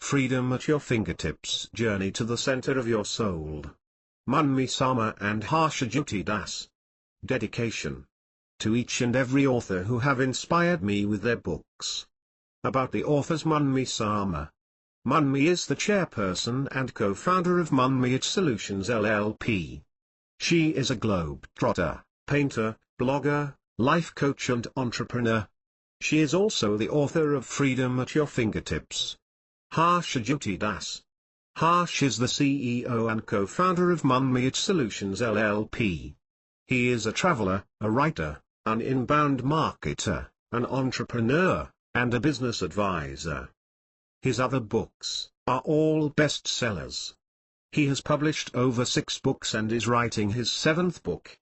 freedom at your fingertips. Journey to the center of your soul. Manmi Sama and Harshajyoti Das. Dedication. To each and every author who have inspired me with their books. About the authors. Manmi Sama. Manmi is the chairperson and co-founder of Manmi Solutions LLP. She is a globe-trotter, painter, blogger, life coach and entrepreneur. She is also the author of Freedom at Your Fingertips. Harshajyoti Das. Harsh is the CEO and co-founder of Manmi Solutions LLP. He is a traveler, a writer, an inbound marketer, an entrepreneur, and a business advisor. His other books are all bestsellers. He has published over 6 books and is writing his 7th book.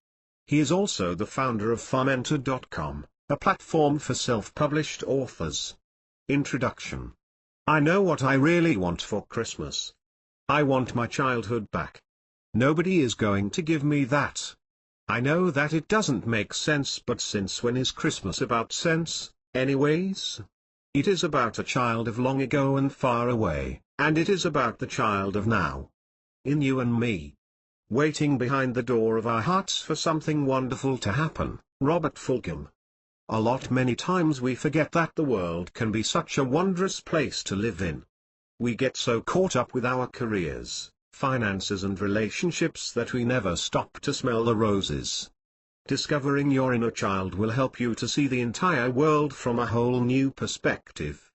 He is also the founder of Farmentor.com, a platform for self-published authors. Introduction. I know what I really want for Christmas. I want my childhood back. Nobody is going to give me that. I know that it doesn't make sense, but since when is Christmas about sense, anyways? It is about a child of long ago and far away, and it is about the child of now. In you and me. Waiting behind the door of our hearts for something wonderful to happen. Robert Fulghum. Many times we forget that the world can be such a wondrous place to live in. We get so caught up with our careers, finances and relationships that we never stop to smell the roses. Discovering your inner child will help you to see the entire world from a whole new perspective.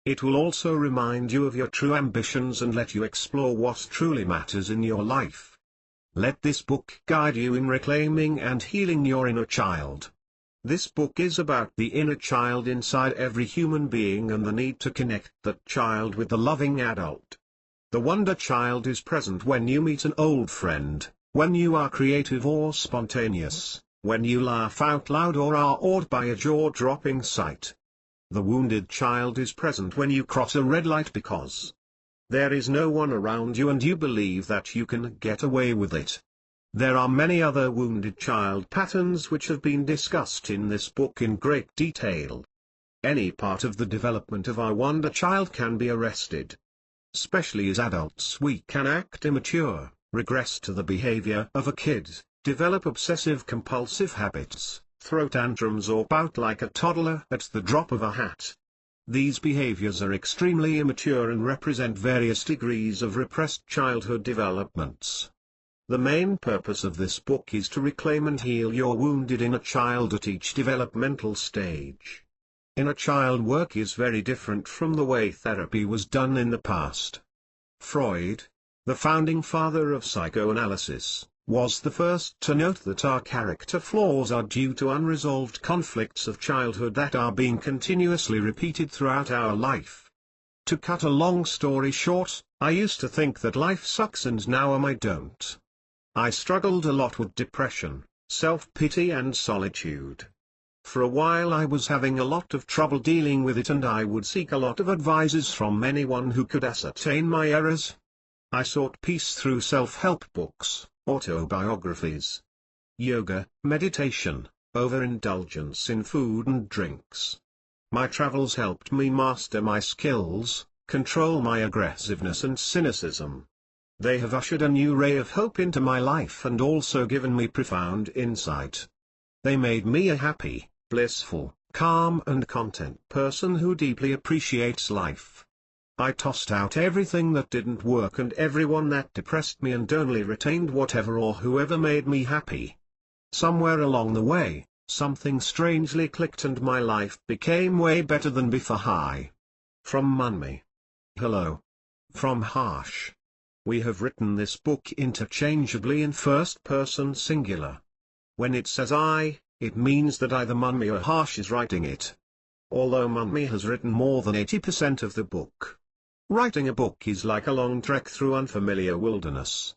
It will also remind you of your true ambitions and let you explore what truly matters in your life. Let this book guide you in reclaiming and healing your inner child. This book is about the inner child inside every human being and the need to connect that child with the loving adult. The wonder child is present when you meet an old friend, when you are creative or spontaneous, when you laugh out loud or are awed by a jaw-dropping sight. The wounded child is present when you cross a red light because there is no one around you and you believe that you can get away with it. There are many other wounded child patterns which have been discussed in this book in great detail. Any part of the development of our wonder child can be arrested. Especially as adults we can act immature, regress to the behavior of a kid, develop obsessive-compulsive habits, throw tantrums or pout like a toddler at the drop of a hat. These behaviors are extremely immature and represent various degrees of repressed childhood developments. The main purpose of this book is to reclaim and heal your wounded inner child at each developmental stage. Inner child work is very different from the way therapy was done in the past. Freud, the founding father of psychoanalysis, was the first to note that our character flaws are due to unresolved conflicts of childhood that are being continuously repeated throughout our life. To cut a long story short, I used to think that life sucks and now I don't. I struggled a lot with depression, self-pity and solitude. For a while I was having a lot of trouble dealing with it and I would seek a lot of advices from anyone who could ascertain my errors. I sought peace through self-help books, autobiographies, yoga, meditation, overindulgence in food and drinks. My travels helped me master my skills, control my aggressiveness and cynicism. They have ushered a new ray of hope into my life and also given me profound insight. They made me a happy, blissful, calm and content person who deeply appreciates life. I tossed out everything that didn't work and everyone that depressed me and only retained whatever or whoever made me happy. Somewhere along the way, something strangely clicked and my life became way better than before. Hi. From Manmi. Hello. From Harsh. We have written this book interchangeably in first person singular. When it says I, it means that either Manmi or Harsh is writing it. Although Manmi has written more than 80% of the book. Writing a book is like a long trek through unfamiliar wilderness.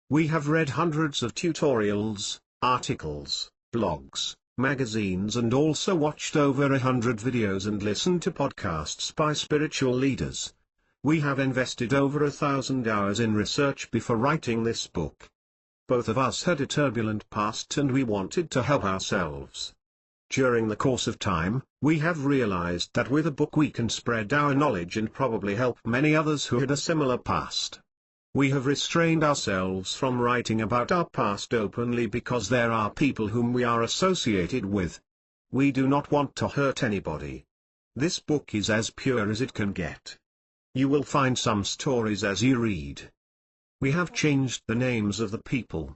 We have read hundreds of tutorials, articles, blogs, magazines and also watched over 100 videos and listened to podcasts by spiritual leaders. We have invested over 1,000 hours in research before writing this book. Both of us had a turbulent past and we wanted to help ourselves. During the course of time, we have realized that with a book we can spread our knowledge and probably help many others who had a similar past. We have restrained ourselves from writing about our past openly because there are people whom we are associated with. We do not want to hurt anybody. This book is as pure as it can get. You will find some stories as you read. We have changed the names of the people.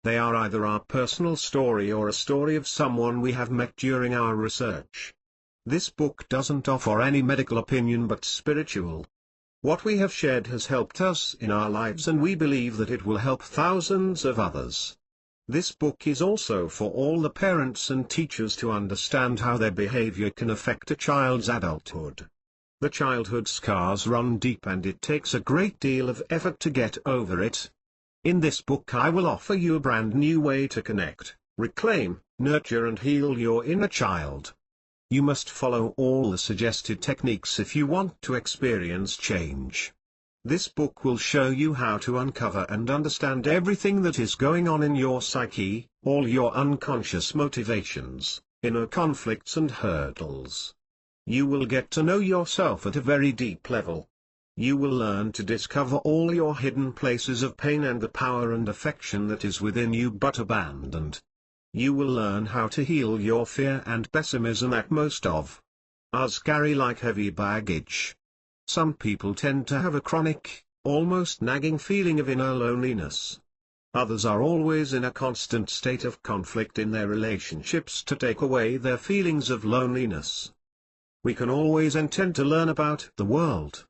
They are either our personal story or a story of someone we have met during our research. This book doesn't offer any medical opinion but spiritual. What we have shared has helped us in our lives and we believe that it will help thousands of others. This book is also for all the parents and teachers to understand how their behavior can affect a child's adulthood. The childhood scars run deep and it takes a great deal of effort to get over it. In this book I will offer you a brand new way to connect, reclaim, nurture and heal your inner child. You must follow all the suggested techniques if you want to experience change. This book will show you how to uncover and understand everything that is going on in your psyche, all your unconscious motivations, inner conflicts and hurdles. You will get to know yourself at a very deep level. You will learn to discover all your hidden places of pain and the power and affection that is within you but abandoned. You will learn how to heal your fear and pessimism that most of us carry like heavy baggage. Some people tend to have a chronic, almost nagging feeling of inner loneliness. Others are always in a constant state of conflict in their relationships to take away their feelings of loneliness. We can always intend to learn about the world.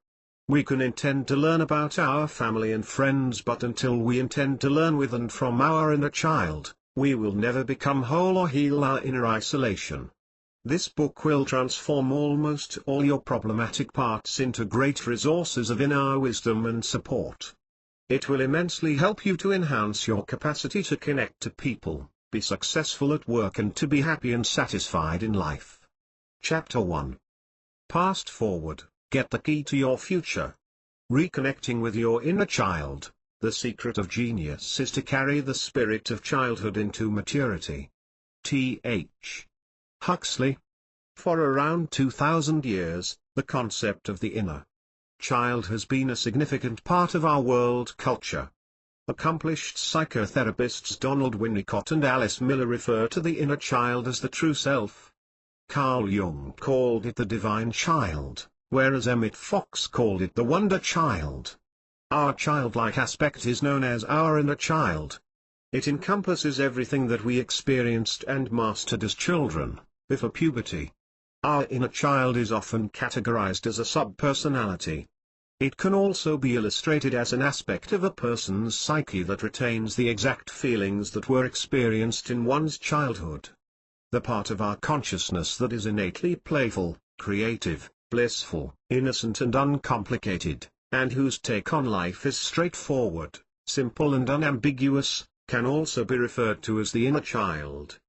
We can intend to learn about our family and friends, but until we intend to learn with and from our inner child, we will never become whole or heal our inner isolation. This book will transform almost all your problematic parts into great resources of inner wisdom and support. It will immensely help you to enhance your capacity to connect to people, be successful at work and to be happy and satisfied in life. Chapter 1. Past Forward. Get the key to your future. Reconnecting with your inner child. The secret of genius is to carry the spirit of childhood into maturity. T.H. Huxley. For around 2000 years, the concept of the inner child has been a significant part of our world culture. Accomplished psychotherapists Donald Winnicott and Alice Miller refer to the inner child as the true self. Carl Jung called it the divine child, whereas Emmett Fox called it the wonder child. Our childlike aspect is known as our inner child. It encompasses everything that we experienced and mastered as children, before puberty. Our inner child is often categorized as a subpersonality. It can also be illustrated as an aspect of a person's psyche that retains the exact feelings that were experienced in one's childhood. The part of our consciousness that is innately playful, creative, blissful, innocent and uncomplicated, and whose take on life is straightforward, simple and unambiguous, can also be referred to as the inner child.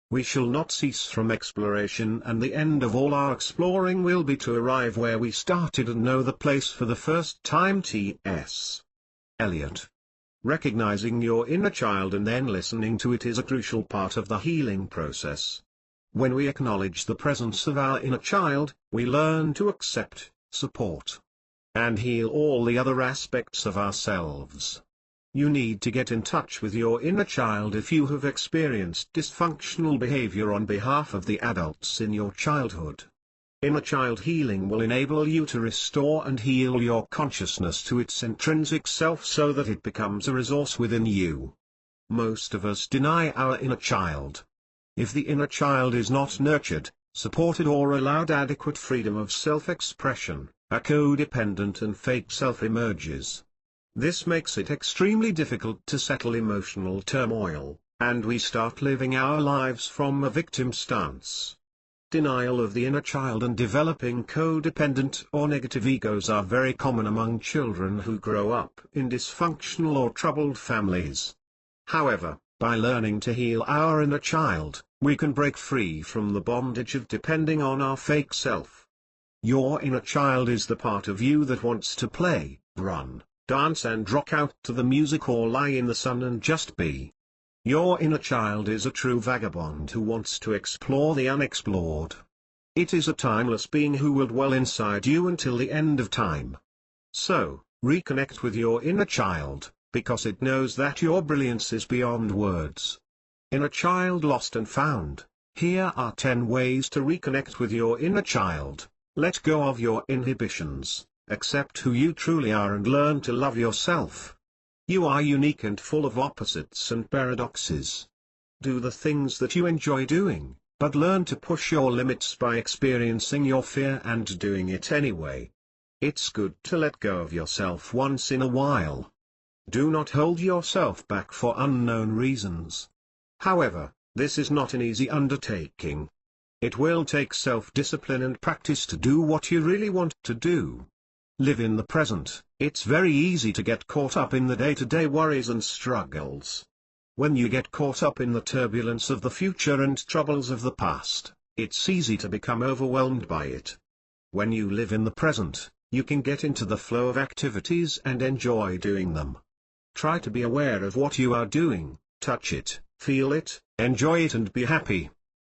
We shall not cease from exploration, and the end of all our exploring will be to arrive where we started and know the place for the first time. T.S. Eliot. Recognizing your inner child and then listening to it is a crucial part of the healing process. When we acknowledge the presence of our inner child, we learn to accept, support, and heal all the other aspects of ourselves. You need to get in touch with your inner child if you have experienced dysfunctional behavior on behalf of the adults in your childhood. Inner child healing will enable you to restore and heal your consciousness to its intrinsic self so that it becomes a resource within you. Most of us deny our inner child. If the inner child is not nurtured, supported or allowed adequate freedom of self-expression, a codependent and fake self emerges. This makes it extremely difficult to settle emotional turmoil, and we start living our lives from a victim stance. Denial of the inner child and developing codependent or negative egos are very common among children who grow up in dysfunctional or troubled families. However, by learning to heal our inner child, we can break free from the bondage of depending on our fake self. Your inner child is the part of you that wants to play, run, dance and rock out to the music or lie in the sun and just be. Your inner child is a true vagabond who wants to explore the unexplored. It is a timeless being who will dwell inside you until the end of time. So, reconnect with your inner child, because it knows that your brilliance is beyond words. Inner child lost and found. Here are 10 ways to reconnect with your inner child. Let go of your inhibitions, accept who you truly are and learn to love yourself. You are unique and full of opposites and paradoxes. Do the things that you enjoy doing, but learn to push your limits by experiencing your fear and doing it anyway. It's good to let go of yourself once in a while. Do not hold yourself back for unknown reasons. However, this is not an easy undertaking. It will take self-discipline and practice to do what you really want to do. Live in the present. It's very easy to get caught up in the day-to-day worries and struggles. When you get caught up in the turbulence of the future and troubles of the past, it's easy to become overwhelmed by it. When you live in the present, you can get into the flow of activities and enjoy doing them. Try to be aware of what you are doing, touch it, feel it, enjoy it and be happy.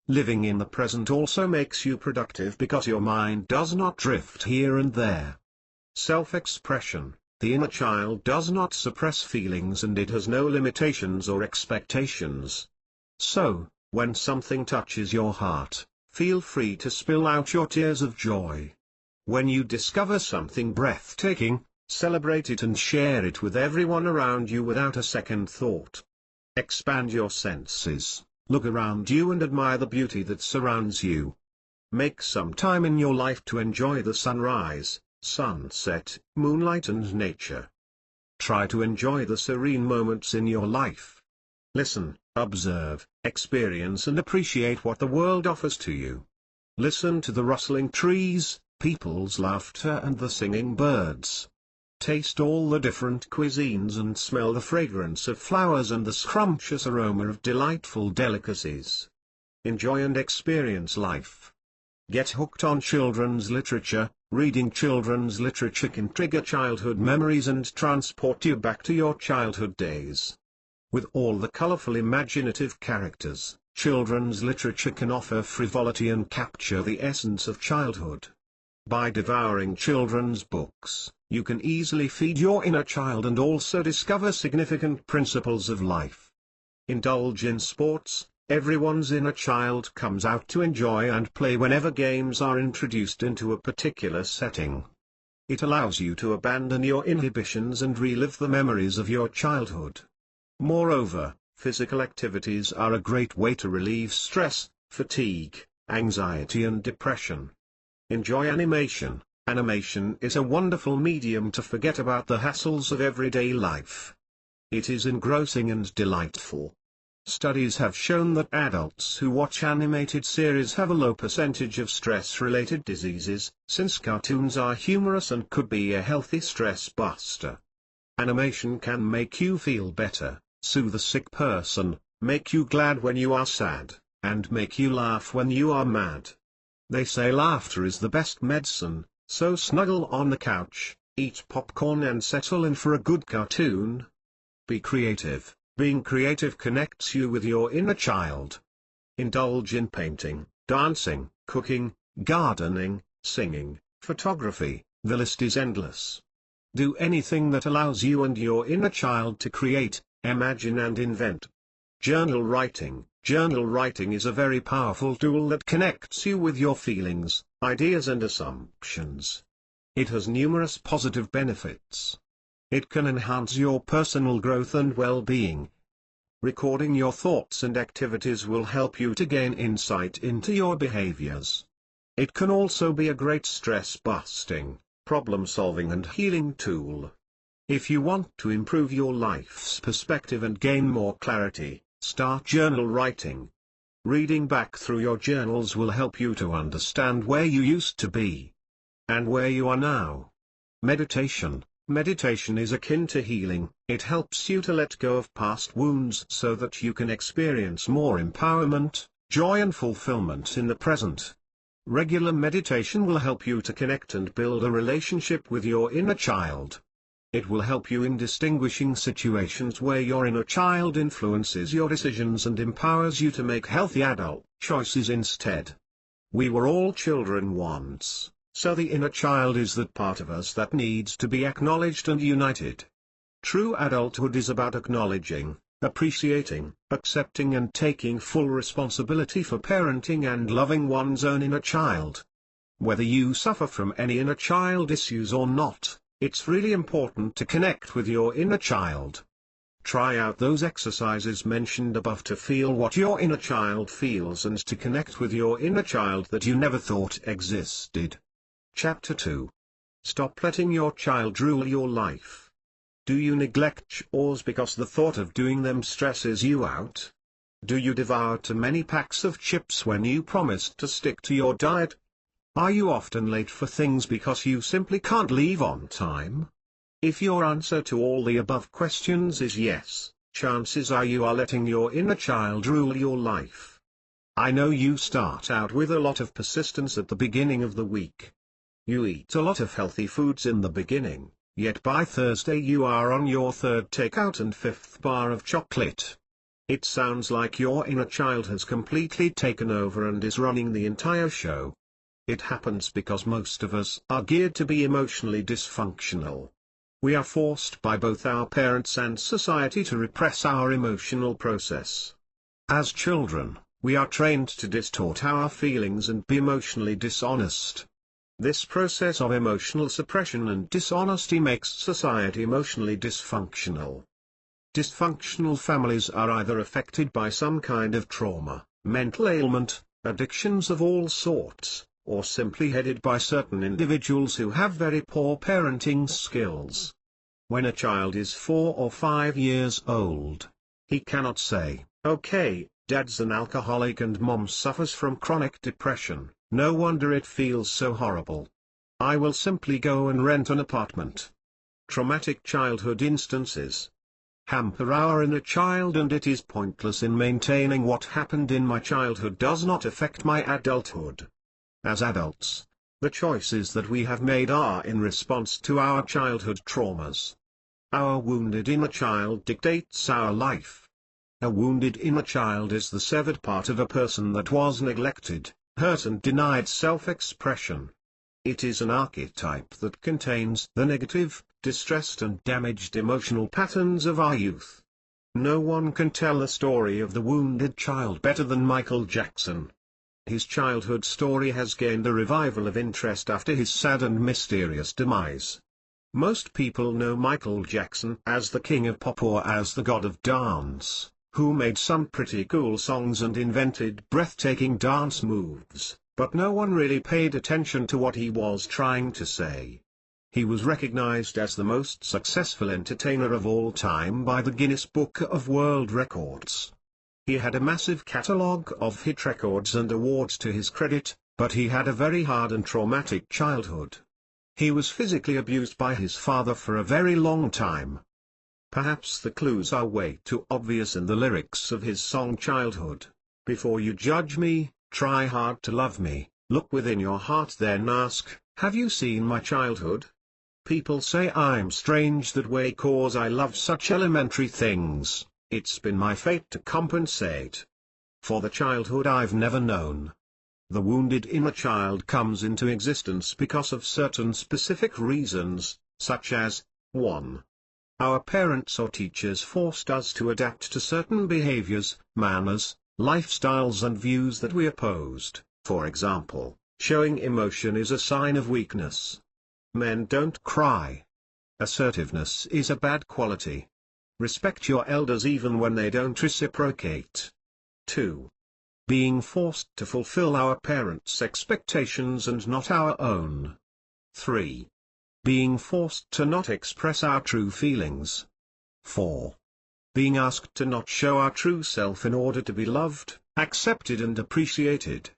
Living in the present also makes you productive because your mind does not drift here and there. Self-expression. The inner child does not suppress feelings and it has no limitations or expectations. So, when something touches your heart, feel free to spill out your tears of joy. When you discover something breathtaking, celebrate it and share it with everyone around you without a second thought. Expand your senses, look around you and admire the beauty that surrounds you. Make some time in your life to enjoy the sunrise, sunset, moonlight and nature. Try to enjoy the serene moments in your life. Listen, observe, experience and appreciate what the world offers to you. Listen to the rustling trees, people's laughter and the singing birds. Taste all the different cuisines and smell the fragrance of flowers and the scrumptious aroma of delightful delicacies. Enjoy and experience life. Get hooked on children's literature. Reading children's literature can trigger childhood memories and transport you back to your childhood days. With all the colorful imaginative characters, children's literature can offer frivolity and capture the essence of childhood. By devouring children's books, you can easily feed your inner child and also discover significant principles of life. Indulge in sports. Everyone's inner child comes out to enjoy and play whenever games are introduced into a particular setting. It allows you to abandon your inhibitions and relive the memories of your childhood. Moreover, physical activities are a great way to relieve stress, fatigue, anxiety and depression. Enjoy animation. Animation is a wonderful medium to forget about the hassles of everyday life. It is engrossing and delightful. Studies have shown that adults who watch animated series have a low percentage of stress-related diseases, since cartoons are humorous and could be a healthy stress buster. Animation can make you feel better, soothe a sick person, make you glad when you are sad, and make you laugh when you are mad. They say laughter is the best medicine, so snuggle on the couch, eat popcorn and settle in for a good cartoon. Be creative. Being creative connects you with your inner child. Indulge in painting, dancing, cooking, gardening, singing, photography, the list is endless. Do anything that allows you and your inner child to create, imagine and invent. Journal writing. Journal writing is a very powerful tool that connects you with your feelings, ideas and assumptions. It has numerous positive benefits. It can enhance your personal growth and well-being. Recording your thoughts and activities will help you to gain insight into your behaviors. It can also be a great stress-busting, problem-solving and healing tool. If you want to improve your life's perspective and gain more clarity, start journal writing. Reading back through your journals will help you to understand where you used to be and where you are now. Meditation. Meditation is akin to healing. It helps you to let go of past wounds so that you can experience more empowerment, joy and fulfillment in the present. Regular meditation will help you to connect and build a relationship with your inner child. It will help you in distinguishing situations where your inner child influences your decisions and empowers you to make healthy adult choices instead. We were all children once, so the inner child is that part of us that needs to be acknowledged and united. True adulthood is about acknowledging, appreciating, accepting and taking full responsibility for parenting and loving one's own inner child. Whether you suffer from any inner child issues or not, it's really important to connect with your inner child. Try out those exercises mentioned above to feel what your inner child feels and to connect with your inner child that you never thought existed. Chapter 2. Stop letting your child rule your life. Do you neglect chores because the thought of doing them stresses you out? Do you devour too many packs of chips when you promised to stick to your diet? Are you often late for things because you simply can't leave on time? If your answer to all the above questions is yes, chances are you are letting your inner child rule your life. I know you start out with a lot of persistence at the beginning of the week. You eat a lot of healthy foods in the beginning, yet by Thursday you are on your third takeout and fifth bar of chocolate. It sounds like your inner child has completely taken over and is running the entire show. It happens because most of us are geared to be emotionally dysfunctional. We are forced by both our parents and society to repress our emotional process. As children, we are trained to distort our feelings and be emotionally dishonest. This process of emotional suppression and dishonesty makes society emotionally dysfunctional. Dysfunctional families are either affected by some kind of trauma, mental ailment, addictions of all sorts, or simply headed by certain individuals who have very poor parenting skills. When a child is 4 or 5 years old, he cannot say, "Okay, Dad's an alcoholic and Mom suffers from chronic depression, no wonder it feels so horrible. I will simply go and rent an apartment." Traumatic childhood instances hamper our inner child, and it is pointless in maintaining what happened in my childhood does not affect my adulthood. As adults, the choices that we have made are in response to our childhood traumas. Our wounded inner child dictates our life. A wounded inner child is the severed part of a person that was neglected, hurt and denied self-expression. It is an archetype that contains the negative, distressed and damaged emotional patterns of our youth. No one can tell the story of the wounded child better than Michael Jackson. His childhood story has gained a revival of interest after his sad and mysterious demise. Most people know Michael Jackson as the king of pop or as the god of dance, who made some pretty cool songs and invented breathtaking dance moves, but no one really paid attention to what he was trying to say. He was recognized as the most successful entertainer of all time by the Guinness Book of World Records. He had a massive catalogue of hit records and awards to his credit, but he had a very hard and traumatic childhood. He was physically abused by his father for a very long time. Perhaps the clues are way too obvious in the lyrics of his song Childhood. Before you judge me, try hard to love me, look within your heart then ask, have you seen my childhood? People say I'm strange that way 'cause I love such elementary things. It's been my fate to compensate for the childhood I've never known. The wounded inner child comes into existence because of certain specific reasons, such as 1. Our parents or teachers forced us to adapt to certain behaviors, manners, lifestyles and views that we opposed. For example, showing emotion is a sign of weakness. Men don't cry. Assertiveness is a bad quality. Respect your elders even when they don't reciprocate. 2. Being forced to fulfill our parents' expectations and not our own. 3. Being forced to not express our true feelings. 4. Being asked to not show our true self in order to be loved, accepted and appreciated.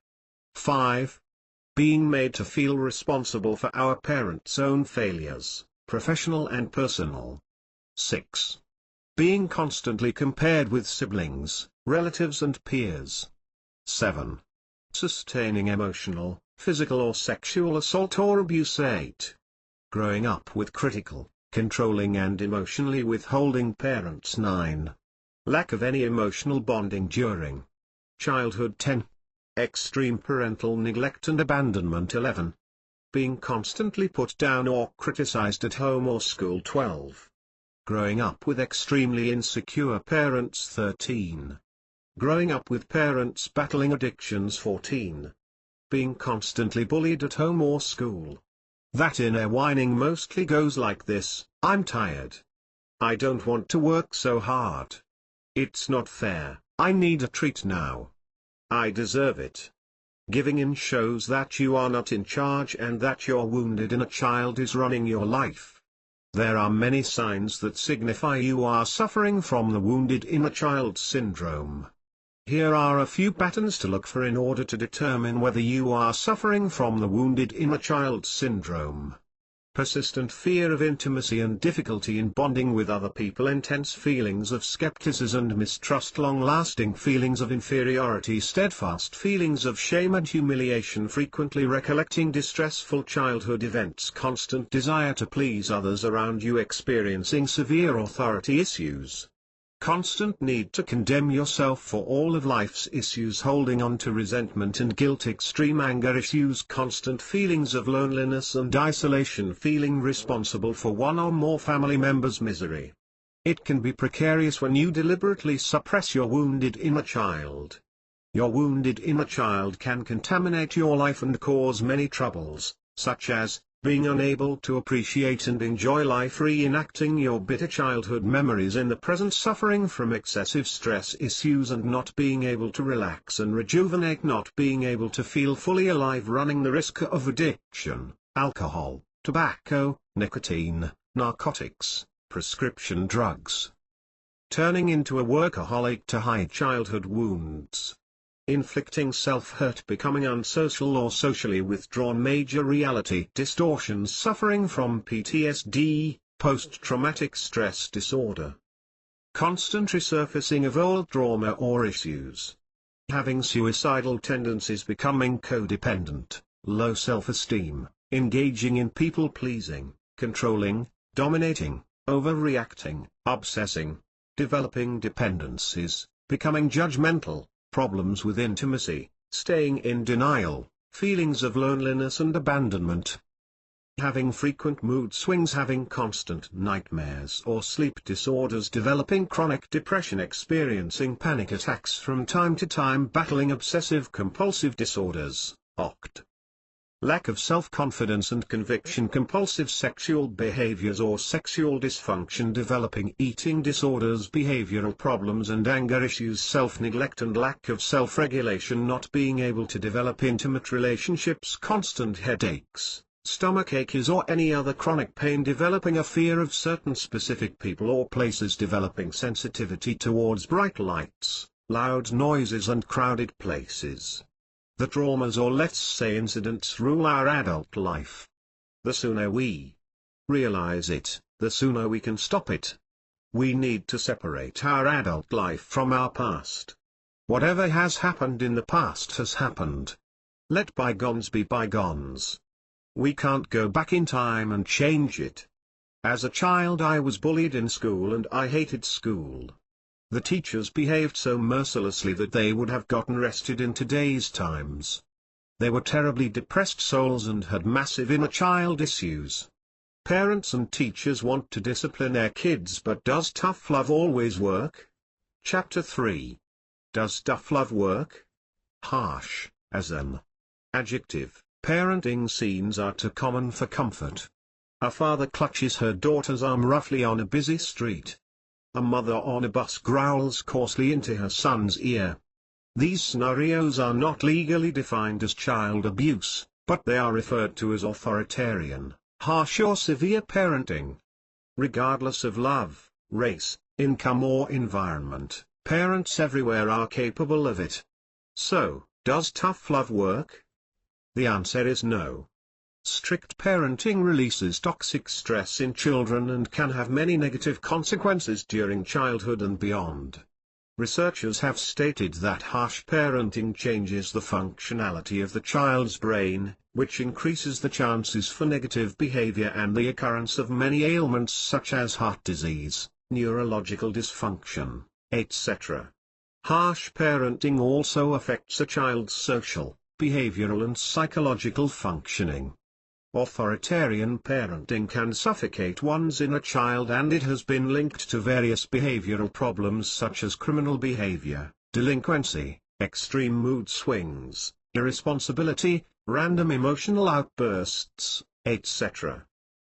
5. Being made to feel responsible for our parents' own failures, professional and personal. 6. Being constantly compared with siblings, relatives and peers. 7. Sustaining emotional, physical or sexual assault or abuse. 8. Growing up with critical, controlling and emotionally withholding parents. 9. Lack of any emotional bonding during childhood. 10. Extreme parental neglect and abandonment. 11. Being constantly put down or criticized at home or school. 12. Growing up with extremely insecure parents. 13. Growing up with parents battling addictions. 14. Being constantly bullied at home or school. That inner whining mostly goes like this: I'm tired. I don't want to work so hard. It's not fair, I need a treat now. I deserve it. Giving in shows that you are not in charge and that your wounded inner child is running your life. There are many signs that signify you are suffering from the wounded inner child syndrome. Here are a few patterns to look for in order to determine whether you are suffering from the wounded inner child syndrome. Persistent fear of intimacy and difficulty in bonding with other people. Intense feelings of skepticism and mistrust. Long-lasting feelings of inferiority. Steadfast feelings of shame and humiliation. Frequently recollecting distressful childhood events. Constant desire to please others around you. Experiencing severe authority issues. Constant need to condemn yourself for all of life's issues. Holding on to resentment and guilt. Extreme anger issues. Constant feelings of loneliness and isolation. Feeling responsible for one or more family members' misery. It can be precarious when you deliberately suppress your wounded inner child. Your wounded inner child can contaminate your life and cause many troubles, such as being unable to appreciate and enjoy life, reenacting your bitter childhood memories in the present, suffering from excessive stress issues and not being able to relax and rejuvenate, not being able to feel fully alive, running the risk of addiction, alcohol, tobacco, nicotine, narcotics, prescription drugs. Turning into a workaholic to hide childhood wounds. Inflicting self-hurt, becoming unsocial or socially withdrawn. Major reality distortions. Suffering from PTSD, post-traumatic stress disorder. Constant resurfacing of old trauma or issues. Having suicidal tendencies. Becoming codependent, low self-esteem, engaging in people-pleasing, controlling, dominating, overreacting, obsessing, developing dependencies, becoming judgmental. Problems with intimacy, staying in denial, feelings of loneliness and abandonment. Having frequent mood swings. Having constant nightmares or sleep disorders. Developing chronic depression. Experiencing panic attacks from time to time. Battling obsessive compulsive disorders, OCD. Lack of self-confidence and conviction. Compulsive sexual behaviors or sexual dysfunction. Developing eating disorders, behavioral problems and anger issues. Self-neglect and lack of self-regulation. Not being able to develop intimate relationships. Constant headaches, stomach aches or any other chronic pain. Developing a fear of certain specific people or places. Developing sensitivity towards bright lights, loud noises and crowded places. The traumas, or let's say incidents, rule our adult life. The sooner we realize it, the sooner we can stop it. We need to separate our adult life from our past. Whatever has happened in the past has happened. Let bygones be bygones. We can't go back in time and change it. As a child I was bullied in school and I hated school. The teachers behaved so mercilessly that they would have gotten arrested in today's times. They were terribly depressed souls and had massive inner child issues. Parents and teachers want to discipline their kids, but does tough love always work? Chapter 3. Does tough love work? Harsh, as an adjective. Parenting scenes are too common for comfort. A father clutches her daughter's arm roughly on a busy street. A mother on a bus growls coarsely into her son's ear. These scenarios are not legally defined as child abuse, but they are referred to as authoritarian, harsh or severe parenting. Regardless of love, race, income or environment, parents everywhere are capable of it. So, does tough love work? The answer is no. Strict parenting releases toxic stress in children and can have many negative consequences during childhood and beyond. Researchers have stated that harsh parenting changes the functionality of the child's brain, which increases the chances for negative behavior and the occurrence of many ailments such as heart disease, neurological dysfunction, etc. Harsh parenting also affects a child's social, behavioral and psychological functioning. Authoritarian parenting can suffocate one's inner child, and it has been linked to various behavioral problems such as criminal behavior, delinquency, extreme mood swings, irresponsibility, random emotional outbursts, etc.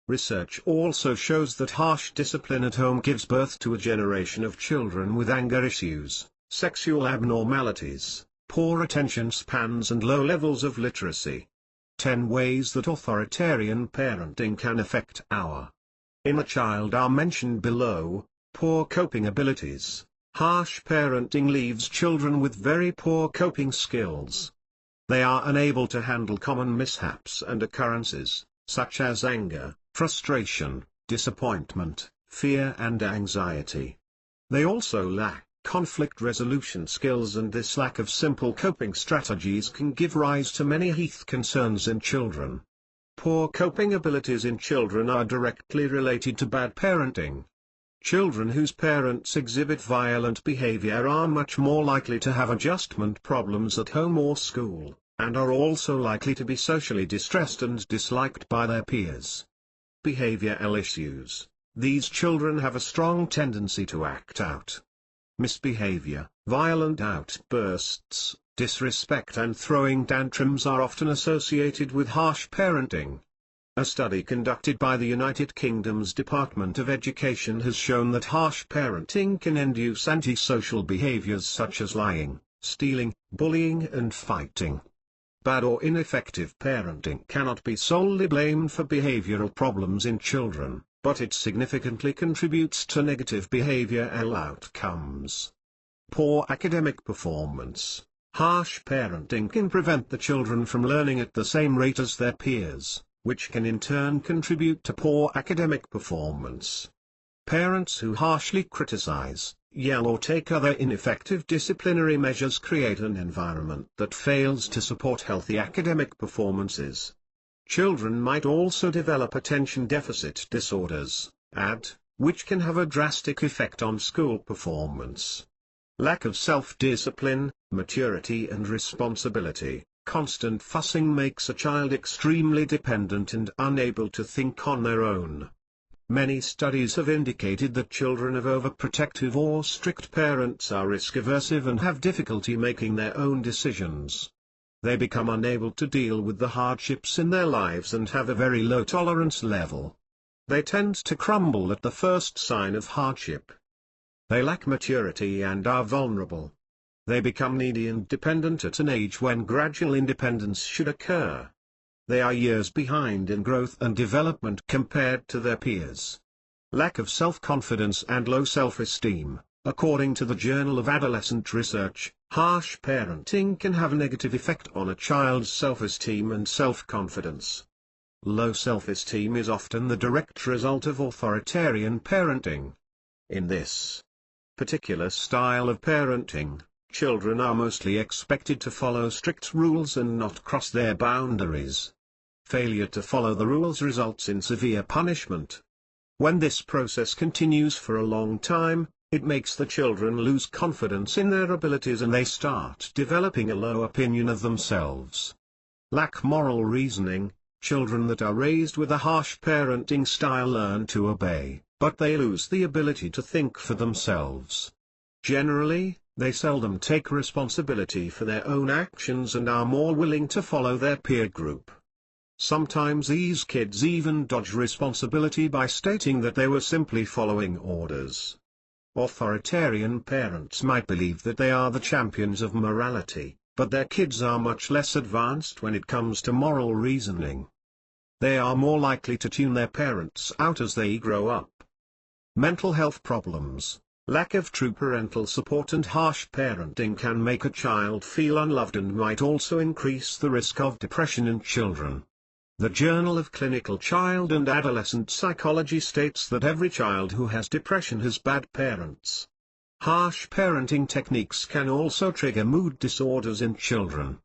Research also shows that harsh discipline at home gives birth to a generation of children with anger issues, sexual abnormalities, poor attention spans and low levels of literacy. 10 ways that authoritarian parenting can affect our inner child are mentioned below. Poor coping abilities. Harsh parenting leaves children with very poor coping skills. They are unable to handle common mishaps and occurrences, such as anger, frustration, disappointment, fear and anxiety. They also lack conflict resolution skills, and this lack of simple coping strategies can give rise to many health concerns in children. Poor coping abilities in children are directly related to bad parenting. Children whose parents exhibit violent behavior are much more likely to have adjustment problems at home or school, and are also likely to be socially distressed and disliked by their peers. Behavioral issues. These children have a strong tendency to act out misbehavior, violent outbursts, disrespect and throwing tantrums are often associated with harsh parenting. A study conducted by the United Kingdom's Department of Education has shown that harsh parenting can induce antisocial behaviors such as lying, stealing, bullying and fighting. Bad or ineffective parenting cannot be solely blamed for behavioral problems in children, but it significantly contributes to negative behavioral outcomes. Poor academic performance. Harsh parenting can prevent the children from learning at the same rate as their peers, which can in turn contribute to poor academic performance. Parents who harshly criticize, yell or take other ineffective disciplinary measures create an environment that fails to support healthy academic performances. Children might also develop attention deficit disorders, ADD, which can have a drastic effect on school performance. Lack of self-discipline, maturity and responsibility. Constant fussing makes a child extremely dependent and unable to think on their own. Many studies have indicated that children of overprotective or strict parents are risk-aversive and have difficulty making their own decisions. They become unable to deal with the hardships in their lives and have a very low tolerance level. They tend to crumble at the first sign of hardship. They lack maturity and are vulnerable. They become needy and dependent at an age when gradual independence should occur. They are years behind in growth and development compared to their peers. Lack of self-confidence and low self-esteem. According to the Journal of Adolescent Research, harsh parenting can have a negative effect on a child's self-esteem and self-confidence. Low self-esteem is often the direct result of authoritarian parenting. In this particular style of parenting, children are mostly expected to follow strict rules and not cross their boundaries. Failure to follow the rules results in severe punishment. When this process continues for a long time, it makes the children lose confidence in their abilities and they start developing a low opinion of themselves. Lack moral reasoning. Children that are raised with a harsh parenting style learn to obey, but they lose the ability to think for themselves. Generally, they seldom take responsibility for their own actions and are more willing to follow their peer group. Sometimes these kids even dodge responsibility by stating that they were simply following orders. Authoritarian parents might believe that they are the champions of morality, but their kids are much less advanced when it comes to moral reasoning. They are more likely to tune their parents out as they grow up. Mental health problems. Lack of true parental support and harsh parenting can make a child feel unloved and might also increase the risk of depression in children. The Journal of Clinical Child and Adolescent Psychology states that every child who has depression has bad parents. Harsh parenting techniques can also trigger mood disorders in children.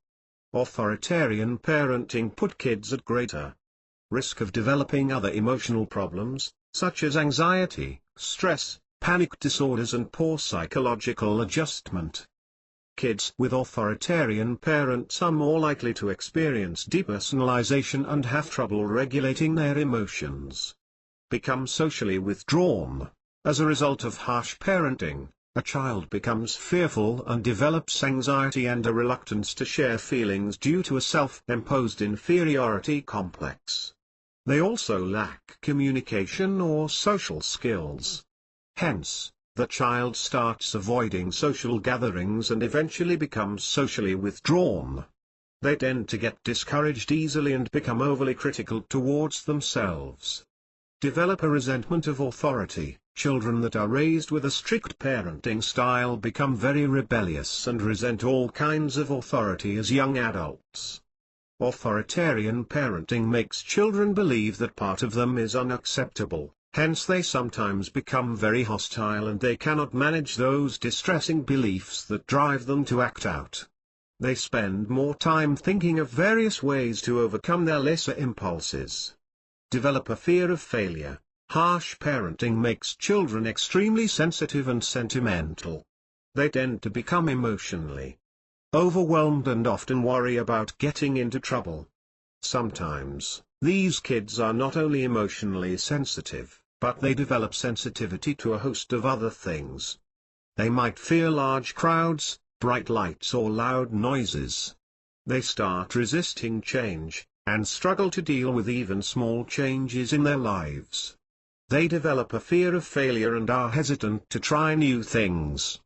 Authoritarian parenting put kids at greater risk of developing other emotional problems, such as anxiety, stress, panic disorders and poor psychological adjustment. Kids with authoritarian parents are more likely to experience depersonalization and have trouble regulating their emotions. Become socially withdrawn. As a result of harsh parenting, a child becomes fearful and develops anxiety and a reluctance to share feelings due to a self-imposed inferiority complex. They also lack communication or social skills. Hence, the child starts avoiding social gatherings and eventually becomes socially withdrawn. They tend to get discouraged easily and become overly critical towards themselves. Develop a resentment of authority. Children that are raised with a strict parenting style become very rebellious and resent all kinds of authority as young adults. Authoritarian parenting makes children believe that part of them is unacceptable, hence they sometimes become very hostile and they cannot manage those distressing beliefs that drive them to act out. They spend more time thinking of various ways to overcome their lesser impulses. Develop a fear of failure. Harsh parenting makes children extremely sensitive and sentimental. They tend to become emotionally overwhelmed and often worry about getting into trouble. Sometimes, these kids are not only emotionally sensitive, but they develop sensitivity to a host of other things. They might fear large crowds, bright lights or loud noises. They start resisting change, and struggle to deal with even small changes in their lives. They develop a fear of failure and are hesitant to try new things.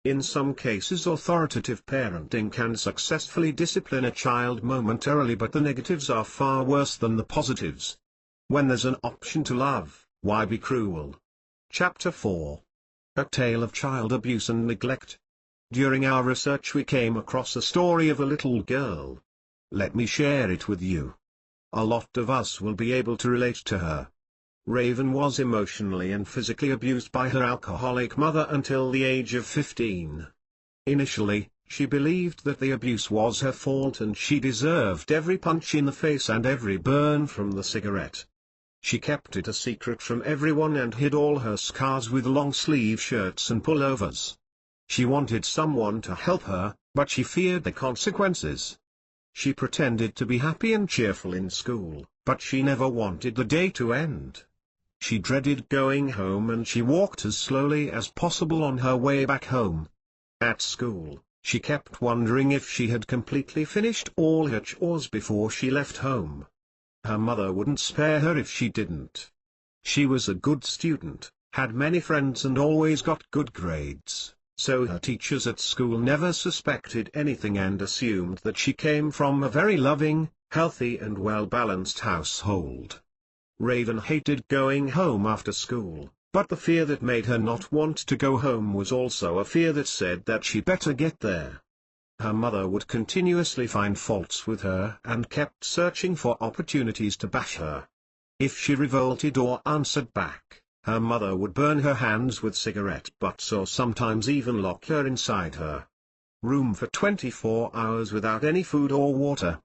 In some cases authoritative parenting can successfully discipline a child momentarily, but the negatives are far worse than the positives. When there's an option to love, why be cruel? Chapter 4. A Tale of Child Abuse and Neglect. During our research we came across a story of a little girl. Let me share it with you. A lot of us will be able to relate to her. Raven was emotionally and physically abused by her alcoholic mother until the age of 15. Initially, she believed that the abuse was her fault and she deserved every punch in the face and every burn from the cigarette. She kept it a secret from everyone and hid all her scars with long-sleeve shirts and pullovers. She wanted someone to help her, but she feared the consequences. She pretended to be happy and cheerful in school, but she never wanted the day to end. She dreaded going home and she walked as slowly as possible on her way back home. At school, she kept wondering if she had completely finished all her chores before she left home. Her mother wouldn't spare her if she didn't. She was a good student, had many friends and always got good grades, so her teachers at school never suspected anything and assumed that she came from a very loving, healthy and well-balanced household. Raven hated going home after school, but the fear that made her not want to go home was also a fear that said that she better get there. Her mother would continuously find faults with her and kept searching for opportunities to bash her. If she revolted or answered back, her mother would burn her hands with cigarette butts or sometimes even lock her inside her room for 24 hours without any food or water.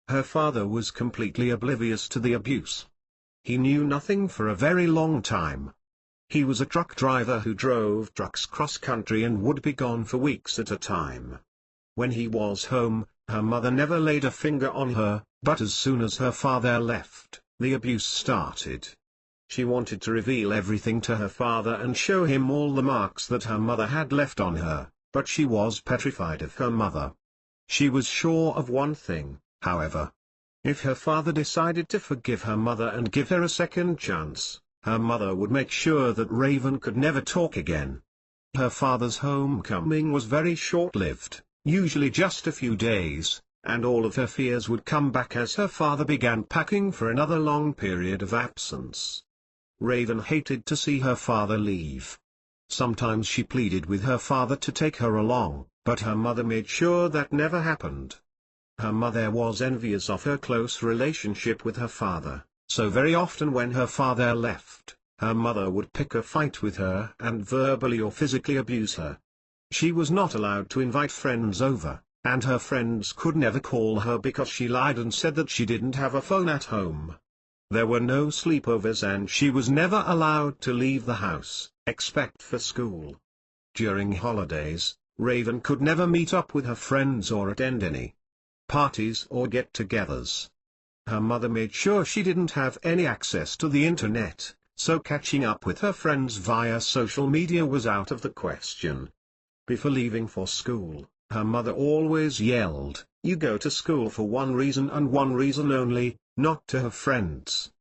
Her father was completely oblivious to the abuse. He knew nothing for a very long time. He was a truck driver who drove trucks cross-country and would be gone for weeks at a time. When he was home, her mother never laid a finger on her, but as soon as her father left, the abuse started. She wanted to reveal everything to her father and show him all the marks that her mother had left on her, but she was petrified of her mother. She was sure of one thing, however. If her father decided to forgive her mother and give her a second chance, her mother would make sure that Raven could never talk again. Her father's homecoming was very short-lived, usually just a few days, and all of her fears would come back as her father began packing for another long period of absence. Raven hated to see her father leave. Sometimes she pleaded with her father to take her along, but her mother made sure that never happened. Her mother was envious of her close relationship with her father, so very often when her father left, her mother would pick a fight with her and verbally or physically abuse her. She was not allowed to invite friends over, and her friends could never call her because she lied and said that she didn't have a phone at home. There were no sleepovers and she was never allowed to leave the house, except for school. During holidays, Raven could never meet up with her friends or attend any parties or get-togethers. Her mother made sure she didn't have any access to the internet, so catching up with her friends via social media was out of the question. Before leaving for school, her mother always yelled, "You go to school for one reason and one reason only, not to have friends."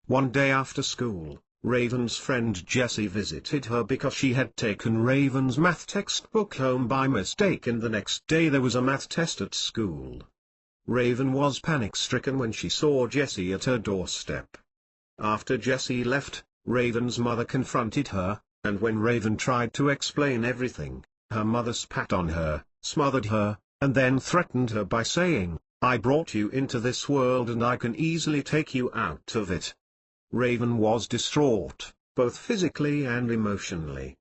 One day after school, Raven's friend Jessie visited her because she had taken Raven's math textbook home by mistake and the next day there was a math test at school. Raven was panic-stricken when she saw Jessie at her doorstep. After Jessie left, Raven's mother confronted her, and when Raven tried to explain everything, her mother spat on her, smothered her, and then threatened her by saying, "I brought you into this world and I can easily take you out of it." Raven was distraught, both physically and emotionally.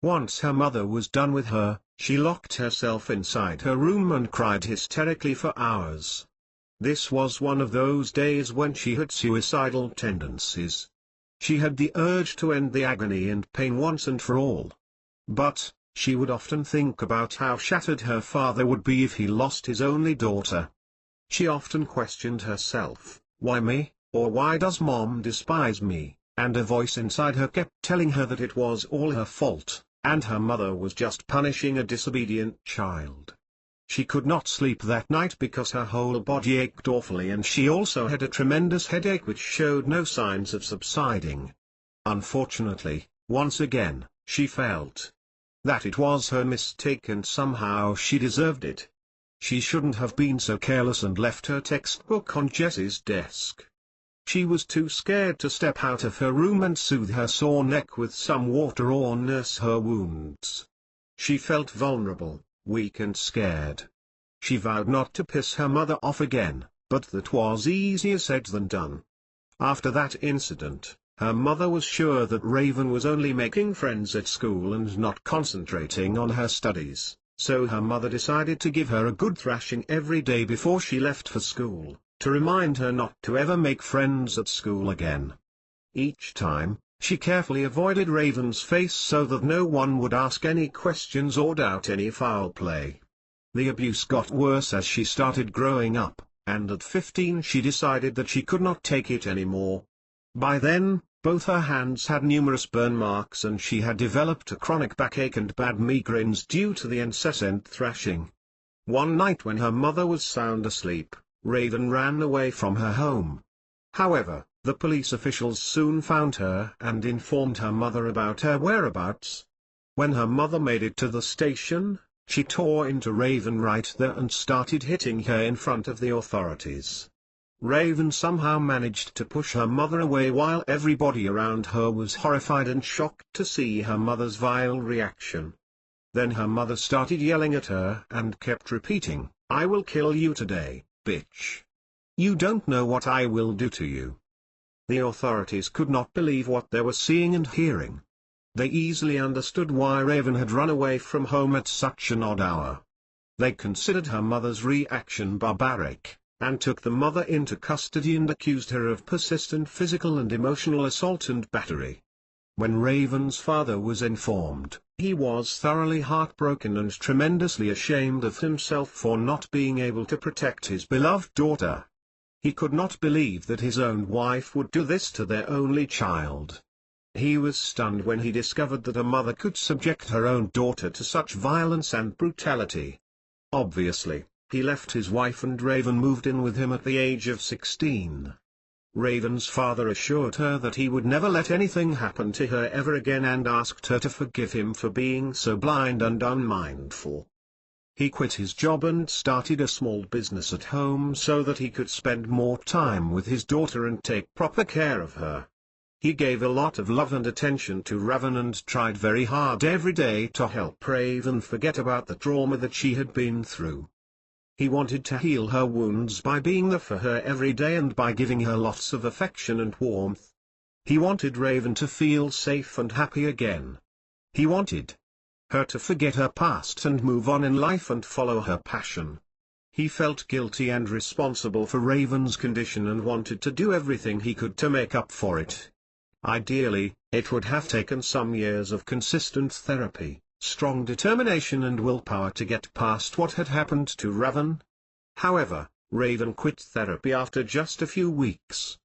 Once her mother was done with her, she locked herself inside her room and cried hysterically for hours. This was one of those days when she had suicidal tendencies. She had the urge to end the agony and pain once and for all. But, she would often think about how shattered her father would be if he lost his only daughter. She often questioned herself, why me, or why does Mom despise me, and a voice inside her kept telling her that it was all her fault, and her mother was just punishing a disobedient child. She could not sleep that night because her whole body ached awfully and she also had a tremendous headache which showed no signs of subsiding. Unfortunately, once again, she felt that it was her mistake and somehow she deserved it. She shouldn't have been so careless and left her textbook on Jessie's desk. She was too scared to step out of her room and soothe her sore neck with some water or nurse her wounds. She felt vulnerable, weak and scared. She vowed not to piss her mother off again, but that was easier said than done. After that incident, her mother was sure that Raven was only making friends at school and not concentrating on her studies, so her mother decided to give her a good thrashing every day before she left for school, to remind her not to ever make friends at school again. Each time, she carefully avoided Raven's face so that no one would ask any questions or doubt any foul play. The abuse got worse as she started growing up, and at 15 she decided that she could not take it anymore. By then, both her hands had numerous burn marks and she had developed a chronic backache and bad migraines due to the incessant thrashing. One night when her mother was sound asleep, Raven ran away from her home. However, the police officials soon found her and informed her mother about her whereabouts. When her mother made it to the station, she tore into Raven right there and started hitting her in front of the authorities. Raven somehow managed to push her mother away while everybody around her was horrified and shocked to see her mother's vile reaction. Then her mother started yelling at her and kept repeating, "I will kill you today, bitch. You don't know what I will do to you." The authorities could not believe what they were seeing and hearing. They easily understood why Raven had run away from home at such an odd hour. They considered her mother's reaction barbaric, and took the mother into custody and accused her of persistent physical and emotional assault and battery. When Raven's father was informed, he was thoroughly heartbroken and tremendously ashamed of himself for not being able to protect his beloved daughter. He could not believe that his own wife would do this to their only child. He was stunned when he discovered that a mother could subject her own daughter to such violence and brutality. Obviously, he left his wife and Raven moved in with him at the age of 16. Raven's father assured her that he would never let anything happen to her ever again and asked her to forgive him for being so blind and unmindful. He quit his job and started a small business at home so that he could spend more time with his daughter and take proper care of her. He gave a lot of love and attention to Raven and tried very hard every day to help Raven forget about the trauma that she had been through. He wanted to heal her wounds by being there for her every day and by giving her lots of affection and warmth. He wanted Raven to feel safe and happy again. He wanted her to forget her past and move on in life and follow her passion. He felt guilty and responsible for Raven's condition and wanted to do everything he could to make up for it. Ideally, it would have taken some years of consistent therapy, strong determination and willpower to get past what had happened to Raven. However, Raven quit therapy after just a few weeks.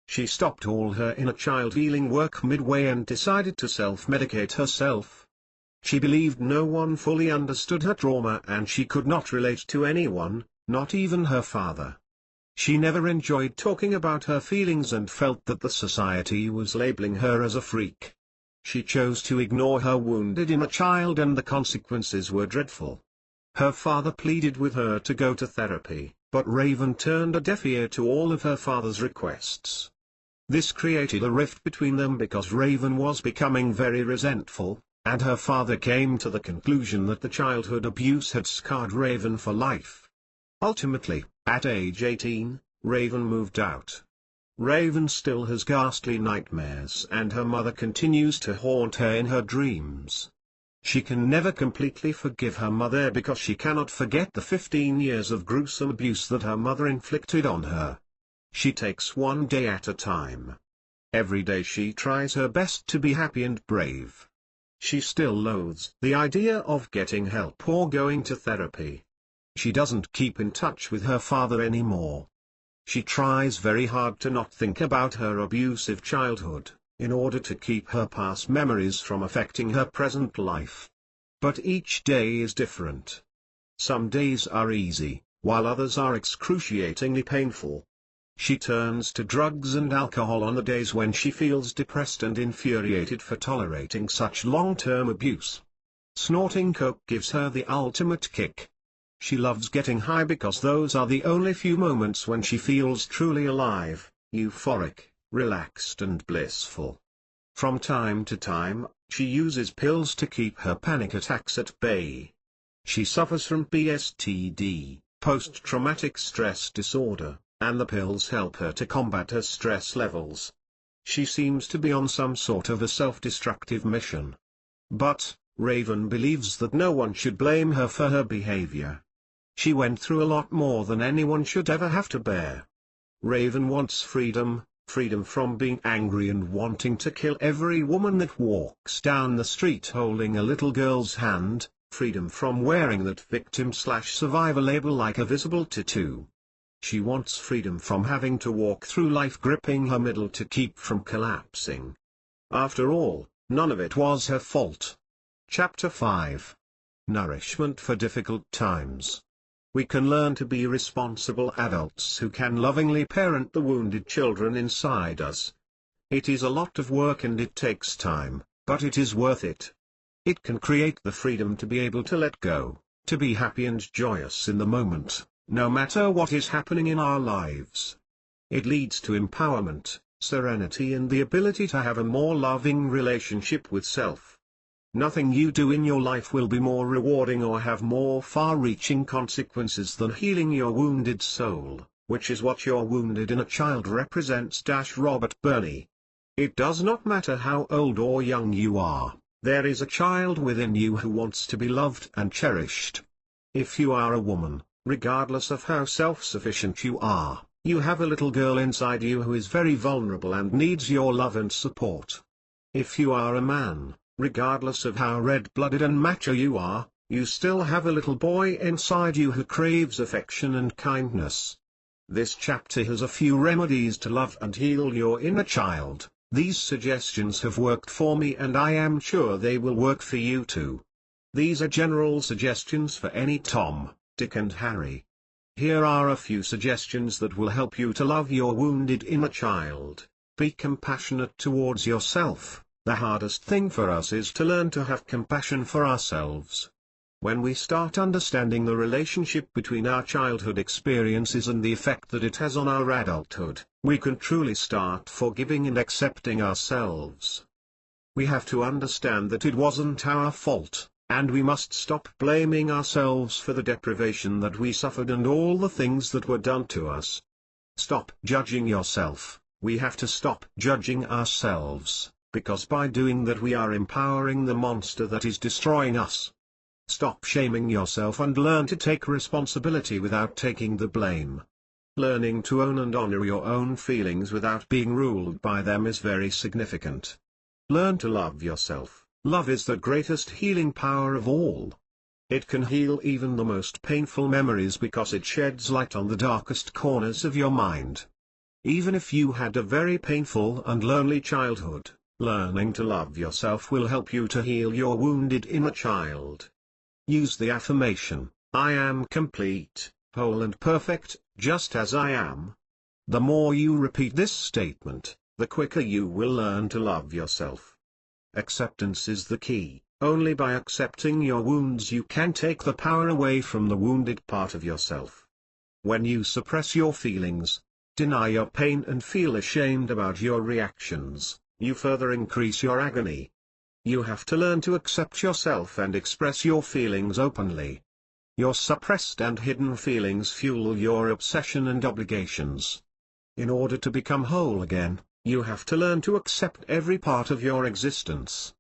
She stopped all her inner child healing work midway and decided to self-medicate herself. She believed no one fully understood her trauma and she could not relate to anyone, not even her father. She never enjoyed talking about her feelings and felt that the society was labeling her as a freak. She chose to ignore her wounded inner child and the consequences were dreadful. Her father pleaded with her to go to therapy, but Raven turned a deaf ear to all of her father's requests. This created a rift between them because Raven was becoming very resentful, and her father came to the conclusion that the childhood abuse had scarred Raven for life. Ultimately, at age 18, Raven moved out. Raven still has ghastly nightmares and her mother continues to haunt her in her dreams. She can never completely forgive her mother because she cannot forget the 15 years of gruesome abuse that her mother inflicted on her. She takes one day at a time. Every day she tries her best to be happy and brave. She still loathes the idea of getting help or going to therapy. She doesn't keep in touch with her father anymore. She tries very hard to not think about her abusive childhood, in order to keep her past memories from affecting her present life. But each day is different. Some days are easy, while others are excruciatingly painful. She turns to drugs and alcohol on the days when she feels depressed and infuriated for tolerating such long-term abuse. Snorting coke gives her the ultimate kick. She loves getting high because those are the only few moments when she feels truly alive, euphoric, relaxed and blissful. From time to time, she uses pills to keep her panic attacks at bay. She suffers from PTSD, post-traumatic stress disorder, and the pills help her to combat her stress levels. She seems to be on some sort of a self-destructive mission. But, Raven believes that no one should blame her for her behavior. She went through a lot more than anyone should ever have to bear. Raven wants freedom, freedom from being angry and wanting to kill every woman that walks down the street holding a little girl's hand, freedom from wearing that victim/survivor label like a visible tattoo. She wants freedom from having to walk through life gripping her middle to keep from collapsing. After all, none of it was her fault. Chapter 5. Nourishment for Difficult Times. We can learn to be responsible adults who can lovingly parent the wounded children inside us. It is a lot of work and it takes time, but it is worth it. It can create the freedom to be able to let go, to be happy and joyous in the moment, no matter what is happening in our lives. It leads to empowerment, serenity and the ability to have a more loving relationship with self. Nothing you do in your life will be more rewarding or have more far-reaching consequences than healing your wounded soul, which is what your wounded inner child represents. Robert Burney. It does not matter how old or young you are, there is a child within you who wants to be loved and cherished. If you are a woman, regardless of how self-sufficient you are, you have a little girl inside you who is very vulnerable and needs your love and support. If you are a man, regardless of how red-blooded and macho you are, you still have a little boy inside you who craves affection and kindness. This chapter has a few remedies to love and heal your inner child. These suggestions have worked for me and I am sure they will work for you too. These are general suggestions for any Tom, Dick and Harry. Here are a few suggestions that will help you to love your wounded inner child. Be compassionate towards yourself. The hardest thing for us is to learn to have compassion for ourselves. When we start understanding the relationship between our childhood experiences and the effect that it has on our adulthood, we can truly start forgiving and accepting ourselves. We have to understand that it wasn't our fault, and we must stop blaming ourselves for the deprivation that we suffered and all the things that were done to us. Stop judging yourself. We have to stop judging ourselves, because by doing that we are empowering the monster that is destroying us. Stop shaming yourself and learn to take responsibility without taking the blame. Learning to own and honor your own feelings without being ruled by them is very significant. Learn to love yourself. Love is the greatest healing power of all. It can heal even the most painful memories because it sheds light on the darkest corners of your mind. Even if you had a very painful and lonely childhood, learning to love yourself will help you to heal your wounded inner child. Use the affirmation, "I am complete, whole and perfect, just as I am." The more you repeat this statement, the quicker you will learn to love yourself. Acceptance is the key. Only by accepting your wounds you can take the power away from the wounded part of yourself. When you suppress your feelings, deny your pain and feel ashamed about your reactions, you further increase your agony. You have to learn to accept yourself and express your feelings openly. Your suppressed and hidden feelings fuel your obsession and obligations. In order to become whole again, you have to learn to accept every part of your existence.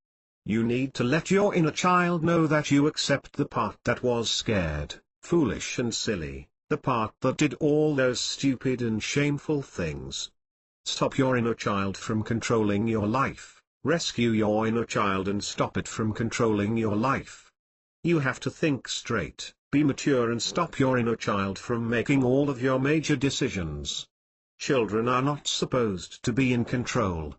You need to let your inner child know that you accept the part that was scared, foolish and silly, the part that did all those stupid and shameful things. Stop your inner child from controlling your life. Rescue your inner child and stop it from controlling your life. You have to think straight, be mature and stop your inner child from making all of your major decisions. Children are not supposed to be in control.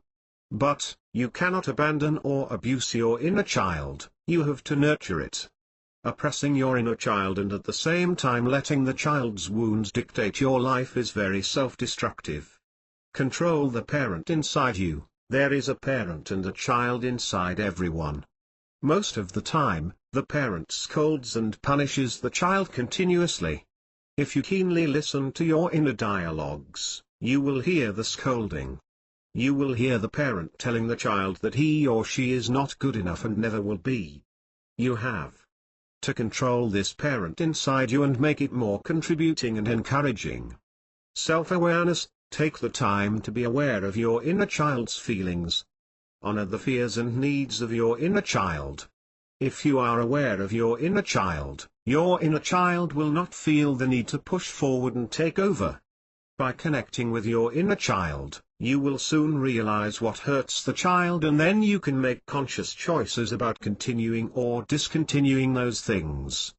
But, you cannot abandon or abuse your inner child, you have to nurture it. Oppressing your inner child and at the same time letting the child's wounds dictate your life is very self-destructive. Control the parent inside you. There is a parent and a child inside everyone. Most of the time, the parent scolds and punishes the child continuously. If you keenly listen to your inner dialogues, you will hear the scolding. You will hear the parent telling the child that he or she is not good enough and never will be. You have to control this parent inside you and make it more contributing and encouraging. Self-awareness. Take the time to be aware of your inner child's feelings. Honor the fears and needs of your inner child. If you are aware of your inner child will not feel the need to push forward and take over. By connecting with your inner child, you will soon realize what hurts the child and then you can make conscious choices about continuing or discontinuing those things.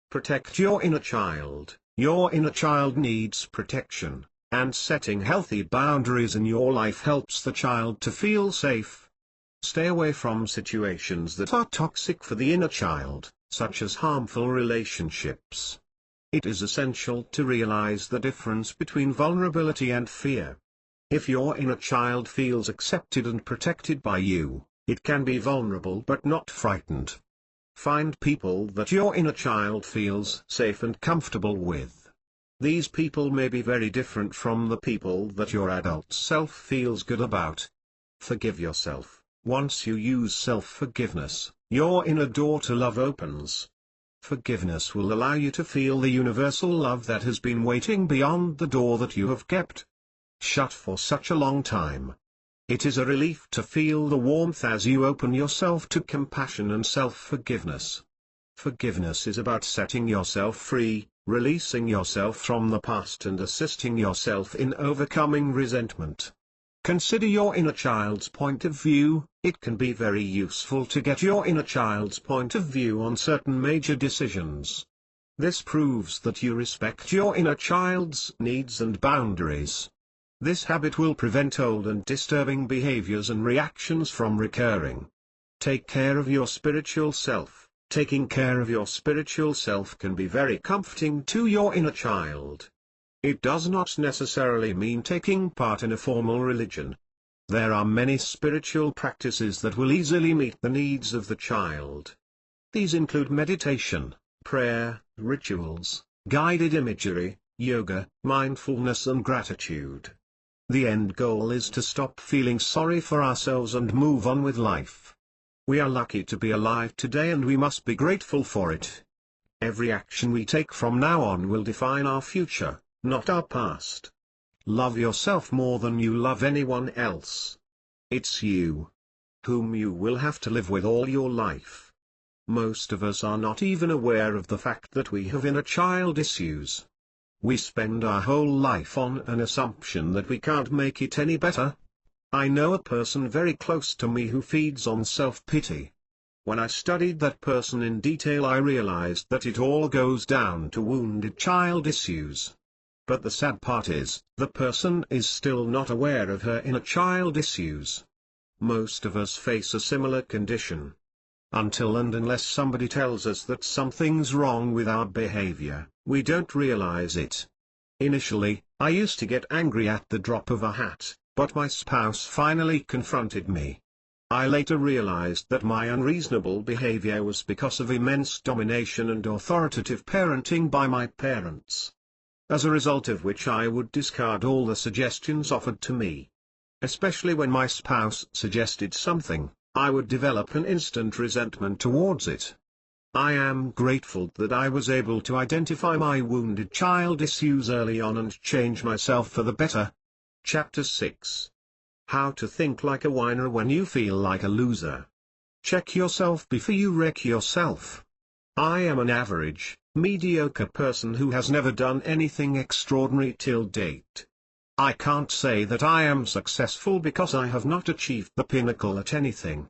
Protect your inner child. Your inner child needs protection. And setting healthy boundaries in your life helps the child to feel safe. Stay away from situations that are toxic for the inner child, such as harmful relationships. It is essential to realize the difference between vulnerability and fear. If your inner child feels accepted and protected by you, it can be vulnerable but not frightened. Find people that your inner child feels safe and comfortable with. These people may be very different from the people that your adult self feels good about. Forgive yourself. Once you use self-forgiveness, your inner door to love opens. Forgiveness will allow you to feel the universal love that has been waiting beyond the door that you have kept shut for such a long time. It is a relief to feel the warmth as you open yourself to compassion and self-forgiveness. Forgiveness is about setting yourself free, releasing yourself from the past and assisting yourself in overcoming resentment. Consider your inner child's point of view. It can be very useful to get your inner child's point of view on certain major decisions. This proves that you respect your inner child's needs and boundaries. This habit will prevent old and disturbing behaviors and reactions from recurring. Take care of your spiritual self. Taking care of your spiritual self can be very comforting to your inner child. It does not necessarily mean taking part in a formal religion. There are many spiritual practices that will easily meet the needs of the child. These include meditation, prayer, rituals, guided imagery, yoga, mindfulness and gratitude. The end goal is to stop feeling sorry for ourselves and move on with life. We are lucky to be alive today and we must be grateful for it. Every action we take from now on will define our future, not our past. Love yourself more than you love anyone else. It's you whom you will have to live with all your life. Most of us are not even aware of the fact that we have inner child issues. We spend our whole life on an assumption that we can't make it any better. I know a person very close to me who feeds on self-pity. When I studied that person in detail, I realized that it all goes down to wounded child issues. But the sad part is, the person is still not aware of her inner child issues. Most of us face a similar condition. Until and unless somebody tells us that something's wrong with our behavior, we don't realize it. Initially, I used to get angry at the drop of a hat, but my spouse finally confronted me. I later realized that my unreasonable behavior was because of immense domination and authoritative parenting by my parents. As a result of which I would discard all the suggestions offered to me. Especially when my spouse suggested something, I would develop an instant resentment towards it. I am grateful that I was able to identify my wounded child issues early on and change myself for the better. Chapter 6. How to think like a whiner when you feel like a loser. Check yourself before you wreck yourself. I am an average, mediocre person who has never done anything extraordinary till date. I can't say that I am successful because I have not achieved the pinnacle at anything.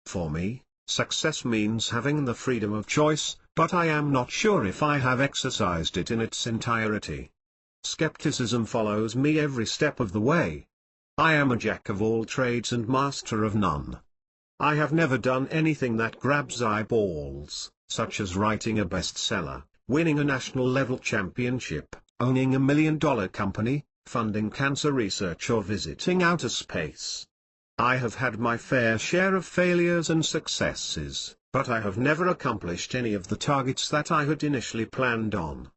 For me, success means having the freedom of choice, but I am not sure if I have exercised it in its entirety. Skepticism follows me every step of the way. I am a jack of all trades and master of none. I have never done anything that grabs eyeballs, such as writing a bestseller, winning a national-level championship, owning $1 million company, funding cancer research or visiting outer space. I have had my fair share of failures and successes, but I have never accomplished any of the targets that I had initially planned on.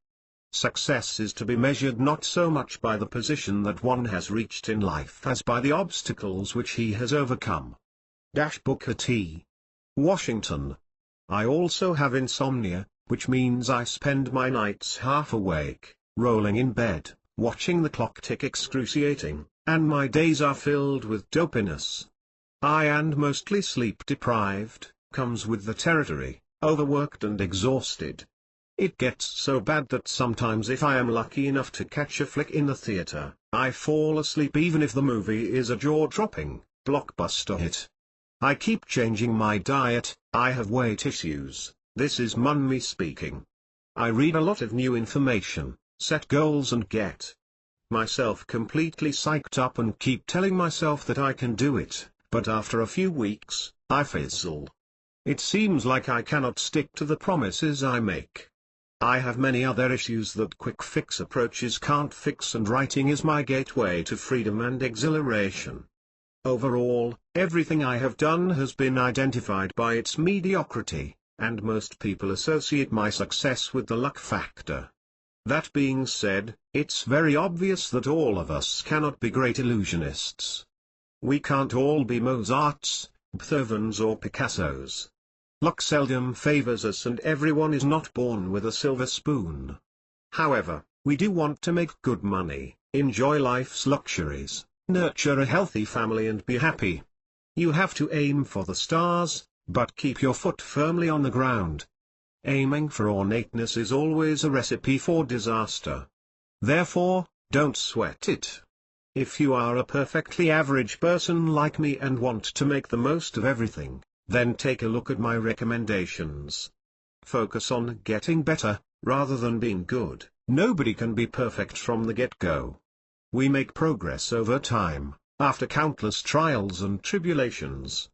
Success is to be measured not so much by the position that one has reached in life as by the obstacles which he has overcome. Booker T. Washington. I also have insomnia, which means I spend my nights half awake, rolling in bed, watching the clock tick excruciating, and my days are filled with dopiness. And mostly sleep deprived, comes with the territory, overworked and exhausted. It gets so bad that sometimes if I am lucky enough to catch a flick in the theater, I fall asleep even if the movie is a jaw-dropping, blockbuster hit. I keep changing my diet. I have weight issues. This is Munmi speaking. I read a lot of new information, set goals and get myself completely psyched up and keep telling myself that I can do it, but after a few weeks, I fizzle. It seems like I cannot stick to the promises I make. I have many other issues that quick fix approaches can't fix, and writing is my gateway to freedom and exhilaration. Overall, everything I have done has been identified by its mediocrity, and most people associate my success with the luck factor. That being said, it's very obvious that all of us cannot be great illusionists. We can't all be Mozarts, Beethovens or Picassos. Luck seldom favors us, and everyone is not born with a silver spoon. However, we do want to make good money, enjoy life's luxuries, nurture a healthy family and be happy. You have to aim for the stars, but keep your foot firmly on the ground. Aiming for ornateness is always a recipe for disaster. Therefore, don't sweat it. If you are a perfectly average person like me and want to make the most of everything, then take a look at my recommendations. Focus on getting better, rather than being good. Nobody can be perfect from the get-go. We make progress over time, after countless trials and tribulations.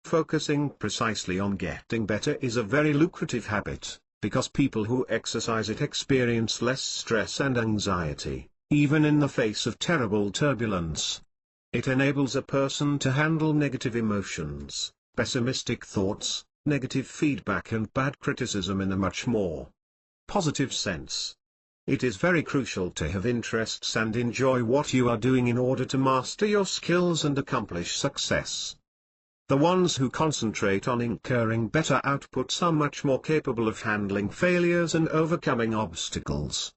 Focusing precisely on getting better is a very lucrative habit, because people who exercise it experience less stress and anxiety, even in the face of terrible turbulence. It enables a person to handle negative emotions, pessimistic thoughts, negative feedback and bad criticism in a much more positive sense. It is very crucial to have interests and enjoy what you are doing in order to master your skills and accomplish success. The ones who concentrate on incurring better outputs are much more capable of handling failures and overcoming obstacles.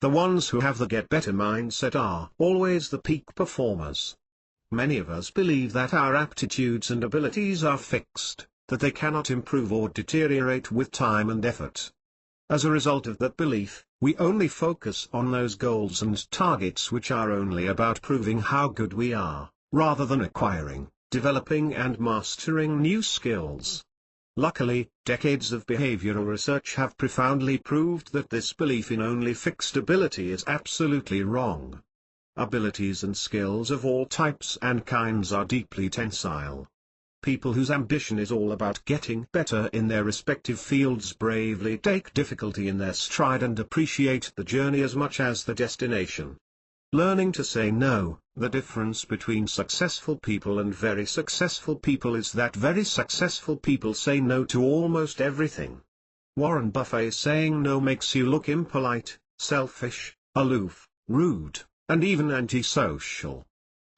The ones who have the get better mindset are always the peak performers. Many of us believe that our aptitudes and abilities are fixed, that they cannot improve or deteriorate with time and effort. As a result of that belief, we only focus on those goals and targets which are only about proving how good we are, rather than acquiring, developing and mastering new skills. Luckily, decades of behavioral research have profoundly proved that this belief in only fixed ability is absolutely wrong. Abilities and skills of all types and kinds are deeply tensile. People whose ambition is all about getting better in their respective fields bravely take difficulty in their stride and appreciate the journey as much as the destination. Learning to say no. The difference between successful people and very successful people is that very successful people say no to almost everything. Warren Buffett saying no makes you look impolite, selfish, aloof, rude, and even antisocial.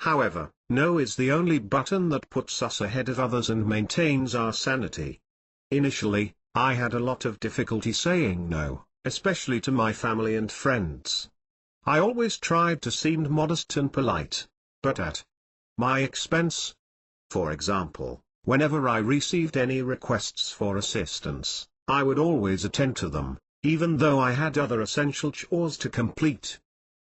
However, no is the only button that puts us ahead of others and maintains our sanity. Initially, I had a lot of difficulty saying no, especially to my family and friends. I always tried to seem modest and polite, but at my expense. For example, whenever I received any requests for assistance, I would always attend to them, even though I had other essential chores to complete.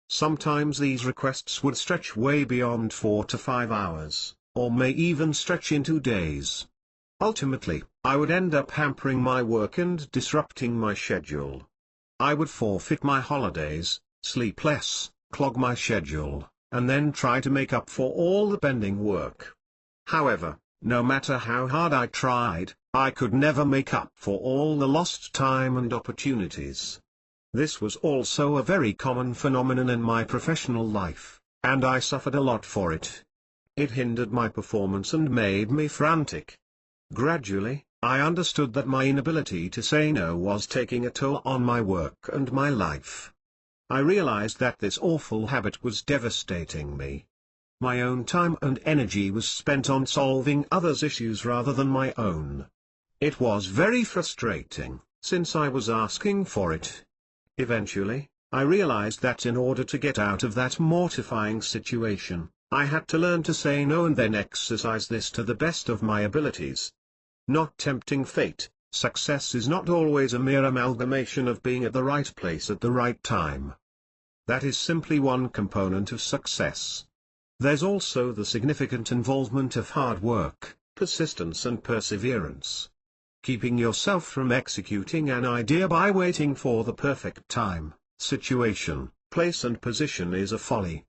Sometimes these requests would stretch way beyond 4 to 5 hours, or may even stretch into days. Ultimately, I would end up hampering my work and disrupting my schedule. I would forfeit my holidays, sleep less, clog my schedule, and then try to make up for all the pending work. However, no matter how hard I tried, I could never make up for all the lost time and opportunities. This was also a very common phenomenon in my professional life, and I suffered a lot for it. It hindered my performance and made me frantic. Gradually, I understood that my inability to say no was taking a toll on my work and my life. I realized that this awful habit was devastating me. My own time and energy was spent on solving others' issues rather than my own. It was very frustrating, since I was asking for it. Eventually, I realized that in order to get out of that mortifying situation, I had to learn to say no and then exercise this to the best of my abilities. Not tempting fate, success is not always a mere amalgamation of being at the right place at the right time. That is simply one component of success. There's also the significant involvement of hard work, persistence and perseverance. Keeping yourself from executing an idea by waiting for the perfect time, situation, place and position is a folly.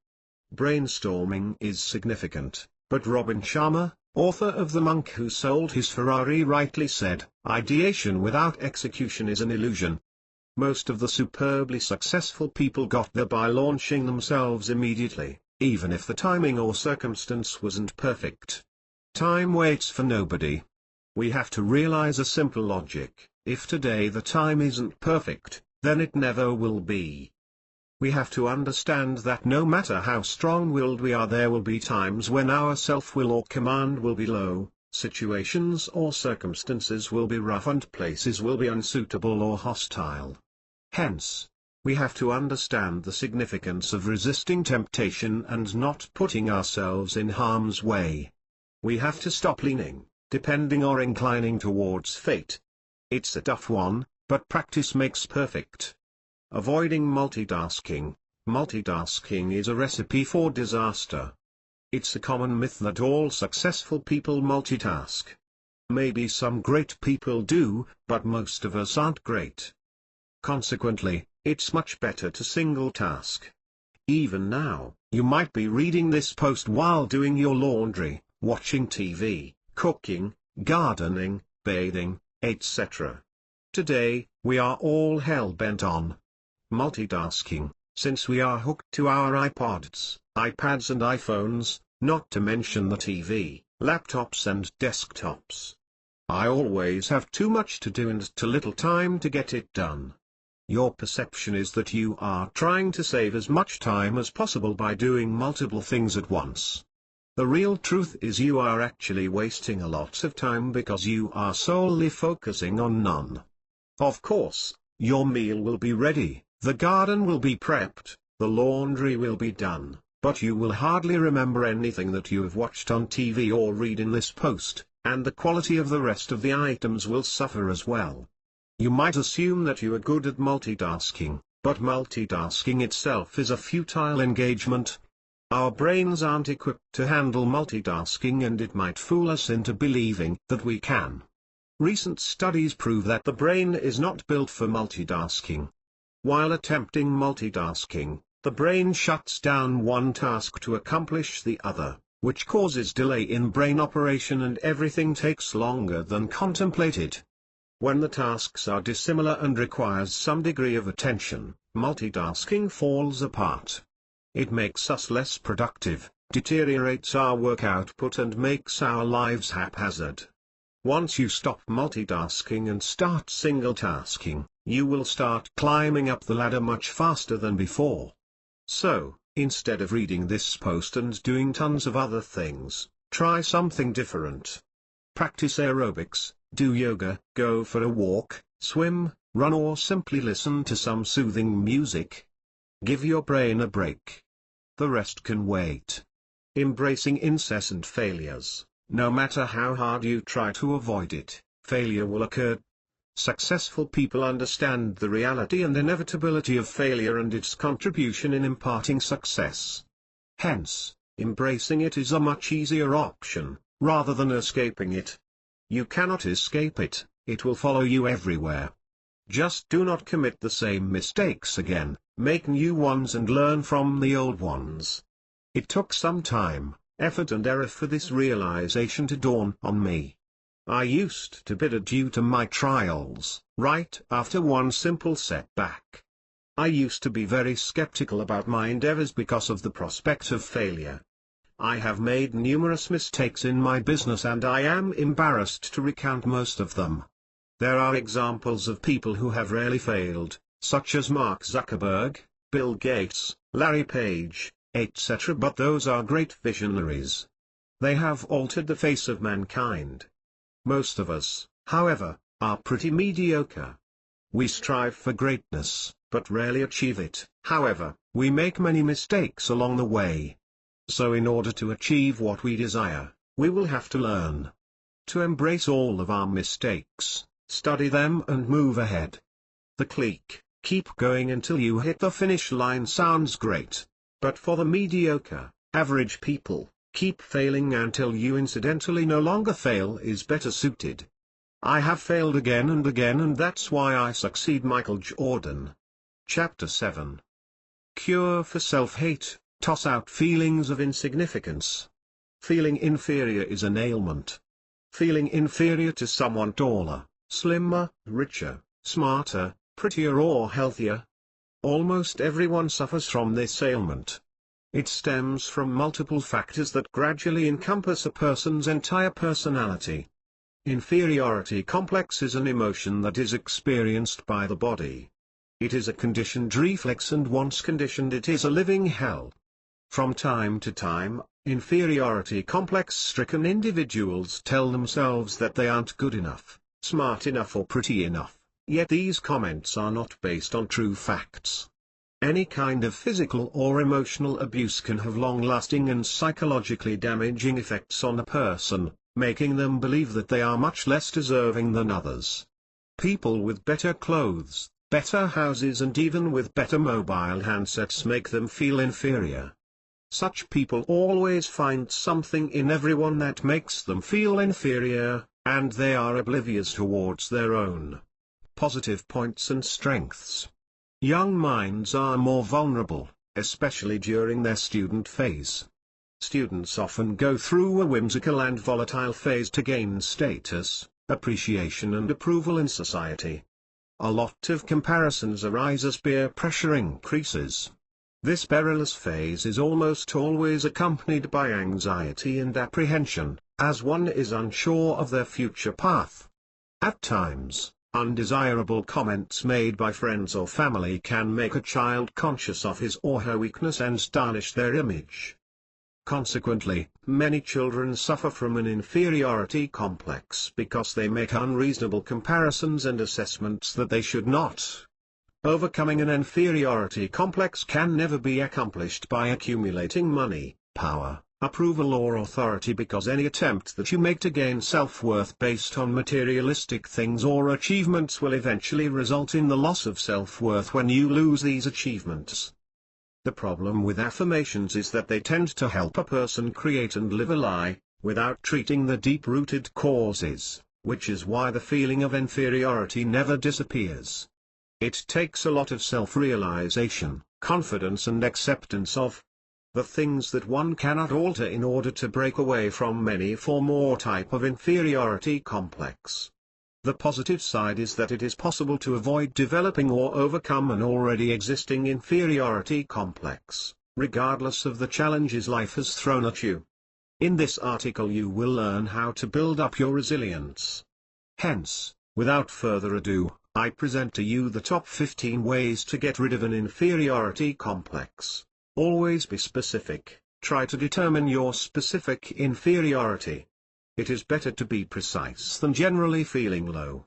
Brainstorming is significant, but Robin Sharma, author of The Monk Who Sold His Ferrari, rightly said, ideation without execution is an illusion. Most of the superbly successful people got there by launching themselves immediately, even if the timing or circumstance wasn't perfect. Time waits for nobody. We have to realize a simple logic: if today the time isn't perfect, then it never will be. We have to understand that no matter how strong-willed we are, there will be times when our self-will or command will be low, situations or circumstances will be rough and places will be unsuitable or hostile. Hence, we have to understand the significance of resisting temptation and not putting ourselves in harm's way. We have to stop leaning, depending or inclining towards fate. It's a tough one, but practice makes perfect. Avoiding multitasking. Multitasking is a recipe for disaster. It's a common myth that all successful people multitask. Maybe some great people do, but most of us aren't great. Consequently, it's much better to single task. Even now, you might be reading this post while doing your laundry, watching TV, cooking, gardening, bathing, etc. Today, we are all hell-bent on multitasking, since we are hooked to our iPods, iPads and iPhones, not to mention the TV, laptops and desktops. I always have too much to do and too little time to get it done. Your perception is that you are trying to save as much time as possible by doing multiple things at once. The real truth is you are actually wasting a lot of time because you are solely focusing on none. Of course, your meal will be ready, the garden will be prepped, the laundry will be done, but you will hardly remember anything that you have watched on TV or read in this post, and the quality of the rest of the items will suffer as well. You might assume that you are good at multitasking, but multitasking itself is a futile engagement. Our brains aren't equipped to handle multitasking, and it might fool us into believing that we can. Recent studies prove that the brain is not built for multitasking. While attempting multitasking, the brain shuts down one task to accomplish the other, which causes delay in brain operation, and everything takes longer than contemplated. When the tasks are dissimilar and requires some degree of attention, multitasking falls apart. It makes us less productive, deteriorates our work output, and makes our lives haphazard. Once you stop multitasking and start single-tasking, you will start climbing up the ladder much faster than before. So, instead of reading this post and doing tons of other things, try something different. Practice aerobics, do yoga, go for a walk, swim, run, or simply listen to some soothing music. Give your brain a break. The rest can wait. Embracing incessant failures. No matter how hard you try to avoid it, failure will occur. Successful people understand the reality and inevitability of failure and its contribution in imparting success. Hence, embracing it is a much easier option, rather than escaping it. You cannot escape it, it will follow you everywhere. Just do not commit the same mistakes again, make new ones and learn from the old ones. It took some time, effort and error for this realization to dawn on me. I used to bitter due to my trials, right after one simple setback. I used to be very skeptical about my endeavors because of the prospect of failure. I have made numerous mistakes in my business, and I am embarrassed to recount most of them. There are examples of people who have rarely failed, such as Mark Zuckerberg, Bill Gates, Larry Page, etc., but those are great visionaries. They have altered the face of mankind. Most of us, however, are pretty mediocre. We strive for greatness, but rarely achieve it. However, we make many mistakes along the way. So in order to achieve what we desire, we will have to learn to embrace all of our mistakes, study them and move ahead. The clique, keep going until you hit the finish line sounds great. But for the mediocre, average people, keep failing until you incidentally no longer fail is better suited. I have failed again and again, and that's why I succeed. Michael Jordan. Chapter 7. Cure for self-hate. Toss out feelings of insignificance. Feeling inferior is an ailment. Feeling inferior to someone taller, slimmer, richer, smarter, prettier or healthier. Almost everyone suffers from this ailment. It stems from multiple factors that gradually encompass a person's entire personality. Inferiority complex is an emotion that is experienced by the body. It is a conditioned reflex, and once conditioned it is a living hell. From time to time, inferiority complex-stricken individuals tell themselves that they aren't good enough, smart enough or pretty enough, yet these comments are not based on true facts. Any kind of physical or emotional abuse can have long-lasting and psychologically damaging effects on a person, making them believe that they are much less deserving than others. People with better clothes, better houses and even with better mobile handsets make them feel inferior. Such people always find something in everyone that makes them feel inferior, and they are oblivious towards their own positive points and strengths. Young minds are more vulnerable, especially during their student phase. Students often go through a whimsical and volatile phase to gain status, appreciation and approval in society. A lot of comparisons arise as peer pressure increases. This perilous phase is almost always accompanied by anxiety and apprehension, as one is unsure of their future path. At times, undesirable comments made by friends or family can make a child conscious of his or her weakness and tarnish their image. Consequently, many children suffer from an inferiority complex because they make unreasonable comparisons and assessments that they should not. Overcoming an inferiority complex can never be accomplished by accumulating money, power, approval or authority, because any attempt that you make to gain self-worth based on materialistic things or achievements will eventually result in the loss of self-worth when you lose these achievements. The problem with affirmations is that they tend to help a person create and live a lie, without treating the deep-rooted causes, which is why the feeling of inferiority never disappears. It takes a lot of self-realization, confidence and acceptance of the things that one cannot alter in order to break away from any form or type of inferiority complex. The positive side is that it is possible to avoid developing or overcome an already existing inferiority complex, regardless of the challenges life has thrown at you. In this article you will learn how to build up your resilience. Hence, without further ado, I present to you the top 15 ways to get rid of an inferiority complex. Always be specific, try to determine your specific inferiority. It is better to be precise than generally feeling low.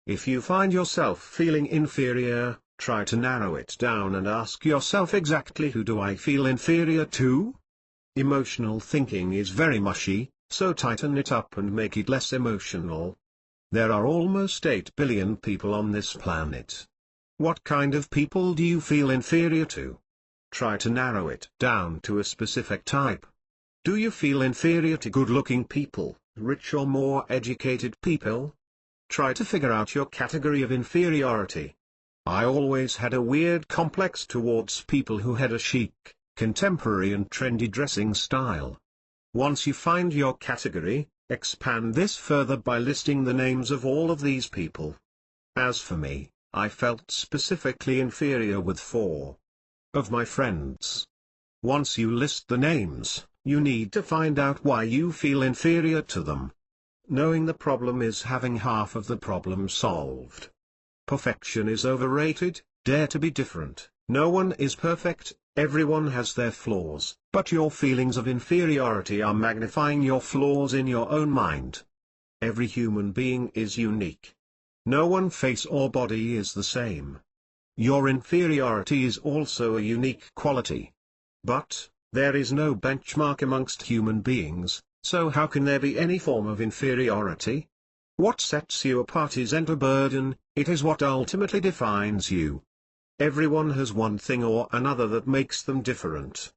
If you find yourself feeling inferior, try to narrow it down and ask yourself exactly who do I feel inferior to? Emotional thinking is very mushy, so tighten it up and make it less emotional. There are almost 8 billion people on this planet. What kind of people do you feel inferior to? Try to narrow it down to a specific type. Do you feel inferior to good-looking people, rich or more educated people? Try to figure out your category of inferiority. I always had a weird complex towards people who had a chic, contemporary and trendy dressing style. Once you find your category, expand this further by listing the names of all of these people. As for me, I felt specifically inferior with 4 of my friends. Once you list the names, you need to find out why you feel inferior to them. Knowing the problem is having half of the problem solved. Perfection is overrated. Dare to be different. No one is perfect, everyone has their flaws, but your feelings of inferiority are magnifying your flaws in your own mind. Every human being is unique. No one face or body is the same. Your inferiority is also a unique quality. But, there is no benchmark amongst human beings, so how can there be any form of inferiority? What sets you apart isn't a burden, it is what ultimately defines you. Everyone has one thing or another that makes them different.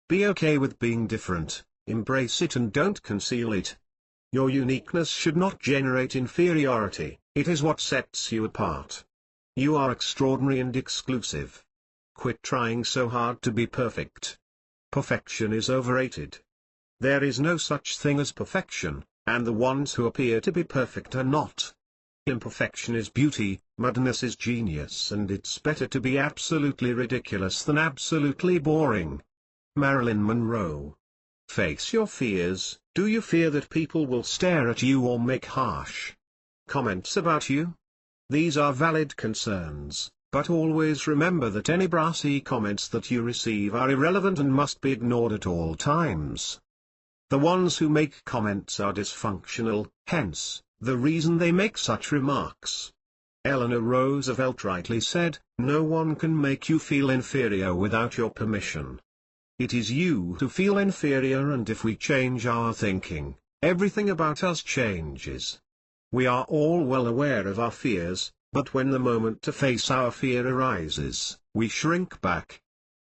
Be okay with being different, embrace it and don't conceal it. Your uniqueness should not generate inferiority, it is what sets you apart. You are extraordinary and exclusive. Quit trying so hard to be perfect. Perfection is overrated. There is no such thing as perfection, and the ones who appear to be perfect are not. Imperfection is beauty, madness is genius, and it's better to be absolutely ridiculous than absolutely boring. Marilyn Monroe. Face your fears. Do you fear that people will stare at you or make harsh comments about you? These are valid concerns, but always remember that any brassy comments that you receive are irrelevant and must be ignored at all times. The ones who make comments are dysfunctional, hence, the reason they make such remarks. Eleanor Roosevelt rightly said, "No one can make you feel inferior without your permission." It is you who feel inferior, and if we change our thinking, everything about us changes. We are all well aware of our fears, but when the moment to face our fear arises, we shrink back.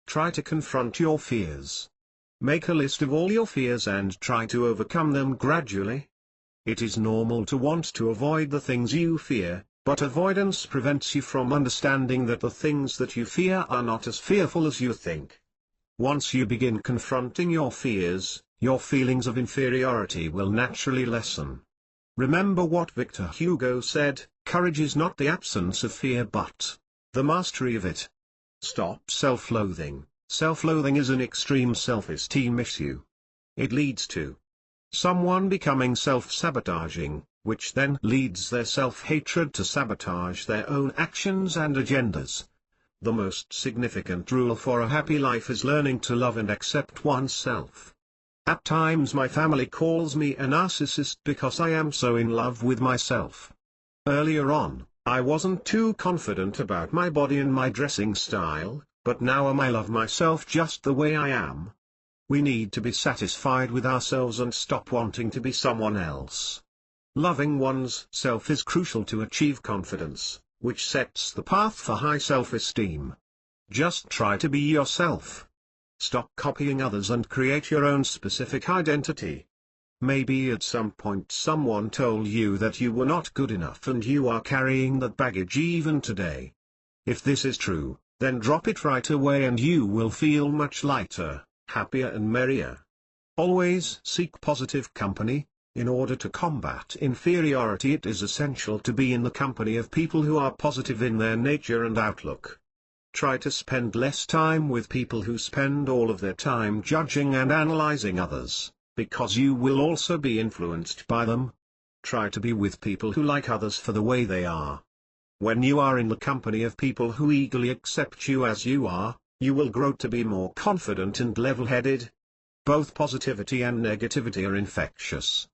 Try to confront your fears. Make a list of all your fears and try to overcome them gradually. It is normal to want to avoid the things you fear, but avoidance prevents you from understanding that the things that you fear are not as fearful as you think. Once you begin confronting your fears, your feelings of inferiority will naturally lessen. Remember what Victor Hugo said, "Courage is not the absence of fear but the mastery of it." Stop self-loathing. Self-loathing is an extreme self-esteem issue. It leads to someone becoming self-sabotaging, which then leads their self-hatred to sabotage their own actions and agendas. The most significant rule for a happy life is learning to love and accept oneself. At times my family calls me a narcissist because I am so in love with myself. Earlier on, I wasn't too confident about my body and my dressing style, but now I love myself just the way I am. We need to be satisfied with ourselves and stop wanting to be someone else. Loving one's self is crucial to achieve confidence, which sets the path for high self-esteem. Just try to be yourself. Stop copying others and create your own specific identity. Maybe at some point someone told you that you were not good enough and you are carrying that baggage even today. If this is true, then drop it right away and you will feel much lighter, happier and merrier. Always seek positive company. In order to combat inferiority, it is essential to be in the company of people who are positive in their nature and outlook. Try to spend less time with people who spend all of their time judging and analyzing others, because you will also be influenced by them. Try to be with people who like others for the way they are. When you are in the company of people who eagerly accept you as you are, you will grow to be more confident and level-headed. Both positivity and negativity are infectious.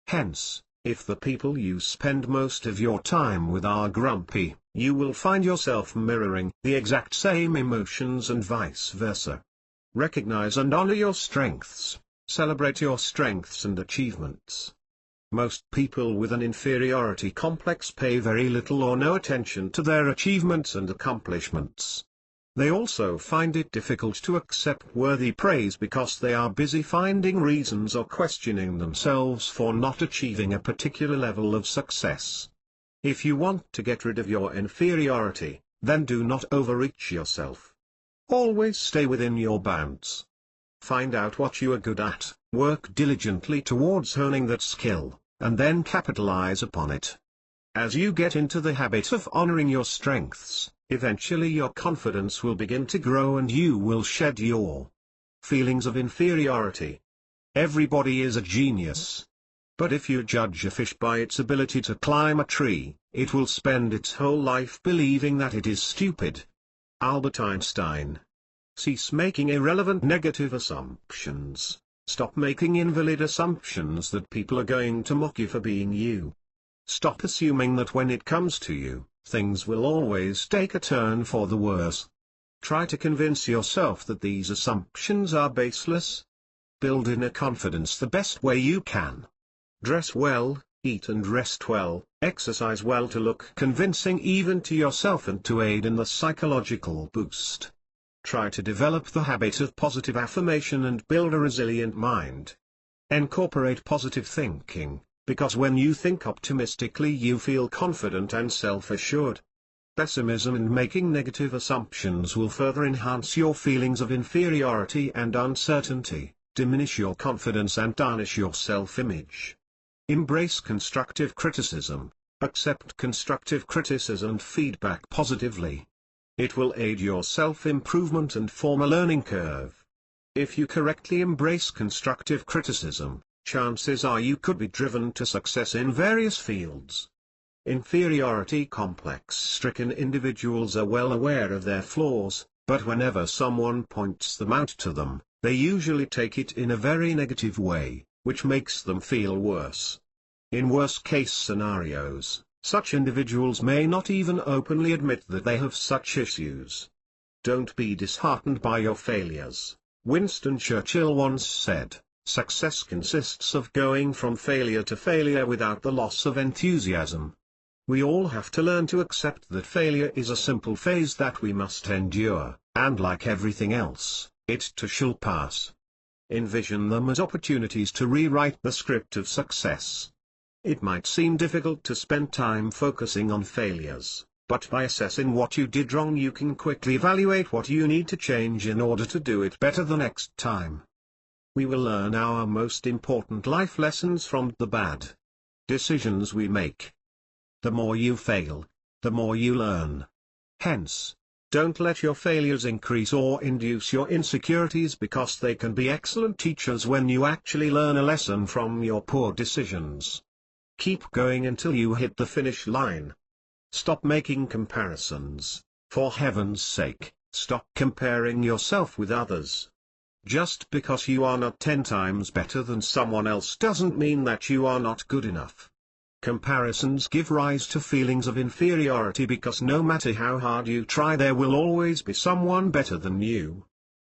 Hence, if the people you spend most of your time with are grumpy, you will find yourself mirroring the exact same emotions and vice versa. Recognize and honor your strengths. Celebrate your strengths and achievements. Most people with an inferiority complex pay very little or no attention to their achievements and accomplishments. They also find it difficult to accept worthy praise because they are busy finding reasons or questioning themselves for not achieving a particular level of success. If you want to get rid of your inferiority, then do not overreach yourself. Always stay within your bounds. Find out what you are good at, work diligently towards honing that skill, and then capitalize upon it. As you get into the habit of honoring your strengths, eventually your confidence will begin to grow and you will shed your feelings of inferiority. Everybody is a genius. But if you judge a fish by its ability to climb a tree, it will spend its whole life believing that it is stupid. Albert Einstein. Cease making irrelevant negative assumptions. Stop making invalid assumptions that people are going to mock you for being you. Stop assuming that when it comes to you, things will always take a turn for the worse. Try to convince yourself that these assumptions are baseless. Build inner confidence the best way you can. Dress well, eat and rest well, exercise well to look convincing even to yourself and to aid in the psychological boost. Try to develop the habit of positive affirmation and build a resilient mind. Incorporate positive thinking, because when you think optimistically you feel confident and self-assured. Pessimism and making negative assumptions will further enhance your feelings of inferiority and uncertainty, diminish your confidence and tarnish your self-image. Embrace constructive criticism. Accept constructive criticism and feedback positively. It will aid your self-improvement and form a learning curve. If you correctly embrace constructive criticism, chances are you could be driven to success in various fields. Inferiority complex-stricken individuals are well aware of their flaws, but whenever someone points them out to them, they usually take it in a very negative way, which makes them feel worse. In worst-case scenarios, such individuals may not even openly admit that they have such issues. Don't be disheartened by your failures. Winston Churchill once said, "Success consists of going from failure to failure without the loss of enthusiasm." We all have to learn to accept that failure is a simple phase that we must endure, and like everything else, it too shall pass. Envision them as opportunities to rewrite the script of success. It might seem difficult to spend time focusing on failures, but by assessing what you did wrong you can quickly evaluate what you need to change in order to do it better the next time. We will learn our most important life lessons from the bad decisions we make. The more you fail, the more you learn. Hence, don't let your failures increase or induce your insecurities, because they can be excellent teachers when you actually learn a lesson from your poor decisions. Keep going until you hit the finish line. Stop making comparisons. For heaven's sake, stop comparing yourself with others. Just because you are not 10 times better than someone else doesn't mean that you are not good enough. Comparisons give rise to feelings of inferiority because no matter how hard you try there will always be someone better than you.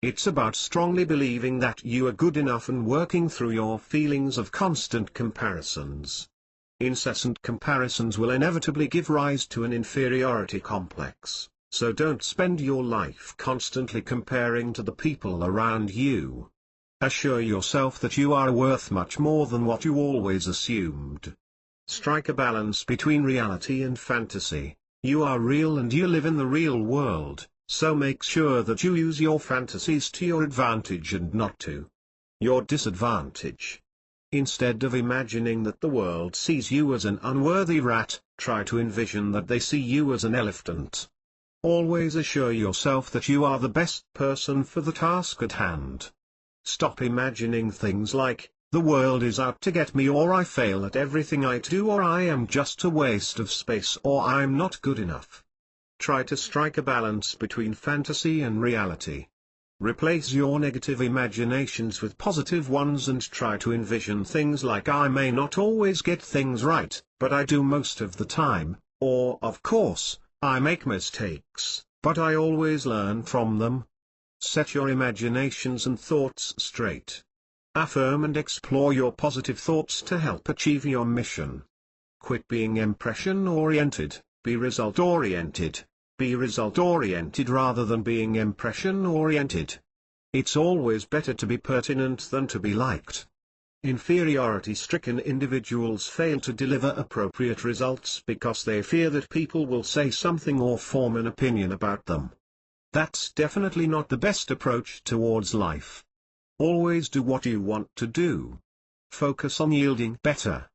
It's about strongly believing that you are good enough and working through your feelings of constant comparisons. Incessant comparisons will inevitably give rise to an inferiority complex, so don't spend your life constantly comparing to the people around you. Assure yourself that you are worth much more than what you always assumed. Strike a balance between reality and fantasy. You are real and you live in the real world, so make sure that you use your fantasies to your advantage and not to your disadvantage. Instead of imagining that the world sees you as an unworthy rat, try to envision that they see you as an elephant. Always assure yourself that you are the best person for the task at hand. Stop imagining things like, the world is out to get me, or I fail at everything I do, or I am just a waste of space, or I'm not good enough. Try to strike a balance between fantasy and reality. Replace your negative imaginations with positive ones and try to envision things like, I may not always get things right, but I do most of the time, or of course, I make mistakes, but I always learn from them. Set your imaginations and thoughts straight. Affirm and explore your positive thoughts to help achieve your mission. Quit being impression-oriented, be result-oriented. Be result-oriented rather than being impression-oriented. It's always better to be pertinent than to be liked. Inferiority-stricken individuals fail to deliver appropriate results because they fear that people will say something or form an opinion about them. That's definitely not the best approach towards life. Always do what you want to do. Focus on yielding better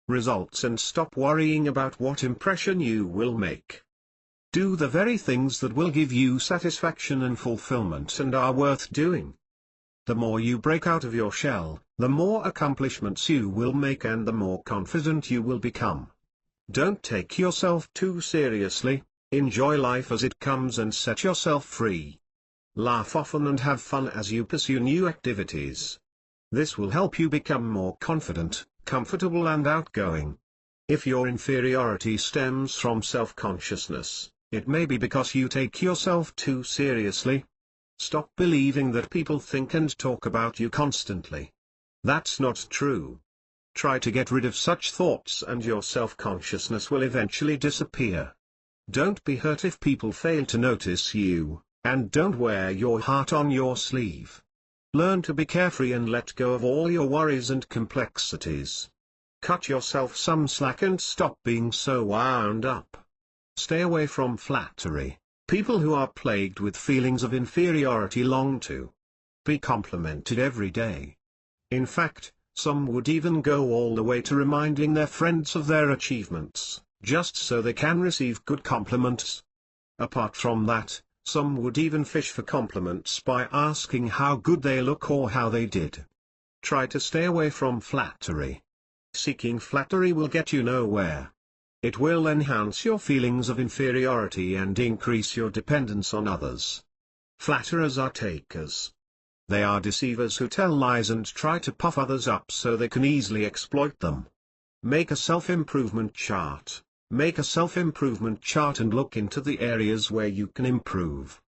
results and stop worrying about what impression you will make. Do the very things that will give you satisfaction and fulfillment and are worth doing. The more you break out of your shell, the more accomplishments you will make and the more confident you will become. Don't take yourself too seriously, enjoy life as it comes and set yourself free. Laugh often and have fun as you pursue new activities. This will help you become more confident, comfortable and outgoing. If your inferiority stems from self-consciousness, it may be because you take yourself too seriously. Stop believing that people think and talk about you constantly. That's not true. Try to get rid of such thoughts and your self-consciousness will eventually disappear. Don't be hurt if people fail to notice you, and don't wear your heart on your sleeve. Learn to be carefree and let go of all your worries and complexities. Cut yourself some slack and stop being so wound up. Stay away from flattery. People who are plagued with feelings of inferiority long to be complimented every day. In fact, some would even go all the way to reminding their friends of their achievements, just so they can receive good compliments. Apart from that, some would even fish for compliments by asking how good they look or how they did. Try to stay away from flattery. Seeking flattery will get you nowhere. It will enhance your feelings of inferiority and increase your dependence on others. Flatterers are takers. They are deceivers who tell lies and try to puff others up so they can easily exploit them. Make a self-improvement chart. Make a self-improvement chart and look into the areas where you can improve.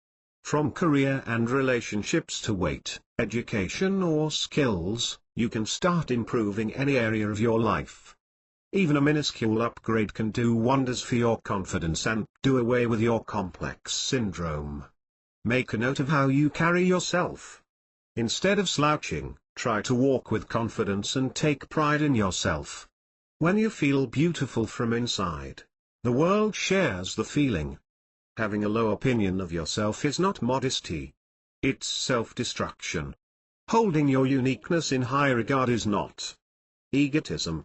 From career and relationships to weight, education or skills, you can start improving any area of your life. Even a minuscule upgrade can do wonders for your confidence and do away with your complex syndrome. Make a note of how you carry yourself. Instead of slouching, try to walk with confidence and take pride in yourself. When you feel beautiful from inside, the world shares the feeling. Having a low opinion of yourself is not modesty. It's self-destruction. Holding your uniqueness in high regard is not egotism.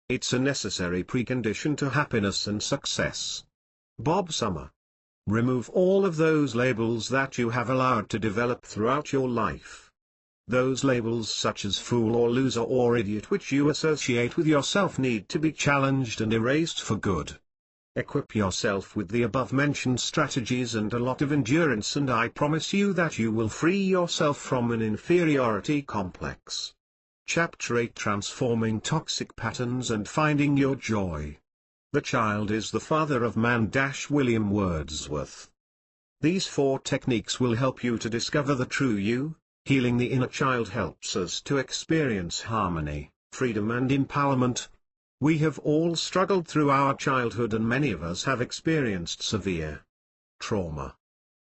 It's a necessary precondition to happiness and success. Bob Summer. Remove all of those labels that you have allowed to develop throughout your life. Those labels such as fool or loser or idiot which you associate with yourself need to be challenged and erased for good. Equip yourself with the above-mentioned strategies and a lot of endurance and I promise you that you will free yourself from an inferiority complex. Chapter 8: Transforming Toxic Patterns and Finding Your Joy. The child is the father of man. William Wordsworth. These 4 techniques will help you to discover the true you. Healing the inner child helps us to experience harmony, freedom and empowerment. We have all struggled through our childhood and many of us have experienced severe trauma.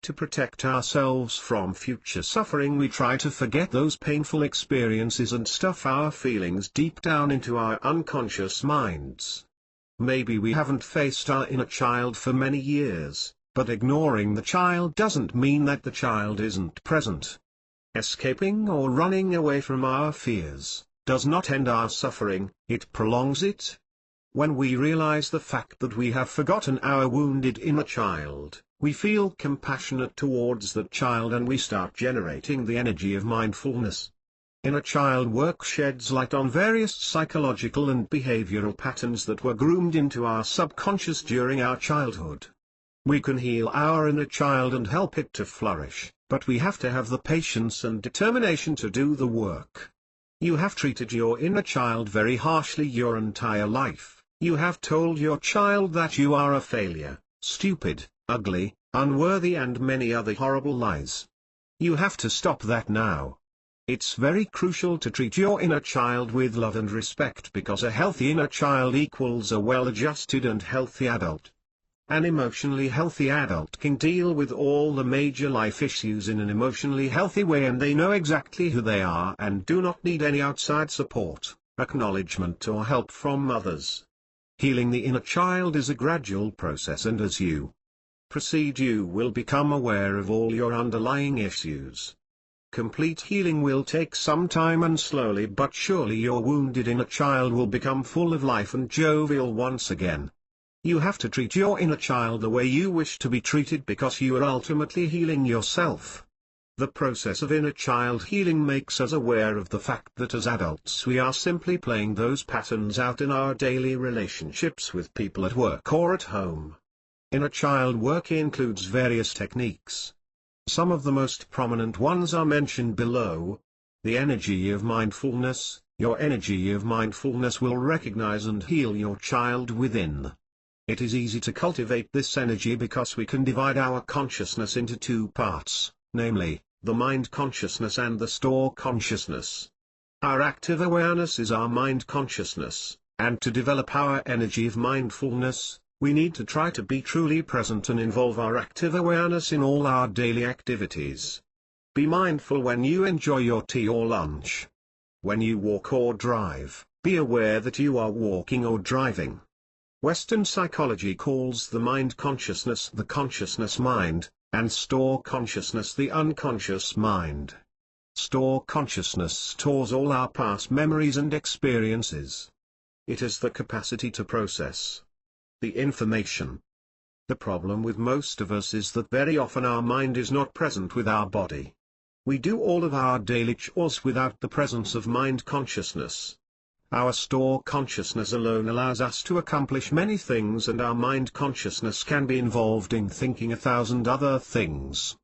To protect ourselves from future suffering, we try to forget those painful experiences and stuff our feelings deep down into our unconscious minds. Maybe we haven't faced our inner child for many years, but ignoring the child doesn't mean that the child isn't present. Escaping or running away from our fears does not end our suffering, it prolongs it. When we realize the fact that we have forgotten our wounded inner child, we feel compassionate towards that child and we start generating the energy of mindfulness. Inner child work sheds light on various psychological and behavioral patterns that were groomed into our subconscious during our childhood. We can heal our inner child and help it to flourish, but we have to have the patience and determination to do the work. You have treated your inner child very harshly your entire life. You have told your child that you are a failure, stupid, ugly, unworthy and many other horrible lies. You have to stop that now. It's very crucial to treat your inner child with love and respect because a healthy inner child equals a well-adjusted and healthy adult. An emotionally healthy adult can deal with all the major life issues in an emotionally healthy way and they know exactly who they are and do not need any outside support, acknowledgement or help from others. Healing the inner child is a gradual process and as you proceed you will become aware of all your underlying issues. Complete healing will take some time and slowly but surely your wounded inner child will become full of life and jovial once again. You have to treat your inner child the way you wish to be treated because you are ultimately healing yourself. The process of inner child healing makes us aware of the fact that as adults we are simply playing those patterns out in our daily relationships with people at work or at home. Inner child work includes various techniques. Some of the most prominent ones are mentioned below. The energy of mindfulness. Your energy of mindfulness will recognize and heal your child within. It is easy to cultivate this energy because we can divide our consciousness into 2 parts, namely, the mind consciousness and the store consciousness. Our active awareness is our mind consciousness, and to develop our energy of mindfulness, we need to try to be truly present and involve our active awareness in all our daily activities. Be mindful when you enjoy your tea or lunch. When you walk or drive, be aware that you are walking or driving. Western psychology calls the mind consciousness the consciousness mind, and store consciousness the unconscious mind. Store consciousness stores all our past memories and experiences. It has the capacity to process the information. The problem with most of us is that very often our mind is not present with our body. We do all of our daily chores without the presence of mind consciousness. Our store consciousness alone allows us to accomplish many things and our mind consciousness can be involved in thinking 1,000 other things.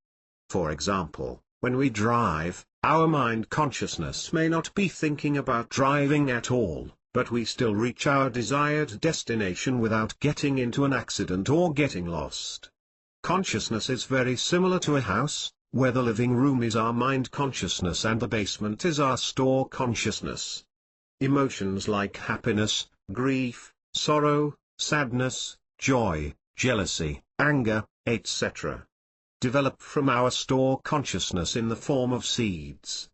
For example, when we drive, our mind consciousness may not be thinking about driving at all, but we still reach our desired destination without getting into an accident or getting lost. Consciousness is very similar to a house, where the living room is our mind consciousness and the basement is our store consciousness. Emotions like happiness, grief, sorrow, sadness, joy, jealousy, anger, etc. develop from our store consciousness in the form of seeds.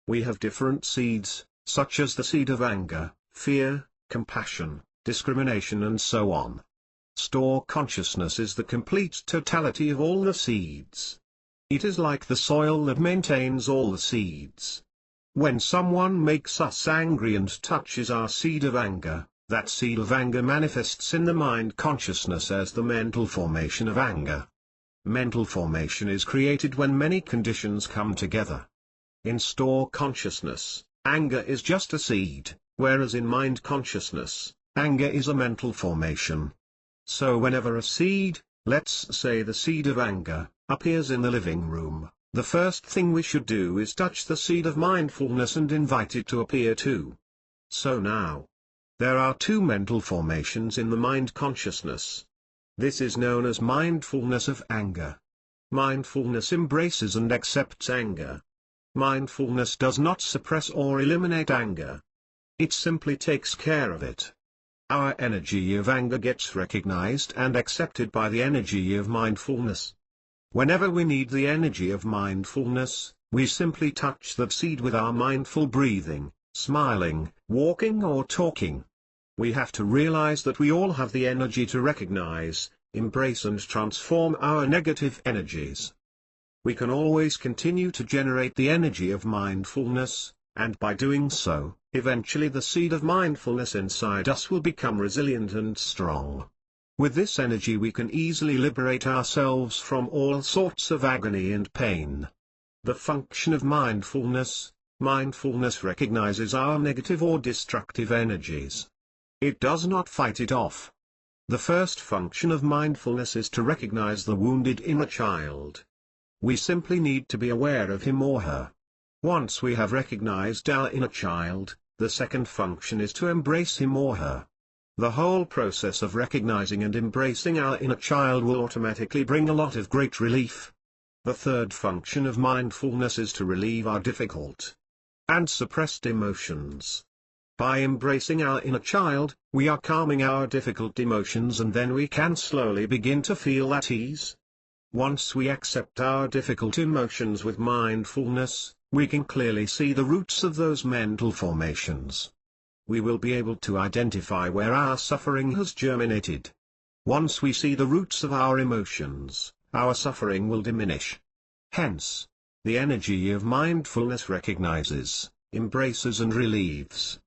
We have different seeds, such as the seed of anger, fear, compassion, discrimination and so on. Store consciousness is the complete totality of all the seeds. It is like the soil that maintains all the seeds. When someone makes us angry and touches our seed of anger, that seed of anger manifests in the mind consciousness as the mental formation of anger. Mental formation is created when many conditions come together. In store consciousness, anger is just a seed, whereas in mind consciousness, anger is a mental formation. So whenever a seed, let's say the seed of anger, appears in the living room, the first thing we should do is touch the seed of mindfulness and invite it to appear too. So now, there are 2 mental formations in the mind consciousness. This is known as mindfulness of anger. Mindfulness embraces and accepts anger. Mindfulness does not suppress or eliminate anger. It simply takes care of it. Our energy of anger gets recognized and accepted by the energy of mindfulness. Whenever we need the energy of mindfulness, we simply touch that seed with our mindful breathing, smiling, walking or talking. We have to realize that we all have the energy to recognize, embrace and transform our negative energies. We can always continue to generate the energy of mindfulness, and by doing so, eventually the seed of mindfulness inside us will become resilient and strong. With this energy we can easily liberate ourselves from all sorts of agony and pain. The function of mindfulness recognizes our negative or destructive energies. It does not fight it off. The first function of mindfulness is to recognize the wounded inner child. We simply need to be aware of him or her. Once we have recognized our inner child, the second function is to embrace him or her. The whole process of recognizing and embracing our inner child will automatically bring a lot of great relief. The third function of mindfulness is to relieve our difficult and suppressed emotions. By embracing our inner child, we are calming our difficult emotions and then we can slowly begin to feel at ease. Once we accept our difficult emotions with mindfulness, we can clearly see the roots of those mental formations. We will be able to identify where our suffering has germinated. Once we see the roots of our emotions, our suffering will diminish. Hence, the energy of mindfulness recognizes, embraces and relieves.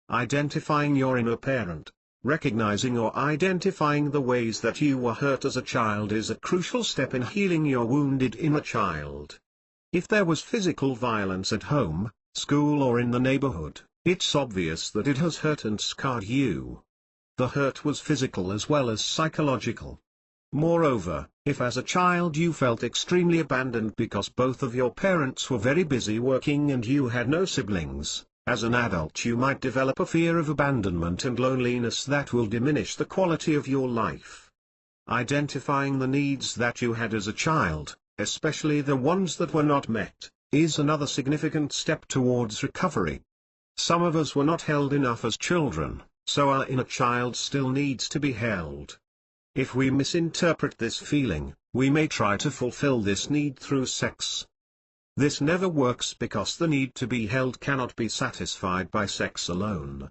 Identifying your inner parent, recognizing or identifying the ways that you were hurt as a child is a crucial step in healing your wounded inner child. If there was physical violence at home, school or in the neighborhood, it's obvious that it has hurt and scarred you. The hurt was physical as well as psychological. Moreover, if as a child you felt extremely abandoned because both of your parents were very busy working and you had no siblings, as an adult you might develop a fear of abandonment and loneliness that will diminish the quality of your life. Identifying the needs that you had as a child, especially the ones that were not met, is another significant step towards recovery. Some of us were not held enough as children, so our inner child still needs to be held. If we misinterpret this feeling, we may try to fulfill this need through sex. This never works because the need to be held cannot be satisfied by sex alone.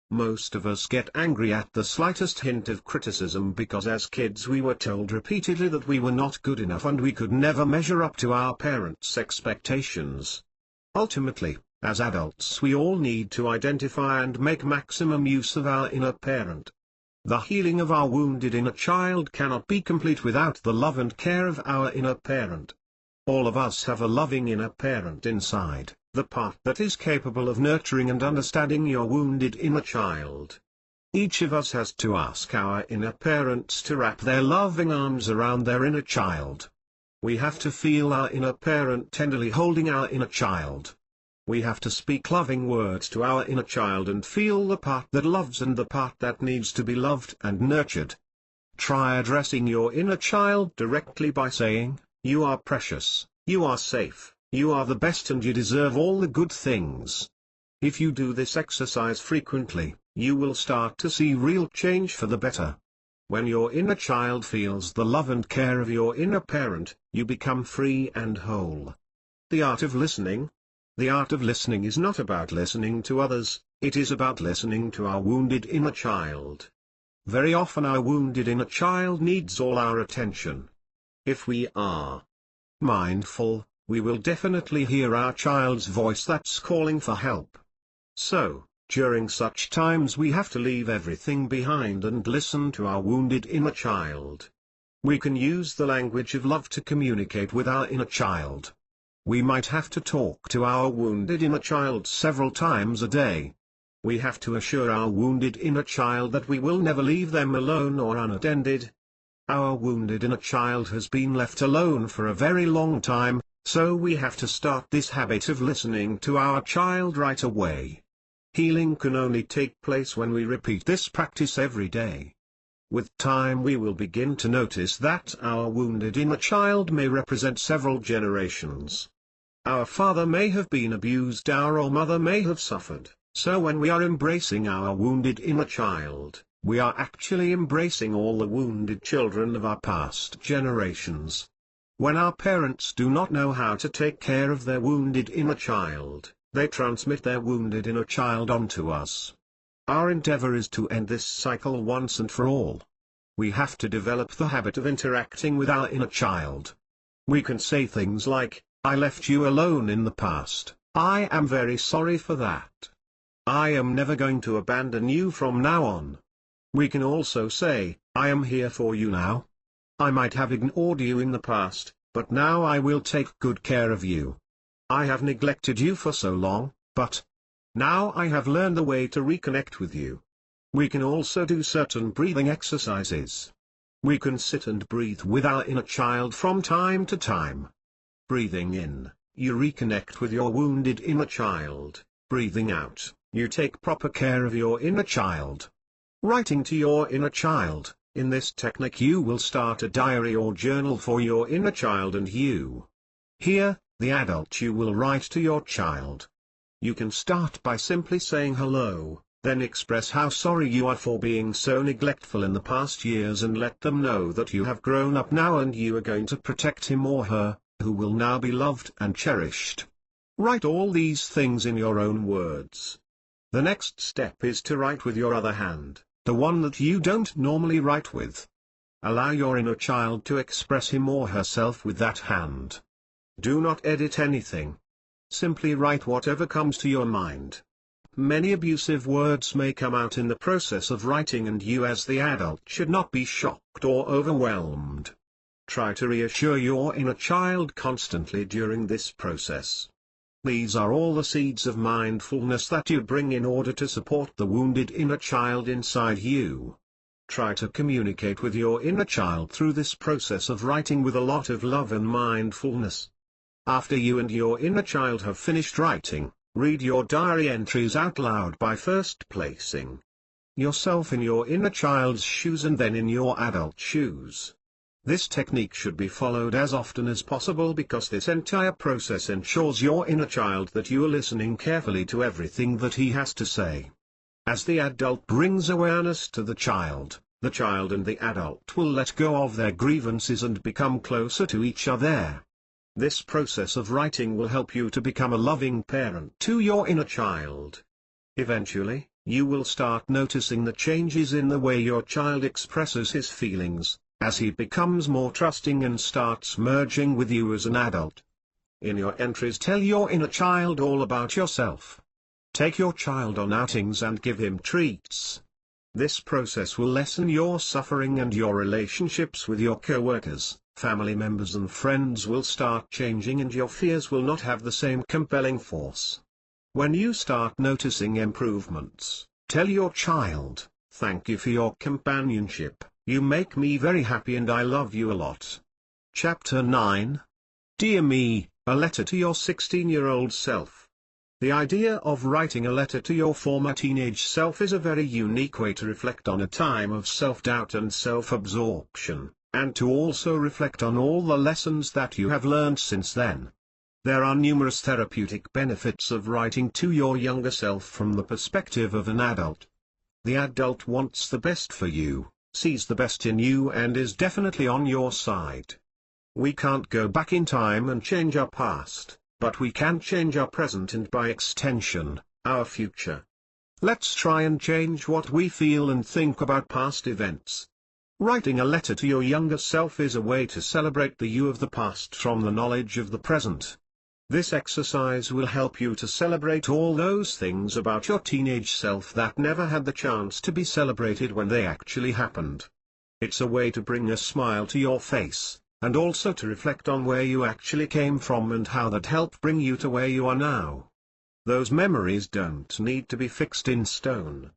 Most of us get angry at the slightest hint of criticism because as kids we were told repeatedly that we were not good enough and we could never measure up to our parents' expectations. Ultimately, as adults we all need to identify and make maximum use of our inner parent. The healing of our wounded inner child cannot be complete without the love and care of our inner parent. All of us have a loving inner parent inside, the part that is capable of nurturing and understanding your wounded inner child. Each of us has to ask our inner parents to wrap their loving arms around their inner child. We have to feel our inner parent tenderly holding our inner child. We have to speak loving words to our inner child and feel the part that loves and the part that needs to be loved and nurtured. Try addressing your inner child directly by saying, "You are precious, you are safe, you are the best and you deserve all the good things." If you do this exercise frequently, you will start to see real change for the better. When your inner child feels the love and care of your inner parent, you become free and whole. The art of listening. The art of listening is not about listening to others, it is about listening to our wounded inner child. Very often our wounded inner child needs all our attention. If we are mindful, we will definitely hear our child's voice that's calling for help. So, during such times we have to leave everything behind and listen to our wounded inner child. We can use the language of love to communicate with our inner child. We might have to talk to our wounded inner child several times a day. We have to assure our wounded inner child that we will never leave them alone or unattended. Our wounded inner child has been left alone for a very long time, so we have to start this habit of listening to our child right away. Healing can only take place when we repeat this practice every day. With time we will begin to notice that our wounded inner child may represent several generations. Our father may have been abused, our mother may have suffered, so when we are embracing our wounded inner child, we are actually embracing all the wounded children of our past generations. When our parents do not know how to take care of their wounded inner child, they transmit their wounded inner child onto us. Our endeavor is to end this cycle once and for all. We have to develop the habit of interacting with our inner child. We can say things like, "I left you alone in the past, I am very sorry for that. I am never going to abandon you from now on." We can also say, "I am here for you now. I might have ignored you in the past, but now I will take good care of you. I have neglected you for so long, but now I have learned the way to reconnect with you." We can also do certain breathing exercises. We can sit and breathe with our inner child from time to time. Breathing in, you reconnect with your wounded inner child. Breathing out, you take proper care of your inner child. Writing to your inner child. In this technique you will start a diary or journal for your inner child and you. Here, the adult, you will write to your child. You can start by simply saying hello, then express how sorry you are for being so neglectful in the past years and let them know that you have grown up now and you are going to protect him or her, who will now be loved and cherished. Write all these things in your own words. The next step is to write with your other hand, the one that you don't normally write with. Allow your inner child to express him or herself with that hand. Do not edit anything. Simply write whatever comes to your mind. Many abusive words may come out in the process of writing and you as the adult should not be shocked or overwhelmed. Try to reassure your inner child constantly during this process. These are all the seeds of mindfulness that you bring in order to support the wounded inner child inside you. Try to communicate with your inner child through this process of writing with a lot of love and mindfulness. After you and your inner child have finished writing, read your diary entries out loud by first placing yourself in your inner child's shoes and then in your adult shoes. This technique should be followed as often as possible because this entire process ensures your inner child that you are listening carefully to everything that he has to say. As the adult brings awareness to the child and the adult will let go of their grievances and become closer to each other. This process of writing will help you to become a loving parent to your inner child. Eventually, you will start noticing the changes in the way your child expresses his feelings, as he becomes more trusting and starts merging with you as an adult. In your entries, tell your inner child all about yourself. Take your child on outings and give him treats. This process will lessen your suffering and your relationships with your co-workers, family members and friends will start changing and your fears will not have the same compelling force. When you start noticing improvements, tell your child, "Thank you for your companionship, you make me very happy and I love you a lot." Chapter 9. Dear Me, a letter to your 16-year-old self. The idea of writing a letter to your former teenage self is a very unique way to reflect on a time of self-doubt and self-absorption, and to also reflect on all the lessons that you have learned since then. There are numerous therapeutic benefits of writing to your younger self from the perspective of an adult. The adult wants the best for you, sees the best in you and is definitely on your side. We can't go back in time and change our past, but we can change our present and by extension, our future. Let's try and change what we feel and think about past events. Writing a letter to your younger self is a way to celebrate the you of the past from the knowledge of the present. This exercise will help you to celebrate all those things about your teenage self that never had the chance to be celebrated when they actually happened. It's a way to bring a smile to your face, and also to reflect on where you actually came from and how that helped bring you to where you are now. Those memories don't need to be fixed in stone.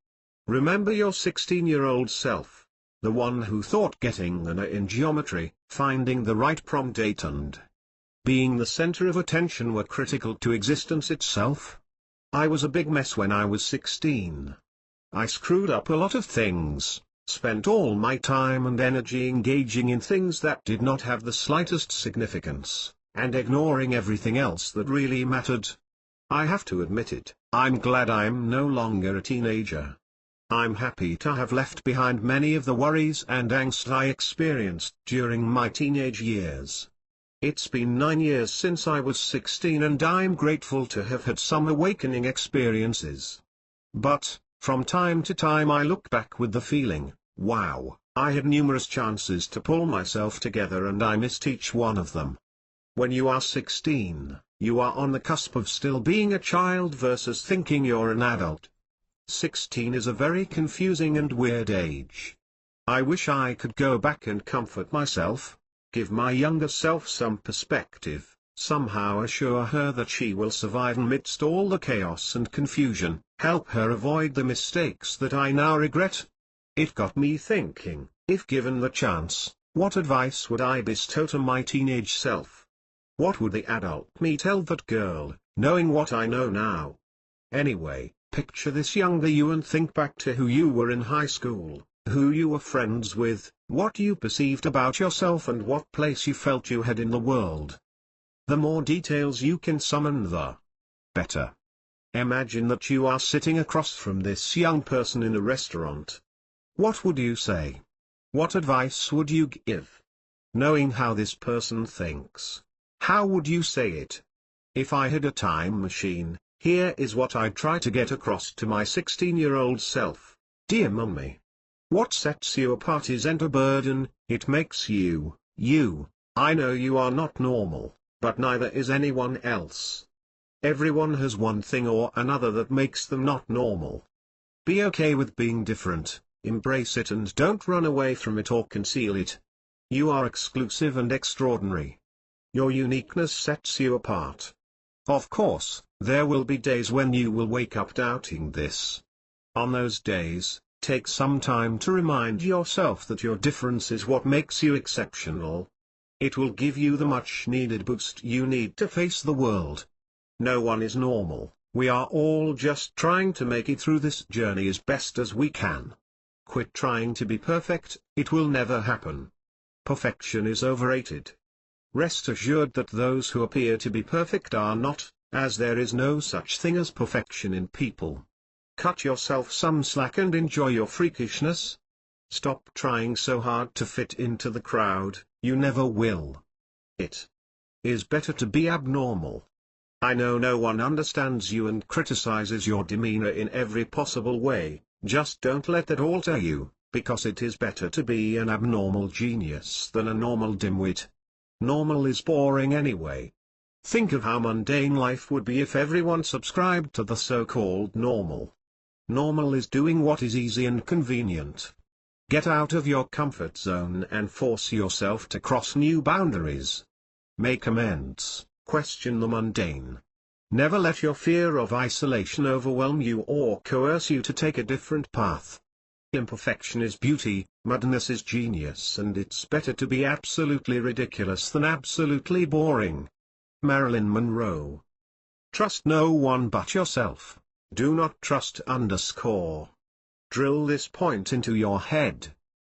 Remember your 16-year-old self. The one who thought getting an A in geometry, finding the right prom date and being the center of attention were critical to existence itself. I was a big mess when I was 16. I screwed up a lot of things. spent all my time and energy engaging in things that did not have the slightest significance, and ignoring everything else that really mattered. I have to admit it, I'm glad I'm no longer a teenager. I'm happy to have left behind many of the worries and angst I experienced during my teenage years. It's been 9 years since I was 16 and I'm grateful to have had some awakening experiences. But, from time to time I look back with the feeling, wow, I had numerous chances to pull myself together and I missed each one of them. When you are 16, you are on the cusp of still being a child versus thinking you're an adult. 16 is a very confusing and weird age. I wish I could go back and comfort myself, give my younger self some perspective, somehow assure her that she will survive amidst all the chaos and confusion, help her avoid the mistakes that I now regret. It got me thinking, if given the chance, what advice would I bestow to my teenage self? What would the adult me tell that girl, knowing what I know now? Anyway, picture this younger you and think back to who you were in high school, who you were friends with, what you perceived about yourself and what place you felt you had in the world. The more details you can summon, the better. Imagine that you are sitting across from this young person in a restaurant. What would you say? What advice would you give? Knowing how this person thinks, how would you say it? If I had a time machine, here is what I'd try to get across to my 16-year-old self. Dear Mummy. What sets you apart isn't a burden, it makes you, you. I know you are not normal, but neither is anyone else. Everyone has one thing or another that makes them not normal. Be okay with being different, embrace it and don't run away from it or conceal it. You are exclusive and extraordinary. Your uniqueness sets you apart. Of course, there will be days when you will wake up doubting this. On those days, take some time to remind yourself that your difference is what makes you exceptional. It will give you the much-needed boost you need to face the world. No one is normal, we are all just trying to make it through this journey as best as we can. Quit trying to be perfect, it will never happen. Perfection is overrated. Rest assured that those who appear to be perfect are not, as there is no such thing as perfection in people. Cut yourself some slack and enjoy your freakishness. Stop trying so hard to fit into the crowd, you never will. It is better to be abnormal. I know no one understands you and criticizes your demeanor in every possible way, just don't let that alter you, because it is better to be an abnormal genius than a normal dimwit. Normal is boring anyway. Think of how mundane life would be if everyone subscribed to the so-called normal. Normal is doing what is easy and convenient. Get out of your comfort zone and force yourself to cross new boundaries. Make amends, question the mundane. Never let your fear of isolation overwhelm you or coerce you to take a different path. Imperfection is beauty, madness is genius, and it's better to be absolutely ridiculous than absolutely boring. Marilyn Monroe. Trust no one but yourself. Do not trust _ Drill this point into your head.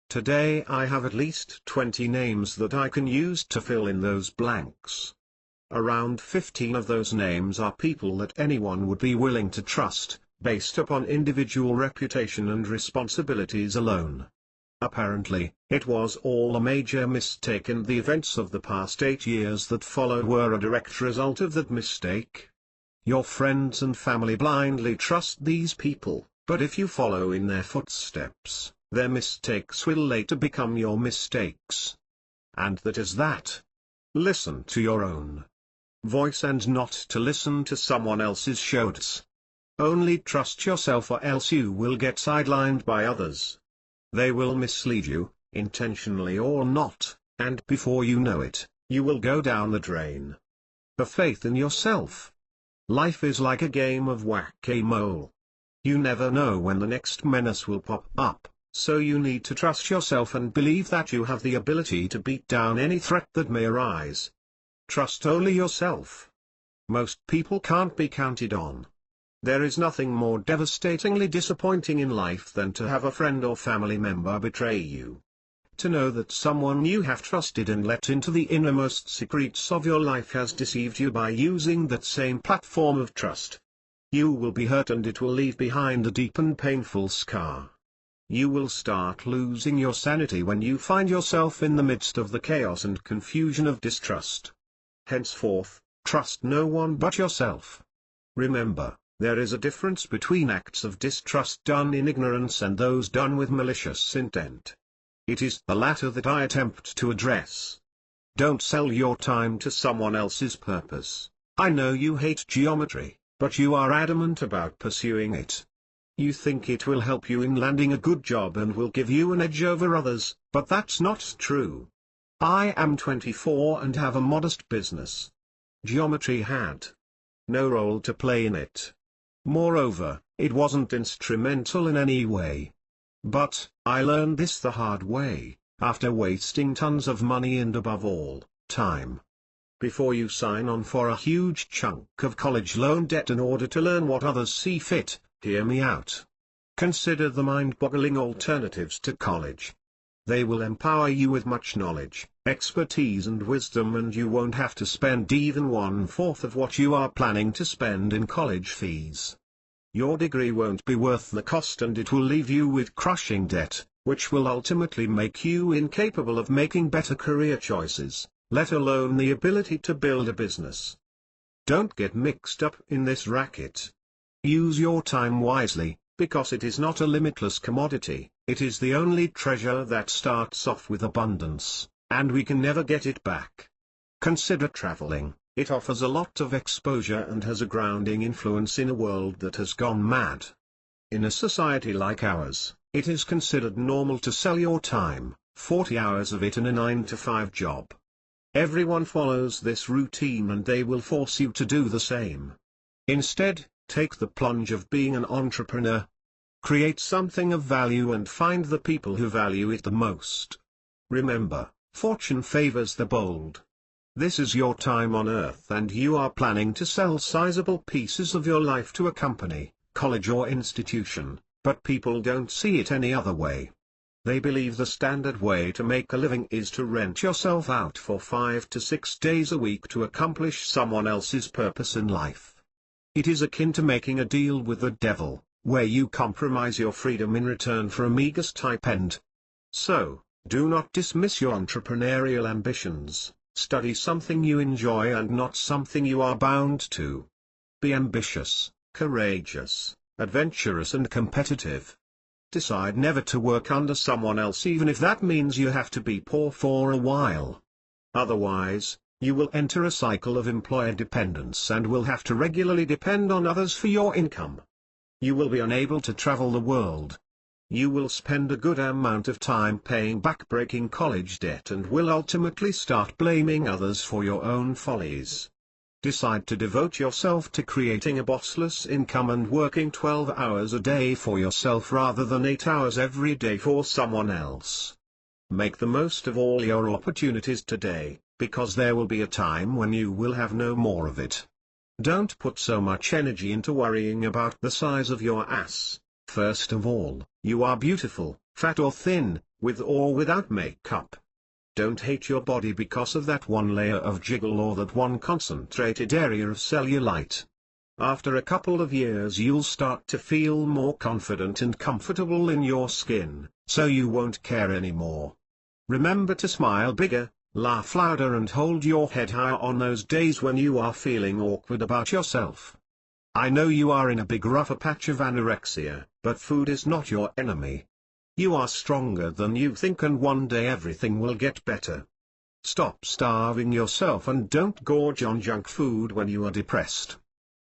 Today I have at least 20 names that I can use to fill in those blanks. Around 15 of those names are people that anyone would be willing to trust, based upon individual reputation and responsibilities alone. Apparently, it was all a major mistake and the events of the past 8 years that followed were a direct result of that mistake. Your friends and family blindly trust these people, but if you follow in their footsteps, their mistakes will later become your mistakes. And that is that. Listen to your own voice and not to listen to someone else's shouts. Only trust yourself or else you will get sidelined by others. They will mislead you, intentionally or not, and before you know it, you will go down the drain. Have faith in yourself. Life is like a game of whack-a-mole. You never know when the next menace will pop up, so you need to trust yourself and believe that you have the ability to beat down any threat that may arise. Trust only yourself. Most people can't be counted on. There is nothing more devastatingly disappointing in life than to have a friend or family member betray you. To know that someone you have trusted and let into the innermost secrets of your life has deceived you by using that same platform of trust. You will be hurt and it will leave behind a deep and painful scar. You will start losing your sanity when you find yourself in the midst of the chaos and confusion of distrust. Henceforth, trust no one but yourself. Remember, there is a difference between acts of distrust done in ignorance and those done with malicious intent. It is the latter that I attempt to address. Don't sell your time to someone else's purpose. I know you hate geometry, but you are adamant about pursuing it. You think it will help you in landing a good job and will give you an edge over others, but that's not true. I am 24 and have a modest business. Geometry had no role to play in it. Moreover, it wasn't instrumental in any way. But, I learned this the hard way, after wasting tons of money and above all, time. Before you sign on for a huge chunk of college loan debt in order to learn what others see fit, hear me out. Consider the mind-boggling alternatives to college. They will empower you with much knowledge, expertise and wisdom, and you won't have to spend even 1/4 of what you are planning to spend in college fees. Your degree won't be worth the cost and it will leave you with crushing debt, which will ultimately make you incapable of making better career choices, let alone the ability to build a business. Don't get mixed up in this racket. Use your time wisely, because it is not a limitless commodity, it is the only treasure that starts off with abundance, and we can never get it back. Consider traveling. It offers a lot of exposure and has a grounding influence in a world that has gone mad. In a society like ours, it is considered normal to sell your time, 40 hours of it in a 9-to-5 job. Everyone follows this routine and they will force you to do the same. Instead, take the plunge of being an entrepreneur. Create something of value and find the people who value it the most. Remember, fortune favors the bold. This is your time on earth and you are planning to sell sizable pieces of your life to a company, college or institution, but people don't see it any other way. They believe the standard way to make a living is to rent yourself out for 5 to 6 days a week to accomplish someone else's purpose in life. It is akin to making a deal with the devil, where you compromise your freedom in return for a meager stipend. So, do not dismiss your entrepreneurial ambitions. Study something you enjoy and not something you are bound to. Be ambitious, courageous, adventurous and competitive. Decide never to work under someone else even if that means you have to be poor for a while. Otherwise, you will enter a cycle of employer dependence and will have to regularly depend on others for your income. You will be unable to travel the world. You will spend a good amount of time paying back breaking college debt and will ultimately start blaming others for your own follies. Decide to devote yourself to creating a bossless income and working 12 hours a day for yourself rather than 8 hours every day for someone else. Make the most of all your opportunities today, because there will be a time when you will have no more of it. Don't put so much energy into worrying about the size of your ass. First of all, you are beautiful, fat or thin, with or without makeup. Don't hate your body because of that one layer of jiggle or that one concentrated area of cellulite. After a couple of years you'll start to feel more confident and comfortable in your skin, so you won't care anymore. Remember to smile bigger, laugh louder and hold your head higher on those days when you are feeling awkward about yourself. I know you are in a big rougher patch of anorexia, but food is not your enemy. You are stronger than you think and one day everything will get better. Stop starving yourself and don't gorge on junk food when you are depressed.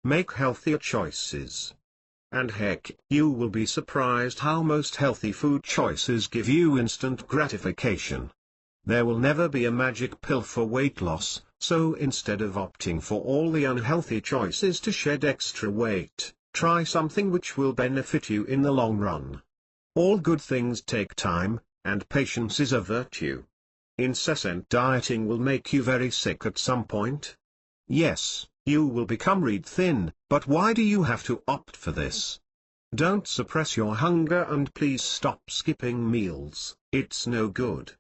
Make healthier choices. And heck, you will be surprised how most healthy food choices give you instant gratification. There will never be a magic pill for weight loss. So instead of opting for all the unhealthy choices to shed extra weight, try something which will benefit you in the long run. All good things take time, and patience is a virtue. Incessant dieting will make you very sick at some point. Yes, You will become reed thin, but why do you have to opt for this? Don't suppress your hunger and please stop skipping meals, it's no good.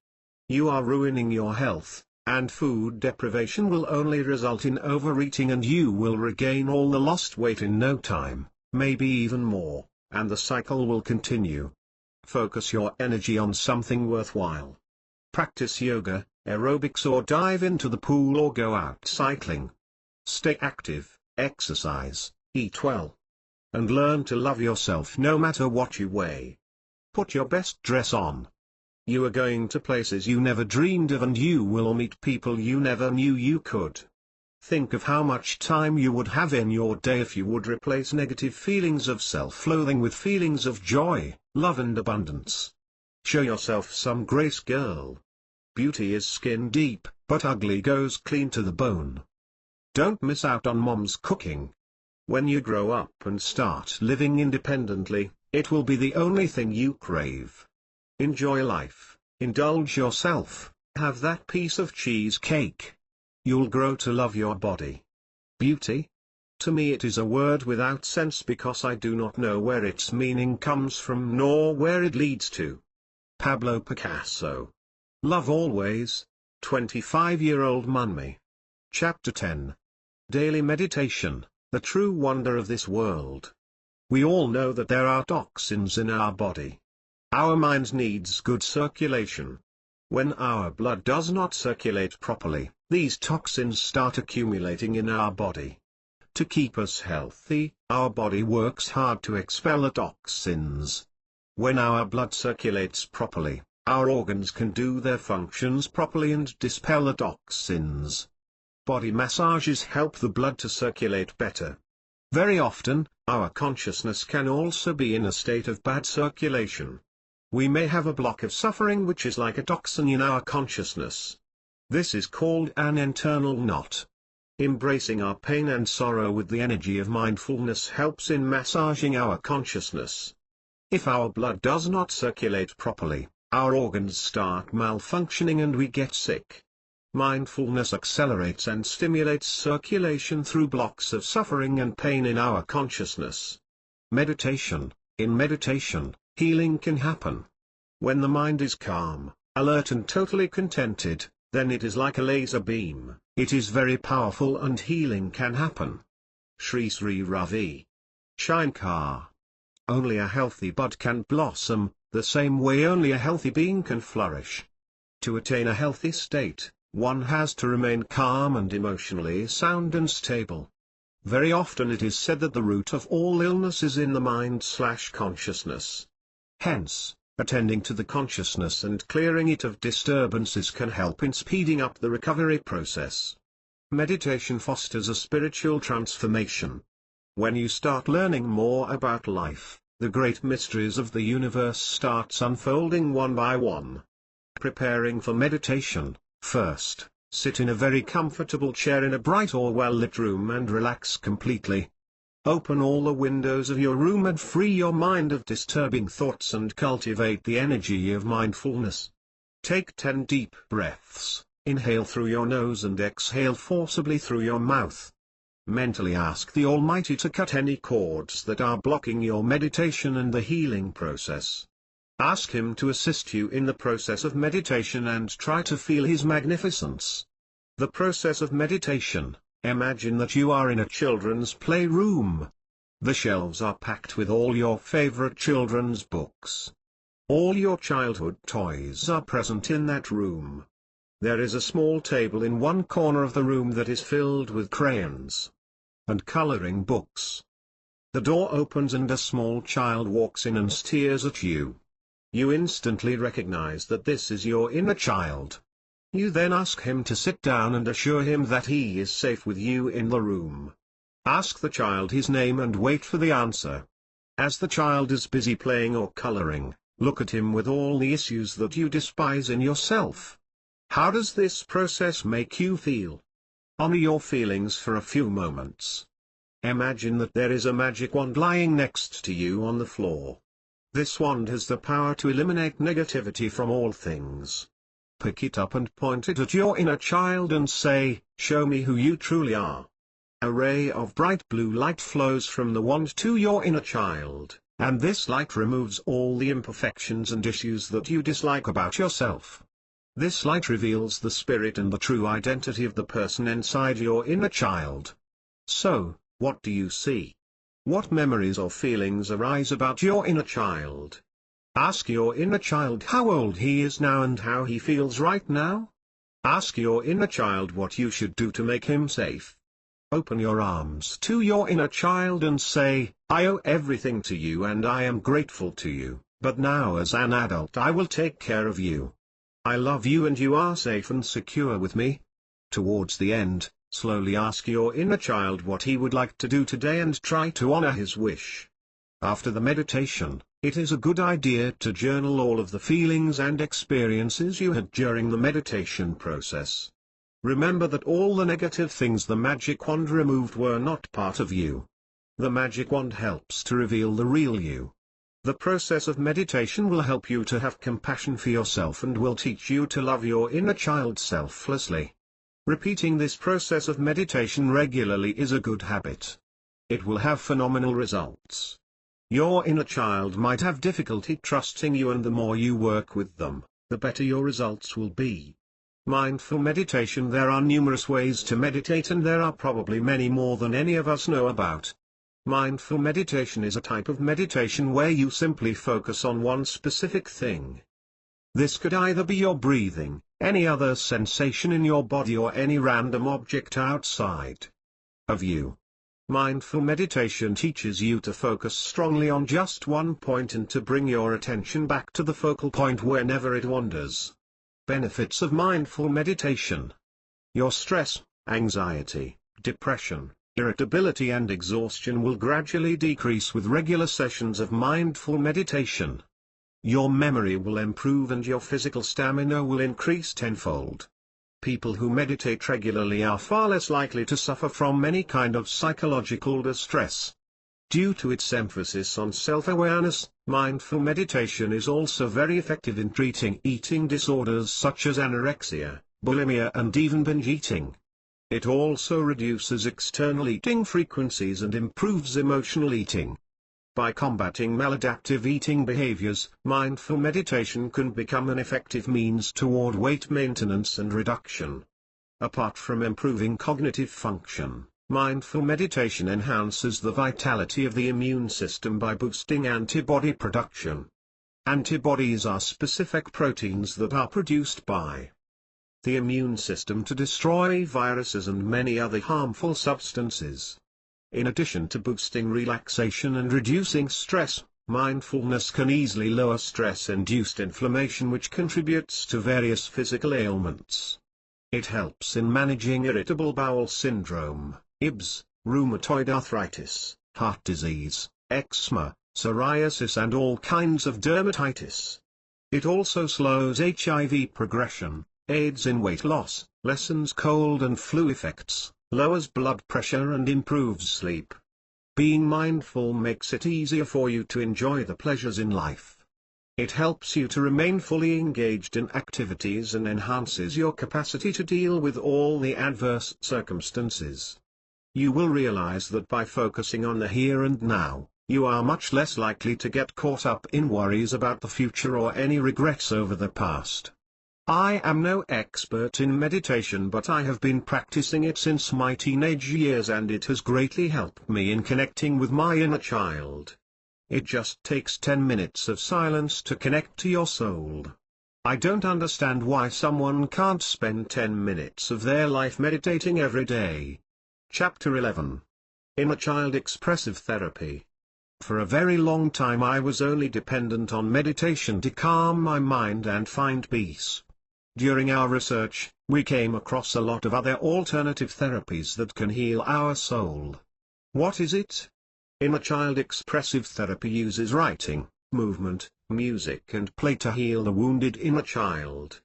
You are ruining your health, and food deprivation will only result in overeating and you will regain all the lost weight in no time, maybe even more, and the cycle will continue. Focus your energy on something worthwhile. Practice yoga, aerobics or dive into the pool or go out cycling. Stay active, exercise, eat well. And learn to love yourself no matter what you weigh. Put your best dress on. You are going to places you never dreamed of and you will meet people you never knew you could. Think of how much time you would have in your day if you would replace negative feelings of self-loathing with feelings of joy, love and abundance. Show yourself some grace, girl. Beauty is skin deep, but ugly goes clean to the bone. Don't miss out on mom's cooking. When you grow up and start living independently, it will be the only thing you crave. Enjoy life, indulge yourself, have that piece of cheesecake. You'll grow to love your body. Beauty? To me it is a word without sense because I do not know where its meaning comes from nor where it leads to. Pablo Picasso. Love always. 25-year-old Manmi. Chapter 10. Daily Meditation, the True Wonder of This World. We all know that there are toxins in our body. Our mind needs good circulation. When our blood does not circulate properly, these toxins start accumulating in our body. To keep us healthy, our body works hard to expel the toxins. When our blood circulates properly, our organs can do their functions properly and dispel the toxins. Body massages help the blood to circulate better. Very often, our consciousness can also be in a state of bad circulation. We may have a block of suffering which is like a toxin in our consciousness. This is called an internal knot. Embracing our pain and sorrow with the energy of mindfulness helps in massaging our consciousness. If our blood does not circulate properly, our organs start malfunctioning and we get sick. Mindfulness accelerates and stimulates circulation through blocks of suffering and pain in our consciousness. Meditation. In meditation, healing can happen. When the mind is calm, alert and totally contented, then it is like a laser beam, it is very powerful and healing can happen. Sri Sri Ravi Shankar. Only a healthy bud can blossom, the same way only a healthy being can flourish. To attain a healthy state, one has to remain calm and emotionally sound and stable. Very often it is said that the root of all illness is in the mind/consciousness. Hence, attending to the consciousness and clearing it of disturbances can help in speeding up the recovery process. Meditation fosters a spiritual transformation. When you start learning more about life, the great mysteries of the universe starts unfolding one by one. Preparing for meditation, first, sit in a very comfortable chair in a bright or well-lit room and relax completely. Open all the windows of your room and free your mind of disturbing thoughts and cultivate the energy of mindfulness. Take 10 deep breaths, inhale through your nose and exhale forcibly through your mouth. Mentally ask the Almighty to cut any cords that are blocking your meditation and the healing process. Ask Him to assist you in the process of meditation and try to feel His magnificence. The process of meditation. Imagine that you are in a children's playroom. The shelves are packed with all your favorite children's books. All your childhood toys are present in that room. There is a small table in one corner of the room that is filled with crayons and coloring books. The door opens and a small child walks in and stares at you. You instantly recognize that this is your inner child. You then ask him to sit down and assure him that he is safe with you in the room. Ask the child his name and wait for the answer. As the child is busy playing or coloring, look at him with all the issues that you despise in yourself. How does this process make you feel? Honor your feelings for a few moments. Imagine that there is a magic wand lying next to you on the floor. This wand has the power to eliminate negativity from all things. Pick it up and point it at your inner child and say, "Show me who you truly are." A ray of bright blue light flows from the wand to your inner child, and this light removes all the imperfections and issues that you dislike about yourself. This light reveals the spirit and the true identity of the person inside your inner child. So, what do you see? What memories or feelings arise about your inner child? Ask your inner child how old he is now and how he feels right now. Ask your inner child what you should do to make him safe. Open your arms to your inner child and say, I owe everything to you and I am grateful to you, but now as an adult I will take care of you. I love you and you are safe and secure with me. Towards the end, slowly ask your inner child what he would like to do today and try to honor his wish. After the meditation, it is a good idea to journal all of the feelings and experiences you had during the meditation process. Remember that all the negative things the magic wand removed were not part of you. The magic wand helps to reveal the real you. The process of meditation will help you to have compassion for yourself and will teach you to love your inner child selflessly. Repeating this process of meditation regularly is a good habit. It will have phenomenal results. Your inner child might have difficulty trusting you, and the more you work with them, the better your results will be. Mindful meditation. There are numerous ways to meditate and there are probably many more than any of us know about. Mindful meditation is a type of meditation where you simply focus on one specific thing. This could either be your breathing, any other sensation in your body or any random object outside of you. Mindful meditation teaches you to focus strongly on just one point and to bring your attention back to the focal point whenever it wanders. Benefits of mindful meditation. Your stress, anxiety, depression, irritability and exhaustion will gradually decrease with regular sessions of mindful meditation. Your memory will improve and your physical stamina will increase tenfold. People who meditate regularly are far less likely to suffer from any kind of psychological distress. Due to its emphasis on self-awareness, mindful meditation is also very effective in treating eating disorders such as anorexia, bulimia and even binge eating. It also reduces external eating frequencies and improves emotional eating. By combating maladaptive eating behaviors, mindful meditation can become an effective means toward weight maintenance and reduction. Apart from improving cognitive function, mindful meditation enhances the vitality of the immune system by boosting antibody production. Antibodies are specific proteins that are produced by the immune system to destroy viruses and many other harmful substances. In addition to boosting relaxation and reducing stress, mindfulness can easily lower stress-induced inflammation, which contributes to various physical ailments. It helps in managing irritable bowel syndrome, IBS, rheumatoid arthritis, heart disease, eczema, psoriasis and all kinds of dermatitis. It also slows HIV progression, aids in weight loss, lessens cold and flu effects, lowers blood pressure and improves sleep. Being mindful makes it easier for you to enjoy the pleasures in life. It helps you to remain fully engaged in activities and enhances your capacity to deal with all the adverse circumstances. You will realize that by focusing on the here and now, you are much less likely to get caught up in worries about the future or any regrets over the past. I am no expert in meditation, but I have been practicing it since my teenage years and it has greatly helped me in connecting with my inner child. It just takes 10 minutes of silence to connect to your soul. I don't understand why someone can't spend 10 minutes of their life meditating every day. Chapter 11. Inner Child Expressive Therapy. For a very long time I was only dependent on meditation to calm my mind and find peace. During our research, we came across a lot of other alternative therapies that can heal our soul. What is it? Inner Child Expressive Therapy uses writing, movement, music and play to heal the wounded inner child.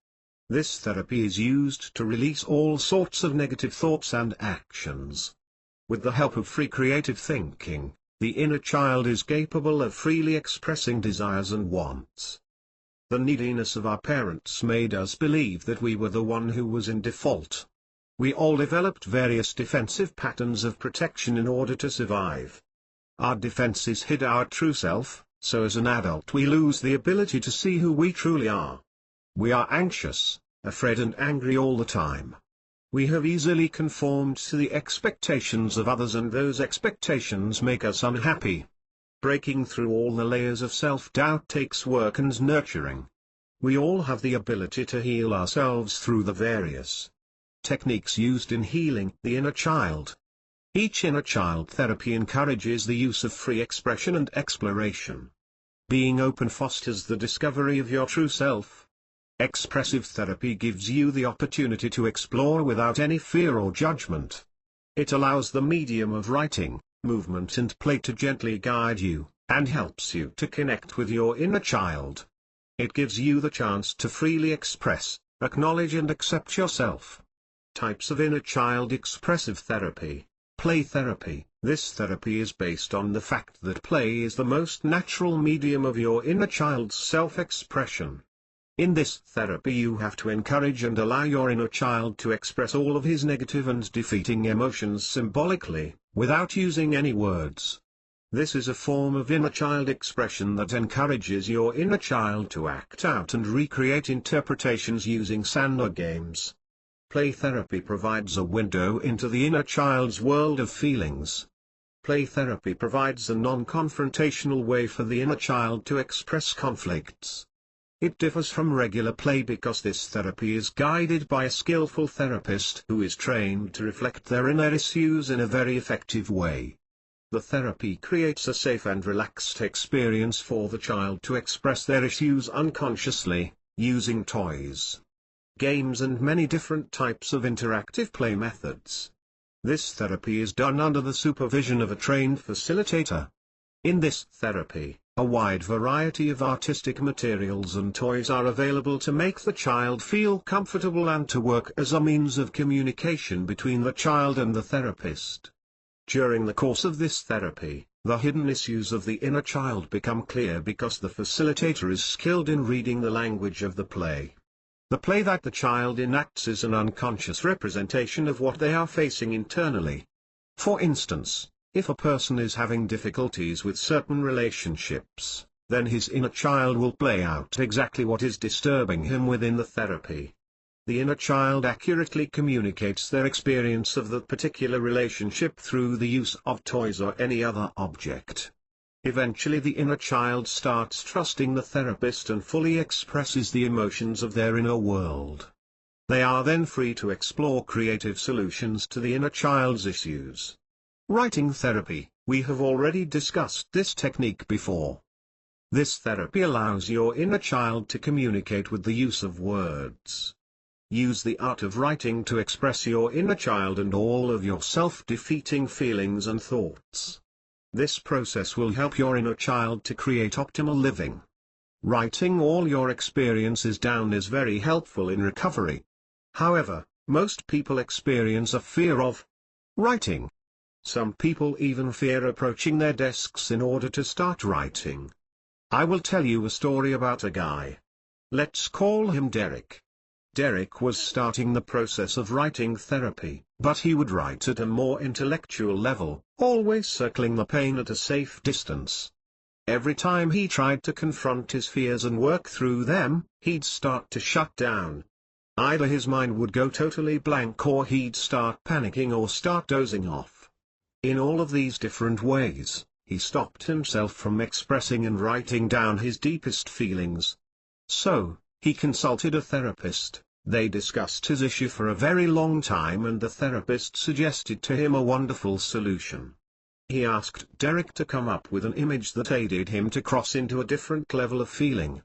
This therapy is used to release all sorts of negative thoughts and actions. With the help of free creative thinking, the inner child is capable of freely expressing desires and wants. The neediness of our parents made us believe that we were the one who was in default. We all developed various defensive patterns of protection in order to survive. Our defenses hid our true self, so as an adult we lose the ability to see who we truly are. We are anxious, afraid and angry all the time. We have easily conformed to the expectations of others, and those expectations make us unhappy. Breaking through all the layers of self-doubt takes work and nurturing. We all have the ability to heal ourselves through the various techniques used in healing the inner child. Each inner child therapy encourages the use of free expression and exploration. Being open fosters the discovery of your true self. Expressive therapy gives you the opportunity to explore without any fear or judgment. It allows the medium of writing, movement and play to gently guide you, and helps you to connect with your inner child. It gives you the chance to freely express, acknowledge and accept yourself. Types of inner child expressive therapy. Play therapy. This therapy is based on the fact that play is the most natural medium of your inner child's self-expression. In this therapy you have to encourage and allow your inner child to express all of his negative and defeating emotions symbolically, without using any words. This is a form of inner child expression that encourages your inner child to act out and recreate interpretations using Sandor games. Play therapy provides a window into the inner child's world of feelings. Play therapy provides a non-confrontational way for the inner child to express conflicts. It differs from regular play because this therapy is guided by a skillful therapist who is trained to reflect their inner issues in a very effective way. The therapy creates a safe and relaxed experience for the child to express their issues unconsciously, using toys, games and many different types of interactive play methods. This therapy is done under the supervision of a trained facilitator. In this therapy, a wide variety of artistic materials and toys are available to make the child feel comfortable and to work as a means of communication between the child and the therapist. During the course of this therapy, the hidden issues of the inner child become clear because the facilitator is skilled in reading the language of the play. The play that the child enacts is an unconscious representation of what they are facing internally. For instance, if a person is having difficulties with certain relationships, then his inner child will play out exactly what is disturbing him within the therapy. The inner child accurately communicates their experience of that particular relationship through the use of toys or any other object. Eventually the inner child starts trusting the therapist and fully expresses the emotions of their inner world. They are then free to explore creative solutions to the inner child's issues. Writing therapy. We have already discussed this technique before. This therapy allows your inner child to communicate with the use of words. Use the art of writing to express your inner child and all of your self-defeating feelings and thoughts. This process will help your inner child to create optimal living. Writing all your experiences down is very helpful in recovery. However, most people experience a fear of writing. Some people even fear approaching their desks in order to start writing. I will tell you a story about a guy. Let's call him Derek. Derek was starting the process of writing therapy, but he would write at a more intellectual level, always circling the pain at a safe distance. Every time he tried to confront his fears and work through them, he'd start to shut down. Either his mind would go totally blank or he'd start panicking or start dozing off. In all of these different ways, he stopped himself from expressing and writing down his deepest feelings. So, he consulted a therapist. They discussed his issue for a very long time and the therapist suggested to him a wonderful solution. He asked Derek to come up with an image that aided him to cross into a different level of feeling.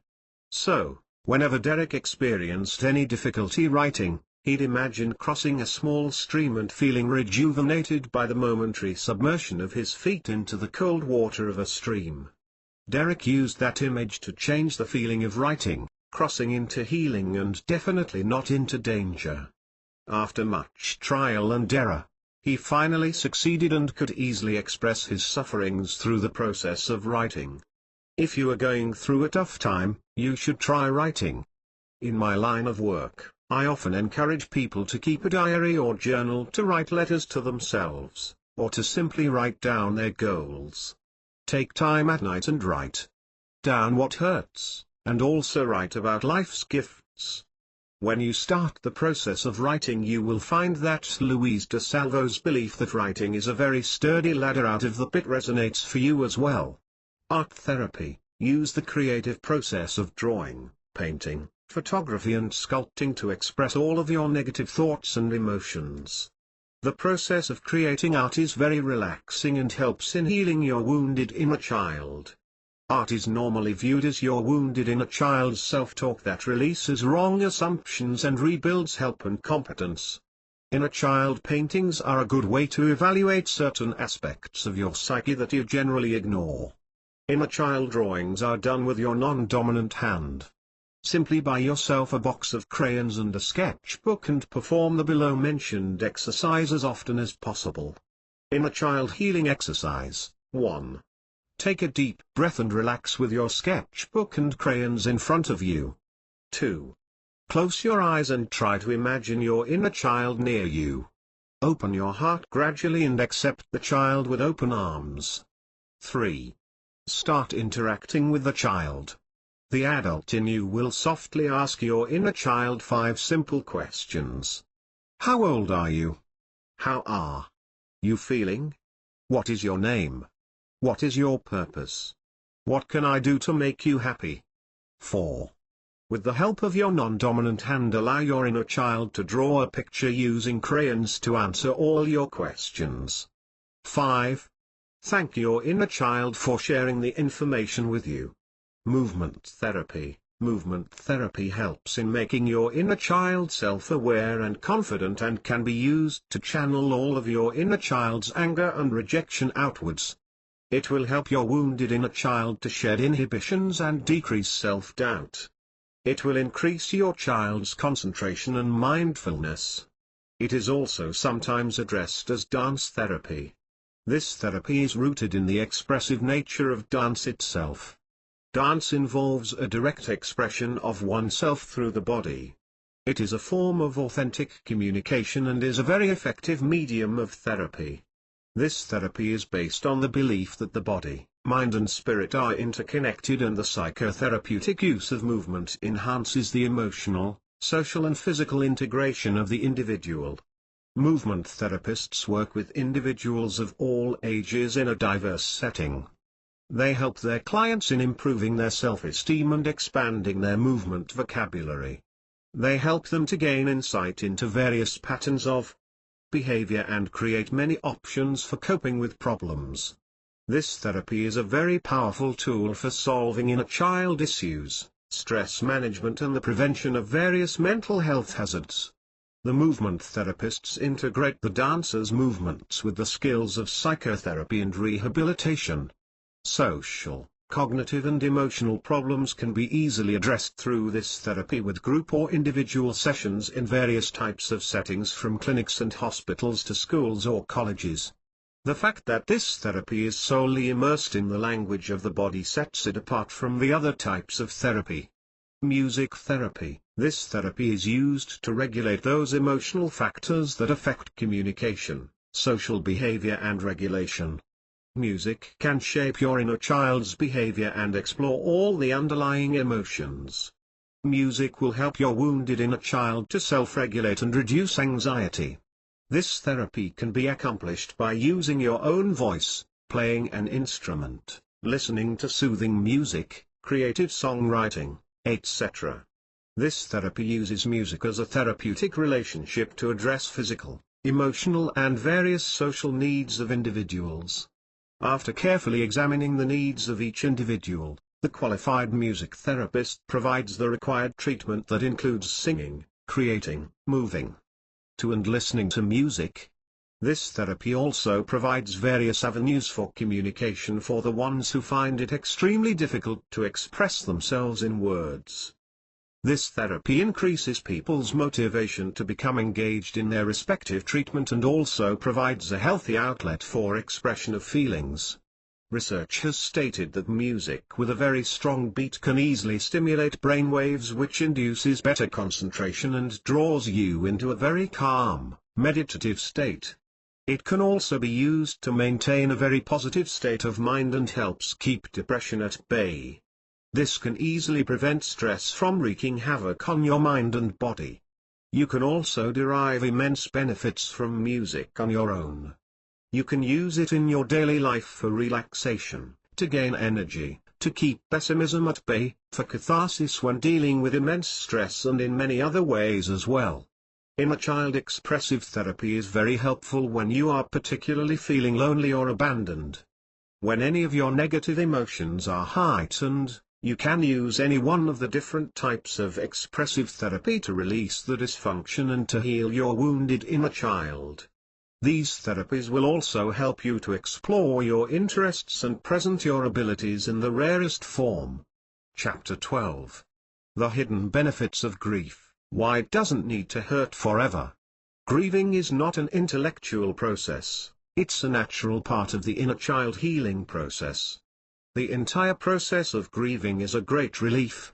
So, whenever Derek experienced any difficulty writing, he'd imagine crossing a small stream and feeling rejuvenated by the momentary submersion of his feet into the cold water of a stream. Derek used that image to change the feeling of writing, crossing into healing and definitely not into danger. After much trial and error, he finally succeeded and could easily express his sufferings through the process of writing. If you are going through a tough time, you should try writing. In my line of work, I often encourage people to keep a diary or journal to write letters to themselves, or to simply write down their goals. Take time at night and write down what hurts, and also write about life's gifts. When you start the process of writing, you will find that Luis de Salvo's belief that writing is a very sturdy ladder out of the pit resonates for you as well. Art therapy: use the creative process of drawing, painting, photography and sculpting to express all of your negative thoughts and emotions. The process of creating art is very relaxing and helps in healing your wounded inner child. Art is normally viewed as your wounded inner child's self-talk that releases wrong assumptions and rebuilds help and competence. Inner child paintings are a good way to evaluate certain aspects of your psyche that you generally ignore. Inner child drawings are done with your non-dominant hand. Simply buy yourself a box of crayons and a sketchbook and perform the below-mentioned exercise as often as possible. Inner child healing exercise: 1. Take a deep breath and relax with your sketchbook and crayons in front of you. 2. Close your eyes and try to imagine your inner child near you. Open your heart gradually and accept the child with open arms. 3. Start interacting with the child. The adult in you will softly ask your inner child 5 simple questions. How old are you? How are you feeling? What is your name? What is your purpose? What can I do to make you happy? 4. With the help of your non-dominant hand, allow your inner child to draw a picture using crayons to answer all your questions. 5. Thank your inner child for sharing the information with you. Movement therapy. Movement therapy helps in making your inner child self-aware and confident and can be used to channel all of your inner child's anger and rejection outwards. It will help your wounded inner child to shed inhibitions and decrease self-doubt. It will increase your child's concentration and mindfulness. It is also sometimes addressed as dance therapy. This therapy is rooted in the expressive nature of dance itself. Dance involves a direct expression of oneself through the body. It is a form of authentic communication and is a very effective medium of therapy. This therapy is based on the belief that the body, mind and spirit are interconnected, and the psychotherapeutic use of movement enhances the emotional, social and physical integration of the individual. Movement therapists work with individuals of all ages in a diverse setting. They help their clients in improving their self-esteem and expanding their movement vocabulary. They help them to gain insight into various patterns of behavior and create many options for coping with problems. This therapy is a very powerful tool for solving inner child issues, stress management and the prevention of various mental health hazards. The movement therapists integrate the dancer's movements with the skills of psychotherapy and rehabilitation. Social, cognitive and emotional problems can be easily addressed through this therapy with group or individual sessions in various types of settings, from clinics and hospitals to schools or colleges. The fact that this therapy is solely immersed in the language of the body sets it apart from the other types of therapy. Music therapy. This therapy is used to regulate those emotional factors that affect communication, social behavior and regulation. Music can shape your inner child's behavior and explore all the underlying emotions. Music will help your wounded inner child to self-regulate and reduce anxiety. This therapy can be accomplished by using your own voice, playing an instrument, listening to soothing music, creative songwriting, etc. This therapy uses music as a therapeutic relationship to address physical, emotional and various social needs of individuals. After carefully examining the needs of each individual, the qualified music therapist provides the required treatment that includes singing, creating, moving to and listening to music. This therapy also provides various avenues for communication for the ones who find it extremely difficult to express themselves in words. This therapy increases people's motivation to become engaged in their respective treatment and also provides a healthy outlet for expression of feelings. Research has stated that music with a very strong beat can easily stimulate brainwaves, which induces better concentration and draws you into a very calm, meditative state. It can also be used to maintain a very positive state of mind and helps keep depression at bay. This can easily prevent stress from wreaking havoc on your mind and body. You can also derive immense benefits from music on your own. You can use it in your daily life for relaxation, to gain energy, to keep pessimism at bay, for catharsis when dealing with immense stress, and in many other ways as well. Inner child expressive therapy is very helpful when you are particularly feeling lonely or abandoned. When any of your negative emotions are heightened, you can use any one of the different types of expressive therapy to release the dysfunction and to heal your wounded inner child. These therapies will also help you to explore your interests and present your abilities in the rarest form. Chapter 12. The Hidden Benefits of Grief, Why It Doesn't Need to Hurt Forever. Grieving is not an intellectual process, it's a natural part of the inner child healing process. The entire process of grieving is a great relief.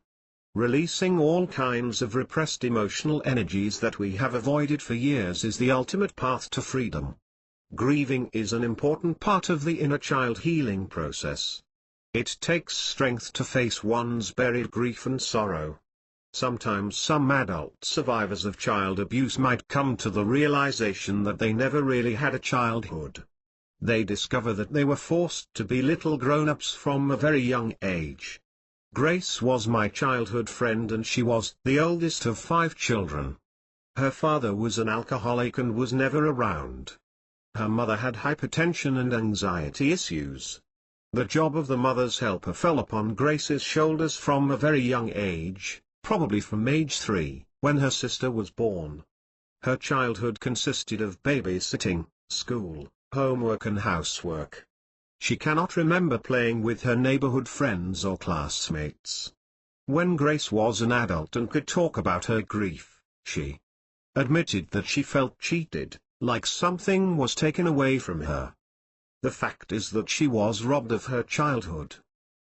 Releasing all kinds of repressed emotional energies that we have avoided for years is the ultimate path to freedom. Grieving is an important part of the inner child healing process. It takes strength to face one's buried grief and sorrow. Sometimes some adult survivors of child abuse might come to the realization that they never really had a childhood. They discover that they were forced to be little grown-ups from a very young age. Grace was my childhood friend, and she was the oldest of 5 children. Her father was an alcoholic and was never around. Her mother had hypertension and anxiety issues. The job of the mother's helper fell upon Grace's shoulders from a very young age, probably from age 3, when her sister was born. Her childhood consisted of babysitting, school, homework and housework. She cannot remember playing with her neighborhood friends or classmates. When Grace was an adult and could talk about her grief, she admitted that she felt cheated, like something was taken away from her. The fact is that she was robbed of her childhood.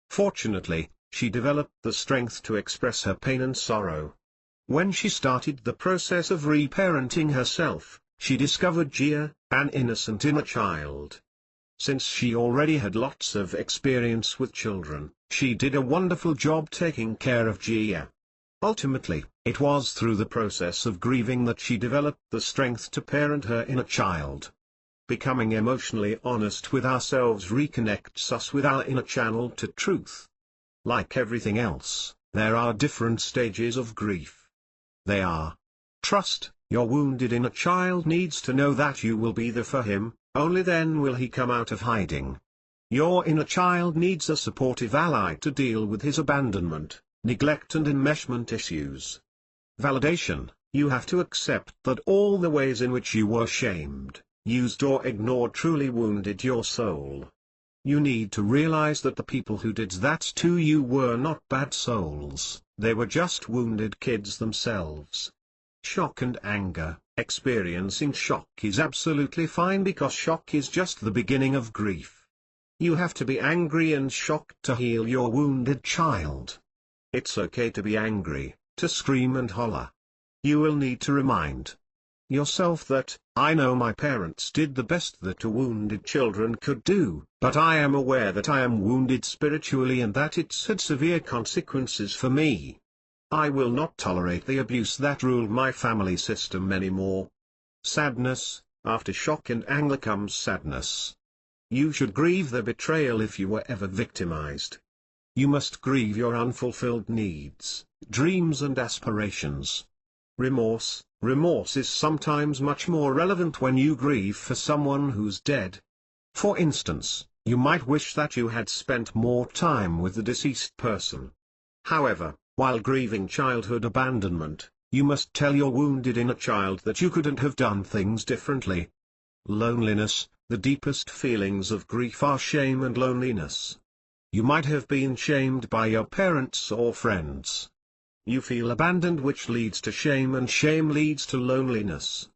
Fortunately, she developed the strength to express her pain and sorrow. When she started the process of reparenting herself, she discovered Gia, an innocent inner child. Since she already had lots of experience with children, she did a wonderful job taking care of Gia. Ultimately, it was through the process of grieving that she developed the strength to parent her inner child. Becoming emotionally honest with ourselves reconnects us with our inner channel to truth. Like everything else, there are different stages of grief. They are: trust. Your wounded inner child needs to know that you will be there for him. Only then will he come out of hiding. Your inner child needs a supportive ally to deal with his abandonment, neglect and enmeshment issues. Validation. You have to accept that all the ways in which you were shamed, used or ignored truly wounded your soul. You need to realize that the people who did that to you were not bad souls, they were just wounded kids themselves. Shock and anger. Experiencing shock is absolutely fine because shock is just the beginning of grief. You have to be angry and shocked to heal your wounded child. It's okay to be angry, to scream and holler. You will need to remind yourself that, I know my parents did the best that a wounded children could do, but I am aware that I am wounded spiritually and that it's had severe consequences for me. I will not tolerate the abuse that ruled my family system anymore. Sadness. After shock and anger comes sadness. You should grieve the betrayal if you were ever victimized. You must grieve your unfulfilled needs, dreams and aspirations. Remorse. Remorse is sometimes much more relevant when you grieve for someone who's dead. For instance, you might wish that you had spent more time with the deceased person. However, while grieving childhood abandonment, you must tell your wounded inner child that you couldn't have done things differently. Loneliness. The deepest feelings of grief are shame and loneliness. You might have been shamed by your parents or friends. You feel abandoned, which leads to shame, and shame leads to loneliness.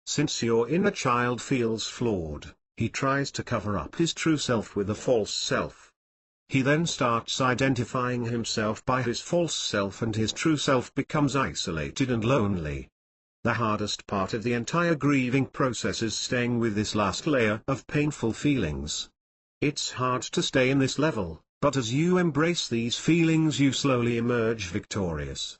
Since your inner child feels flawed, He tries to cover up his true self with a false self. He then starts identifying himself by his false self, and his true self becomes isolated and lonely. The hardest part of the entire grieving process is staying with this last layer of painful feelings. It's hard to stay in this level, but as you embrace these feelings you slowly emerge victorious.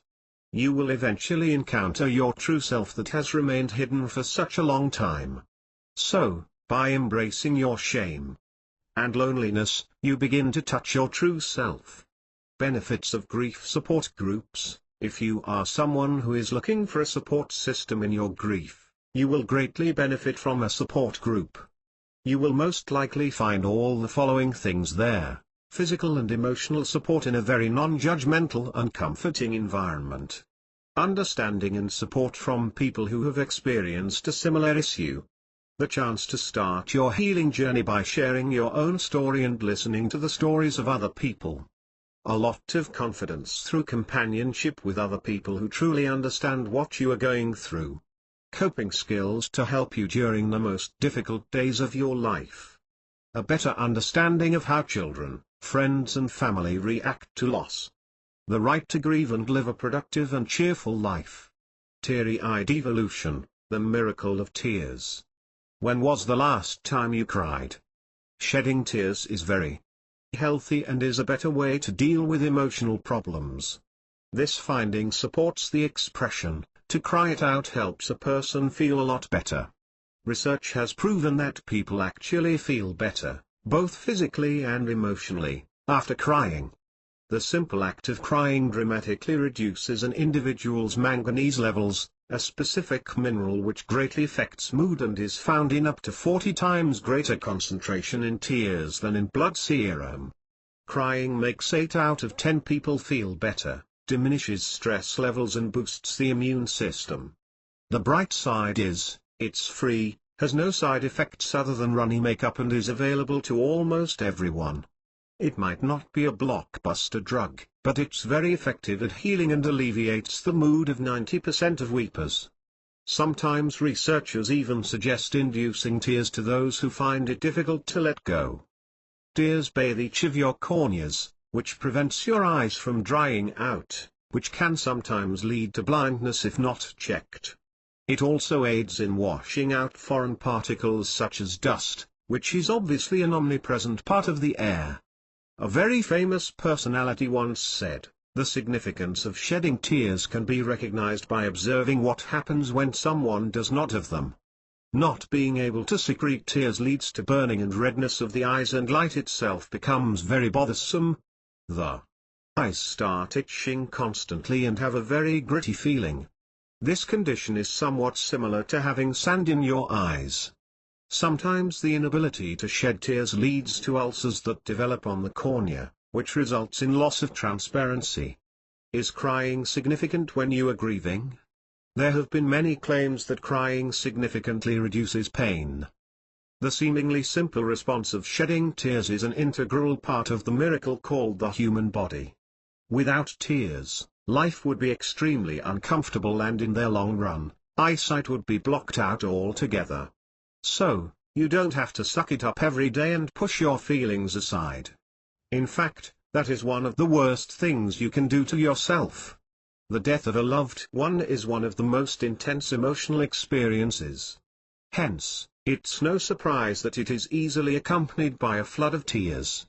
You will eventually encounter your true self that has remained hidden for such a long time. So, by embracing your shame and loneliness, you begin to touch your true self. Benefits of grief support groups. If you are someone who is looking for a support system in your grief, you will greatly benefit from a support group. You will most likely find all the following things there: physical and emotional support in a very non-judgmental and comforting environment. Understanding and support from people who have experienced a similar issue. The chance to start your healing journey by sharing your own story and listening to the stories of other people. A lot of confidence through companionship with other people who truly understand what you are going through. Coping skills to help you during the most difficult days of your life. A better understanding of how children, friends and family react to loss. The right to grieve and live a productive and cheerful life. Teary-eyed evolution, the miracle of tears. When was the last time you cried? Shedding tears is very healthy and is a better way to deal with emotional problems. This finding supports the expression, to cry it out helps a person feel a lot better. Research has proven that people actually feel better, both physically and emotionally, after crying. The simple act of crying dramatically reduces an individual's manganese levels, a specific mineral which greatly affects mood and is found in up to 40 times greater concentration in tears than in blood serum. Crying makes 8 out of 10 people feel better, diminishes stress levels and boosts the immune system. The bright side is, it's free, has no side effects other than runny makeup and is available to almost everyone. It might not be a blockbuster drug, but it's very effective at healing and alleviates the mood of 90% of weepers. Sometimes researchers even suggest inducing tears to those who find it difficult to let go. Tears bathe each of your corneas, which prevents your eyes from drying out, which can sometimes lead to blindness if not checked. It also aids in washing out foreign particles such as dust, which is obviously an omnipresent part of the air. A very famous personality once said, "The significance of shedding tears can be recognized by observing what happens when someone does not have them." Not being able to secrete tears leads to burning and redness of the eyes, and light itself becomes very bothersome. The eyes start itching constantly and have a very gritty feeling. This condition is somewhat similar to having sand in your eyes. Sometimes the inability to shed tears leads to ulcers that develop on the cornea, which results in loss of transparency. Is crying significant when you are grieving? There have been many claims that crying significantly reduces pain. The seemingly simple response of shedding tears is an integral part of the miracle called the human body. Without tears, life would be extremely uncomfortable, and in their long run, eyesight would be blocked out altogether. So, you don't have to suck it up every day and push your feelings aside. In fact, that is one of the worst things you can do to yourself. The death of a loved one is one of the most intense emotional experiences. Hence, it's no surprise that it is easily accompanied by a flood of tears.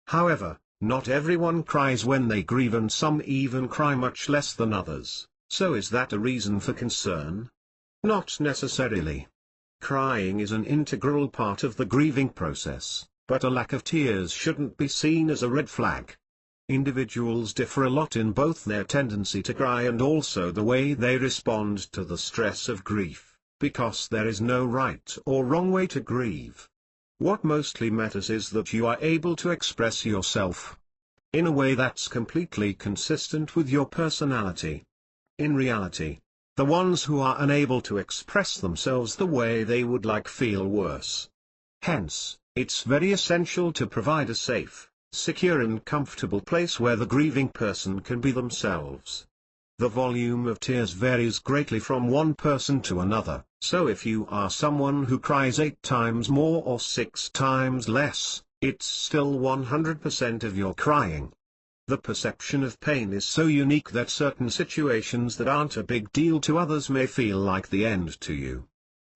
However, not everyone cries when they grieve, and some even cry much less than others. So is that a reason for concern? Not necessarily. Crying is an integral part of the grieving process, but a lack of tears shouldn't be seen as a red flag. Individuals differ a lot in both their tendency to cry and also the way they respond to the stress of grief, because there is no right or wrong way to grieve. What mostly matters is that you are able to express yourself in a way that's completely consistent with your personality. In reality, the ones who are unable to express themselves the way they would like feel worse. Hence, it's very essential to provide a safe, secure and comfortable place where the grieving person can be themselves. The volume of tears varies greatly from one person to another, so if you are someone who cries 8 times more or 6 times less, it's still 100% of your crying. The perception of pain is so unique that certain situations that aren't a big deal to others may feel like the end to you.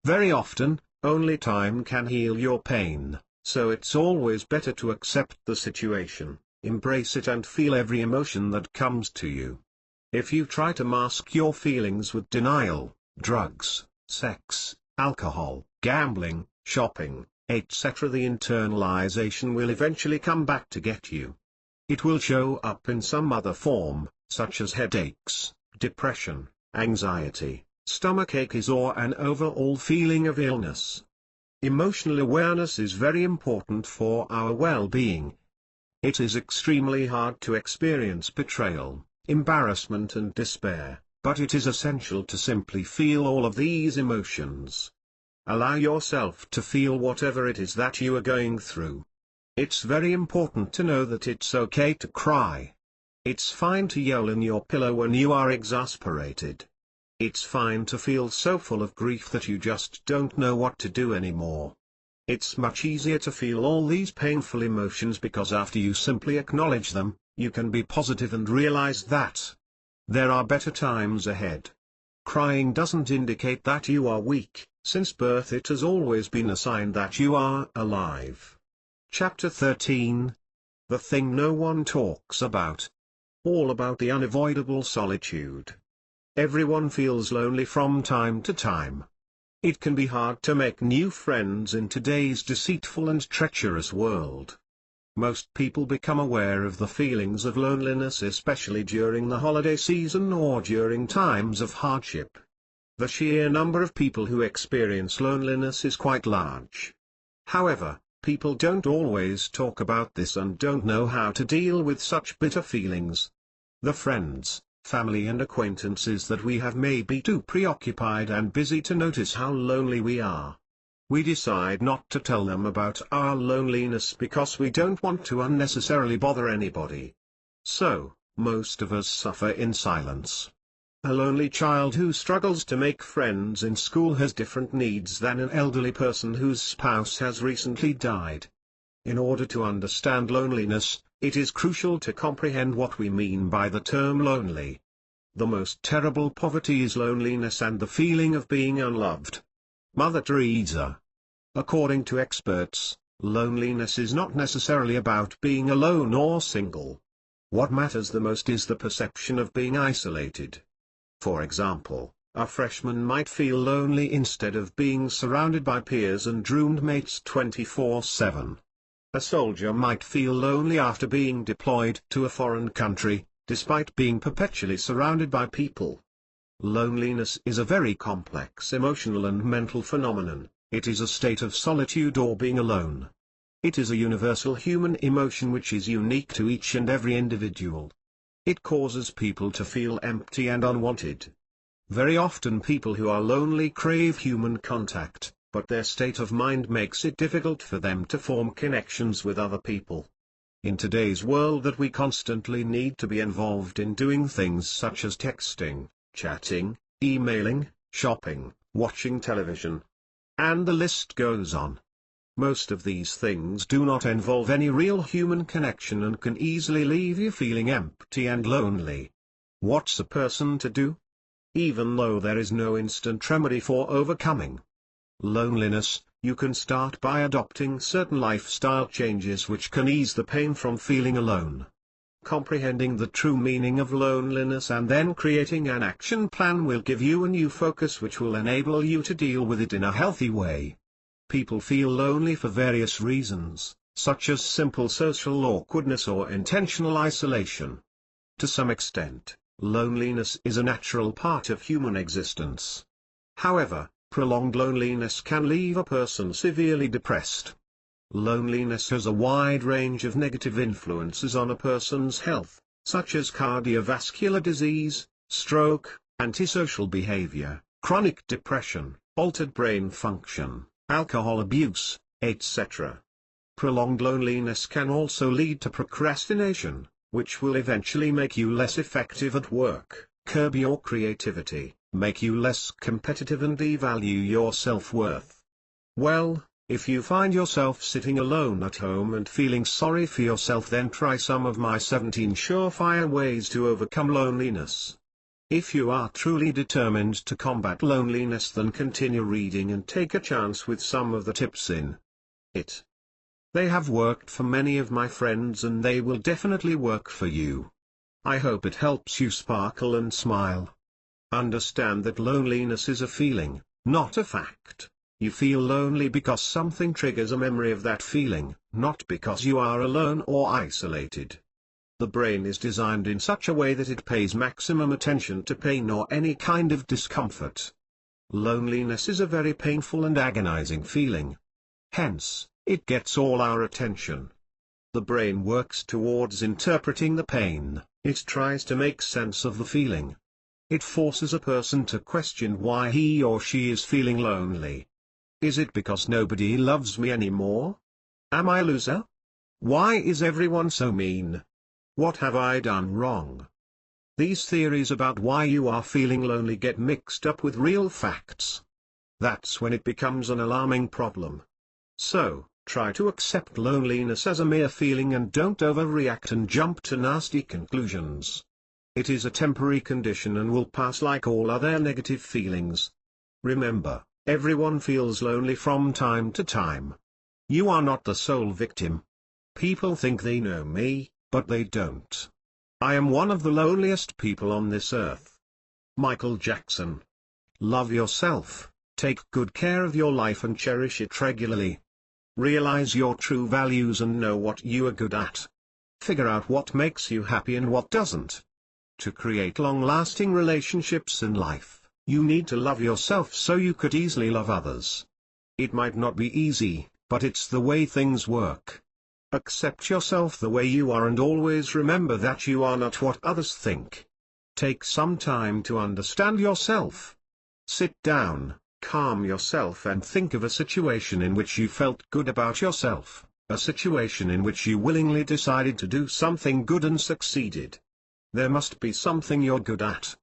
Very often, only time can heal your pain, so it's always better to accept the situation, embrace it and feel every emotion that comes to you. If you try to mask your feelings with denial, drugs, sex, alcohol, gambling, shopping, etc., the internalization will eventually come back to get you. It will show up in some other form, such as headaches, depression, anxiety, stomach aches, or an overall feeling of illness. Emotional awareness is very important for our well-being. It is extremely hard to experience betrayal, embarrassment and despair, but it is essential to simply feel all of these emotions. Allow yourself to feel whatever it is that you are going through. It's very important to know that it's okay to cry. It's fine to yell in your pillow when you are exasperated. It's fine to feel so full of grief that you just don't know what to do anymore. It's much easier to feel all these painful emotions because after you simply acknowledge them, you can be positive and realize that there are better times ahead. Crying doesn't indicate that you are weak. Since birth it has always been a sign that you are alive. Chapter 13. The thing no one talks about. All about the unavoidable solitude. Everyone feels lonely from time to time. It can be hard to make new friends in today's deceitful and treacherous world. Most people become aware of the feelings of loneliness especially during the holiday season or during times of hardship. The sheer number of people who experience loneliness is quite large. However, people don't always talk about this and don't know how to deal with such bitter feelings. The friends, family and acquaintances that we have may be too preoccupied and busy to notice how lonely we are. We decide not to tell them about our loneliness because we don't want to unnecessarily bother anybody. So, most of us suffer in silence. A lonely child who struggles to make friends in school has different needs than an elderly person whose spouse has recently died. In order to understand loneliness, it is crucial to comprehend what we mean by the term lonely. The most terrible poverty is loneliness and the feeling of being unloved. Mother Teresa. According to experts, loneliness is not necessarily about being alone or single. What matters the most is the perception of being isolated. For example, a freshman might feel lonely instead of being surrounded by peers and roommates 24/7. A soldier might feel lonely after being deployed to a foreign country, despite being perpetually surrounded by people. Loneliness is a very complex emotional and mental phenomenon. It is a state of solitude or being alone. It is a universal human emotion which is unique to each and every individual. It causes people to feel empty and unwanted. Very often people who are lonely crave human contact, but their state of mind makes it difficult for them to form connections with other people. In today's world that we constantly need to be involved in doing things such as texting, chatting, emailing, shopping, watching television, and the list goes on. Most of these things do not involve any real human connection and can easily leave you feeling empty and lonely. What's a person to do? Even though there is no instant remedy for overcoming loneliness, you can start by adopting certain lifestyle changes which can ease the pain from feeling alone. Comprehending the true meaning of loneliness and then creating an action plan will give you a new focus which will enable you to deal with it in a healthy way. People feel lonely for various reasons, such as simple social awkwardness or intentional isolation. To some extent, loneliness is a natural part of human existence. However, prolonged loneliness can leave a person severely depressed. Loneliness has a wide range of negative influences on a person's health, such as cardiovascular disease, stroke, antisocial behavior, chronic depression, altered brain function, alcohol abuse, etc. Prolonged loneliness can also lead to procrastination, which will eventually make you less effective at work, curb your creativity, make you less competitive and devalue your self-worth. Well, if you find yourself sitting alone at home and feeling sorry for yourself, then try some of my 17 surefire ways to overcome loneliness. If you are truly determined to combat loneliness, then continue reading and take a chance with some of the tips in it. They have worked for many of my friends and they will definitely work for you. I hope it helps you sparkle and smile. Understand that loneliness is a feeling, not a fact. You feel lonely because something triggers a memory of that feeling, not because you are alone or isolated. The brain is designed in such a way that it pays maximum attention to pain or any kind of discomfort. Loneliness is a very painful and agonizing feeling. Hence, it gets all our attention. The brain works towards interpreting the pain, it tries to make sense of the feeling. It forces a person to question why he or she is feeling lonely. Is it because nobody loves me anymore? Am I a loser? Why is everyone so mean? What have I done wrong? These theories about why you are feeling lonely get mixed up with real facts. That's when it becomes an alarming problem. So, try to accept loneliness as a mere feeling and don't overreact and jump to nasty conclusions. It is a temporary condition and will pass like all other negative feelings. Remember, everyone feels lonely from time to time. You are not the sole victim. People think they know me, but they don't. I am one of the loneliest people on this earth. Michael Jackson. Love yourself, take good care of your life and cherish it regularly. Realize your true values and know what you are good at. Figure out what makes you happy and what doesn't. To create long-lasting relationships in life, you need to love yourself so you could easily love others. It might not be easy, but it's the way things work. Accept yourself the way you are and always remember that you are not what others think. Take some time to understand yourself. Sit down, calm yourself and think of a situation in which you felt good about yourself, a situation in which you willingly decided to do something good and succeeded. There must be something you're good at.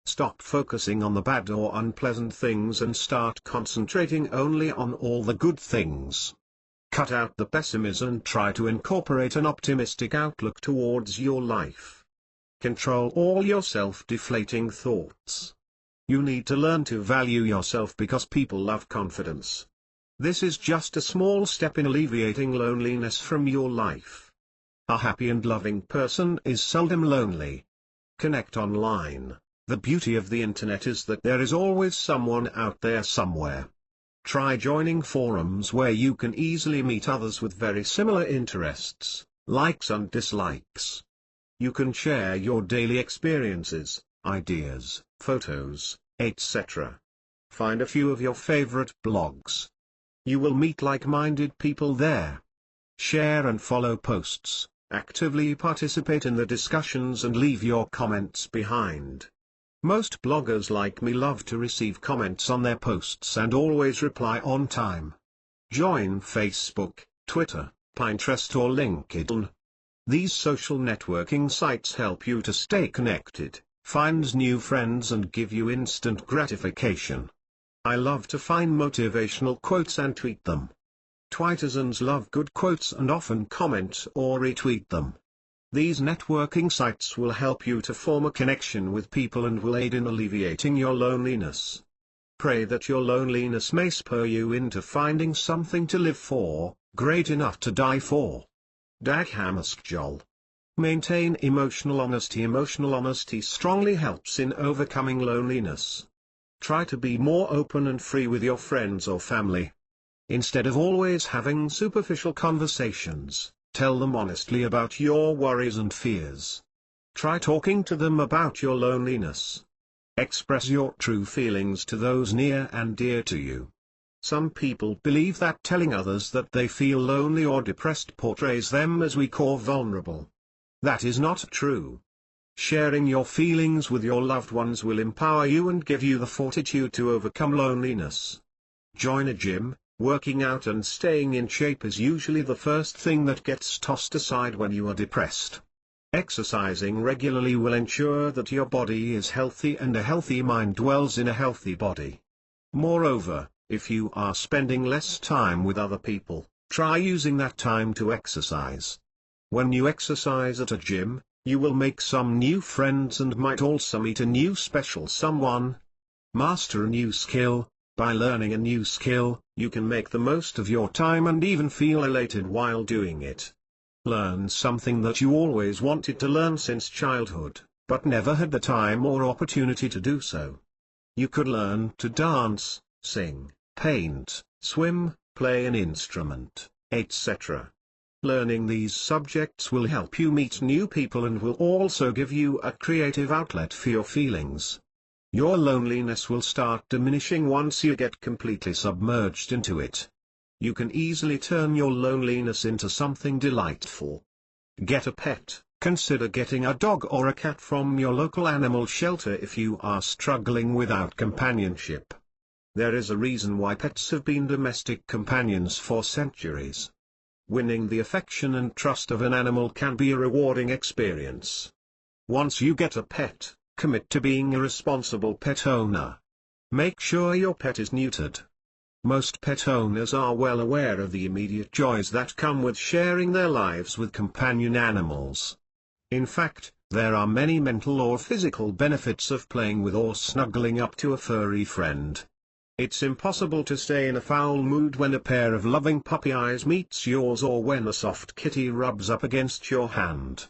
Stop focusing on the bad or unpleasant things and start concentrating only on all the good things. Cut out the pessimism and try to incorporate an optimistic outlook towards your life. Control all your self-deflating thoughts. You need to learn to value yourself because people love confidence. This is just a small step in alleviating loneliness from your life. A happy and loving person is seldom lonely. Connect online. The beauty of the internet is that there is always someone out there somewhere. Try joining forums where you can easily meet others with very similar interests, likes and dislikes. You can share your daily experiences, ideas, photos, etc. Find a few of your favorite blogs. You will meet like-minded people there. Share and follow posts, actively participate in the discussions and leave your comments behind. Most bloggers like me love to receive comments on their posts and always reply on time. Join Facebook, Twitter, Pinterest or LinkedIn. These social networking sites help you to stay connected, find new friends and give you instant gratification. I love to find motivational quotes and tweet them. Twittersans love good quotes and often comment or retweet them. These networking sites will help you to form a connection with people and will aid in alleviating your loneliness. Pray that your loneliness may spur you into finding something to live for, great enough to die for. Dag Hammarskjöld. Maintain emotional honesty. Emotional honesty strongly helps in overcoming loneliness. Try to be more open and free with your friends or family. Instead of always having superficial conversations, tell them honestly about your worries and fears. Try talking to them about your loneliness. Express your true feelings to those near and dear to you. Some people believe that telling others that they feel lonely or depressed portrays them as weak or vulnerable. That is not true. Sharing your feelings with your loved ones will empower you and give you the fortitude to overcome loneliness. Join a gym. Working out and staying in shape is usually the first thing that gets tossed aside when you are depressed. Exercising regularly will ensure that your body is healthy and a healthy mind dwells in a healthy body. Moreover, if you are spending less time with other people, try using that time to exercise. When you exercise at a gym, you will make some new friends and might also meet a new special someone. Master a new skill. By learning a new skill, you can make the most of your time and even feel elated while doing it. Learn something that you always wanted to learn since childhood, but never had the time or opportunity to do so. You could learn to dance, sing, paint, swim, play an instrument, etc. Learning these subjects will help you meet new people and will also give you a creative outlet for your feelings. Your loneliness will start diminishing once you get completely submerged into it. You can easily turn your loneliness into something delightful. Get a pet. Consider getting a dog or a cat from your local animal shelter if you are struggling without companionship. There is a reason why pets have been domestic companions for centuries. Winning the affection and trust of an animal can be a rewarding experience. Once you get a pet, commit to being a responsible pet owner. Make sure your pet is neutered. Most pet owners are well aware of the immediate joys that come with sharing their lives with companion animals. In fact, there are many mental or physical benefits of playing with or snuggling up to a furry friend. It's impossible to stay in a foul mood when a pair of loving puppy eyes meets yours or when a soft kitty rubs up against your hand.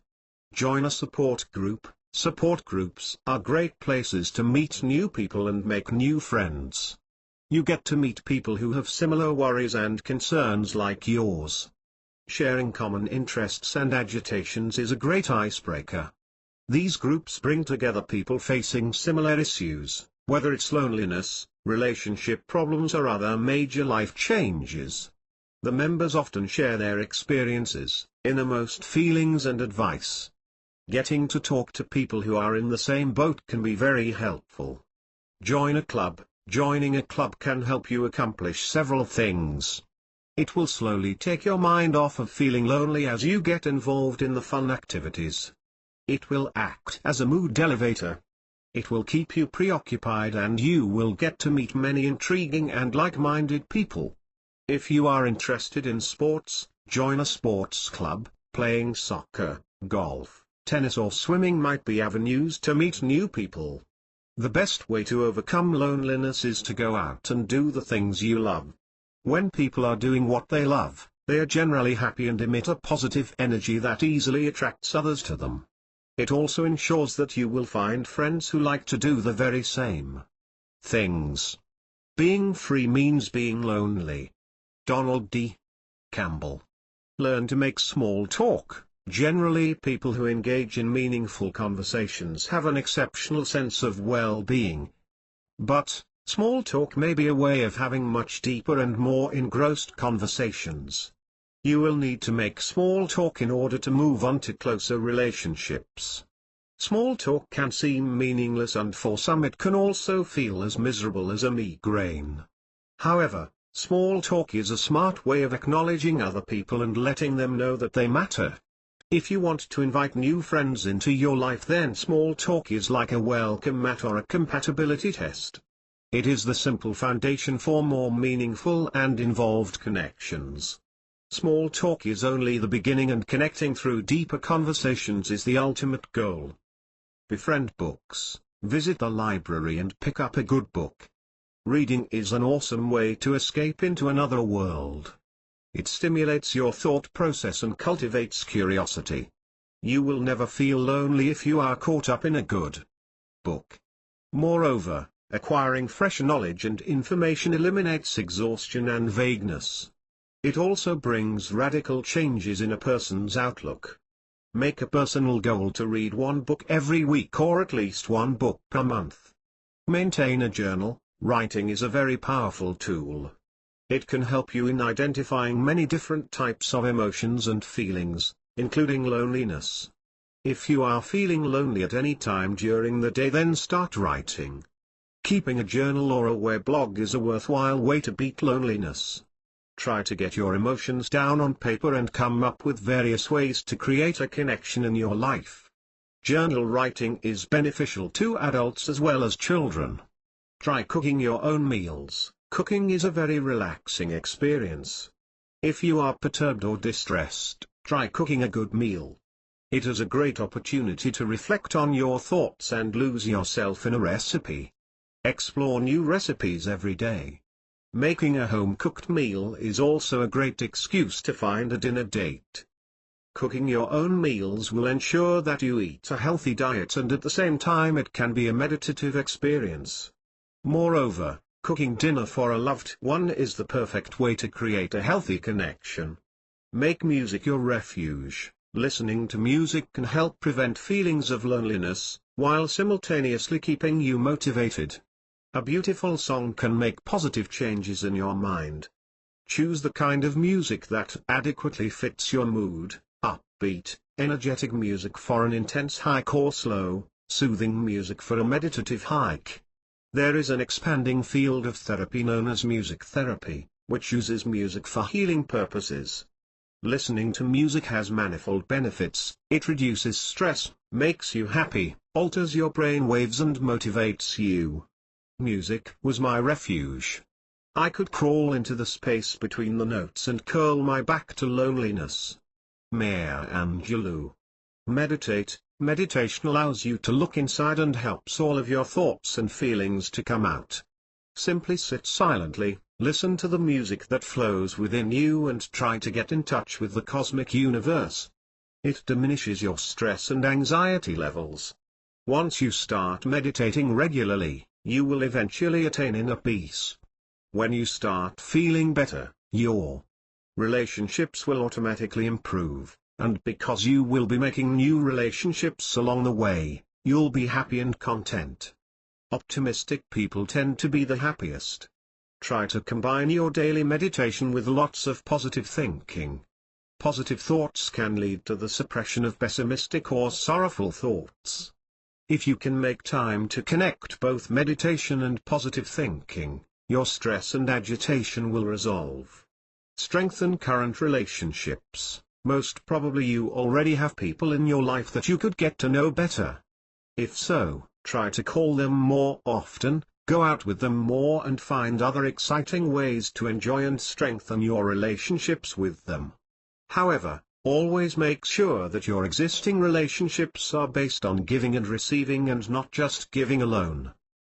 Join a support group. Support groups are great places to meet new people and make new friends. You get to meet people who have similar worries and concerns like yours. Sharing common interests and agitations is a great icebreaker. These groups bring together people facing similar issues, whether it's loneliness, relationship problems or other major life changes. The members often share their experiences, innermost feelings and advice. Getting to talk to people who are in the same boat can be very helpful. Join a club. Joining a club can help you accomplish several things. It will slowly take your mind off of feeling lonely as you get involved in the fun activities. It will act as a mood elevator. It will keep you preoccupied and you will get to meet many intriguing and like-minded people. If you are interested in sports, join a sports club. Playing soccer, golf, tennis or swimming might be avenues to meet new people. The best way to overcome loneliness is to go out and do the things you love. When people are doing what they love, they are generally happy and emit a positive energy that easily attracts others to them. It also ensures that you will find friends who like to do the very same things. Being free means being lonely. Donald D. Campbell. Learn to make small talk. Generally, people who engage in meaningful conversations have an exceptional sense of well-being. But, small talk may be a way of having much deeper and more engrossed conversations. You will need to make small talk in order to move on to closer relationships. Small talk can seem meaningless and for some it can also feel as miserable as a migraine. However, small talk is a smart way of acknowledging other people and letting them know that they matter. If you want to invite new friends into your life, then small talk is like a welcome mat or a compatibility test. It is the simple foundation for more meaningful and involved connections. Small talk is only the beginning and connecting through deeper conversations is the ultimate goal. Befriend books. Visit the library and pick up a good book. Reading is an awesome way to escape into another world. It stimulates your thought process and cultivates curiosity. You will never feel lonely if you are caught up in a good book. Moreover, acquiring fresh knowledge and information eliminates exhaustion and vagueness. It also brings radical changes in a person's outlook. Make a personal goal to read one book every week or at least one book per month. Maintain a journal. Writing is a very powerful tool. It can help you in identifying many different types of emotions and feelings, including loneliness. If you are feeling lonely at any time during the day, then start writing. Keeping a journal or a weblog is a worthwhile way to beat loneliness. Try to get your emotions down on paper and come up with various ways to create a connection in your life. Journal writing is beneficial to adults as well as children. Try cooking your own meals. Cooking is a very relaxing experience. If you are perturbed or distressed, try cooking a good meal. It is a great opportunity to reflect on your thoughts and lose yourself in a recipe. Explore new recipes every day. Making a home-cooked meal is also a great excuse to find a dinner date. Cooking your own meals will ensure that you eat a healthy diet, and at the same time it can be a meditative experience. Moreover, cooking dinner for a loved one is the perfect way to create a healthy connection. Make music your refuge. Listening to music can help prevent feelings of loneliness, while simultaneously keeping you motivated. A beautiful song can make positive changes in your mind. Choose the kind of music that adequately fits your mood: upbeat, energetic music for an intense hike or slow, soothing music for a meditative hike. There is an expanding field of therapy known as music therapy, which uses music for healing purposes. Listening to music has manifold benefits. It reduces stress, makes you happy, alters your brain waves and motivates you. Music was my refuge. I could crawl into the space between the notes and curl my back to loneliness. Maya Angelou. Meditate. Meditation allows you to look inside and helps all of your thoughts and feelings to come out. Simply sit silently, listen to the music that flows within you and try to get in touch with the cosmic universe. It diminishes your stress and anxiety levels. Once you start meditating regularly, you will eventually attain inner peace. When you start feeling better, your relationships will automatically improve, and because you will be making new relationships along the way, you'll be happy and content. Optimistic people tend to be the happiest. Try to combine your daily meditation with lots of positive thinking. Positive thoughts can lead to the suppression of pessimistic or sorrowful thoughts. If you can make time to connect both meditation and positive thinking, your stress and agitation will resolve. Strengthen current relationships. Most probably you already have people in your life that you could get to know better. If so, try to call them more often, go out with them more and find other exciting ways to enjoy and strengthen your relationships with them. However, always make sure that your existing relationships are based on giving and receiving and not just giving alone.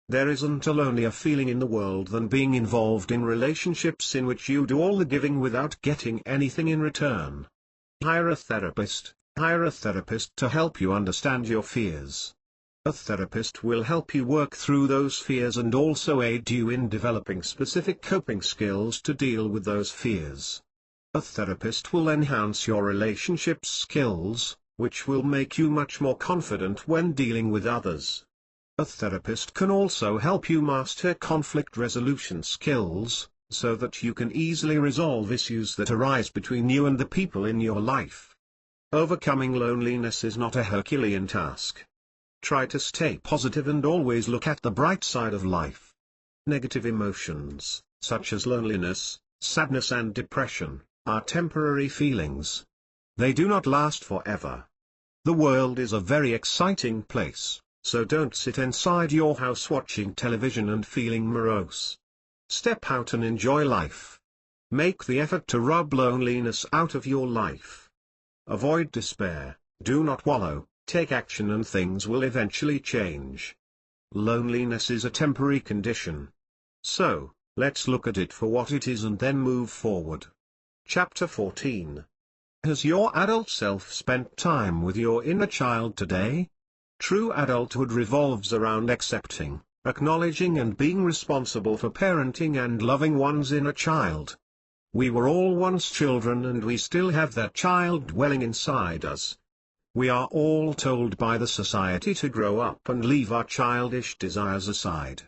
There isn't a lonelier feeling in the world than being involved in relationships in which you do all the giving without getting anything in return. Hire a therapist. Hire a therapist to help you understand your fears. A therapist will help you work through those fears and also aid you in developing specific coping skills to deal with those fears. A therapist will enhance your relationship skills, which will make you much more confident when dealing with others. A therapist can also help you master conflict resolution skills, so that you can easily resolve issues that arise between you and the people in your life. Overcoming loneliness is not a Herculean task. Try to stay positive and always look at the bright side of life. Negative emotions, such as loneliness, sadness and depression, are temporary feelings. They do not last forever. The world is a very exciting place, so don't sit inside your house watching television and feeling morose. Step out and enjoy life. Make the effort to rub loneliness out of your life. Avoid despair, do not wallow, take action and things will eventually change. Loneliness is a temporary condition. So, let's look at it for what it is and then move forward. Chapter 14. Has your adult self spent time with your inner child today? True adulthood revolves around accepting, acknowledging and being responsible for parenting and loving one's inner child. We were all once children and we still have that child dwelling inside us. We are all told by the society to grow up and leave our childish desires aside.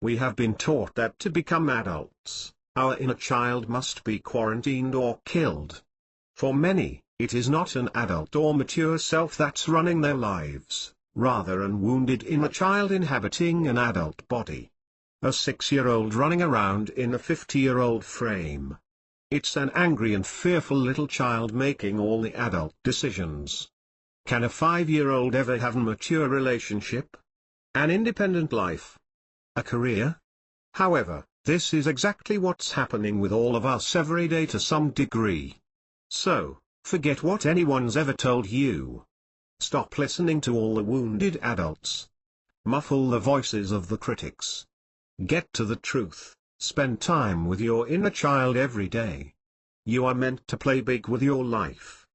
We have been taught that to become adults, our inner child must be quarantined or killed. For many, it is not an adult or mature self that's running their lives, rather an wounded inner child inhabiting an adult body. A 6-year-old running around in a 50-year-old frame. It's an angry and fearful little child making all the adult decisions. Can a 5-year-old ever have a mature relationship? An independent life? A career? However, this is exactly what's happening with all of us every day to some degree. So, forget what anyone's ever told you. Stop listening to all the wounded adults. Muffle the voices of the critics. Get to the truth. Spend time with your inner child every day. You are meant to play big with your life.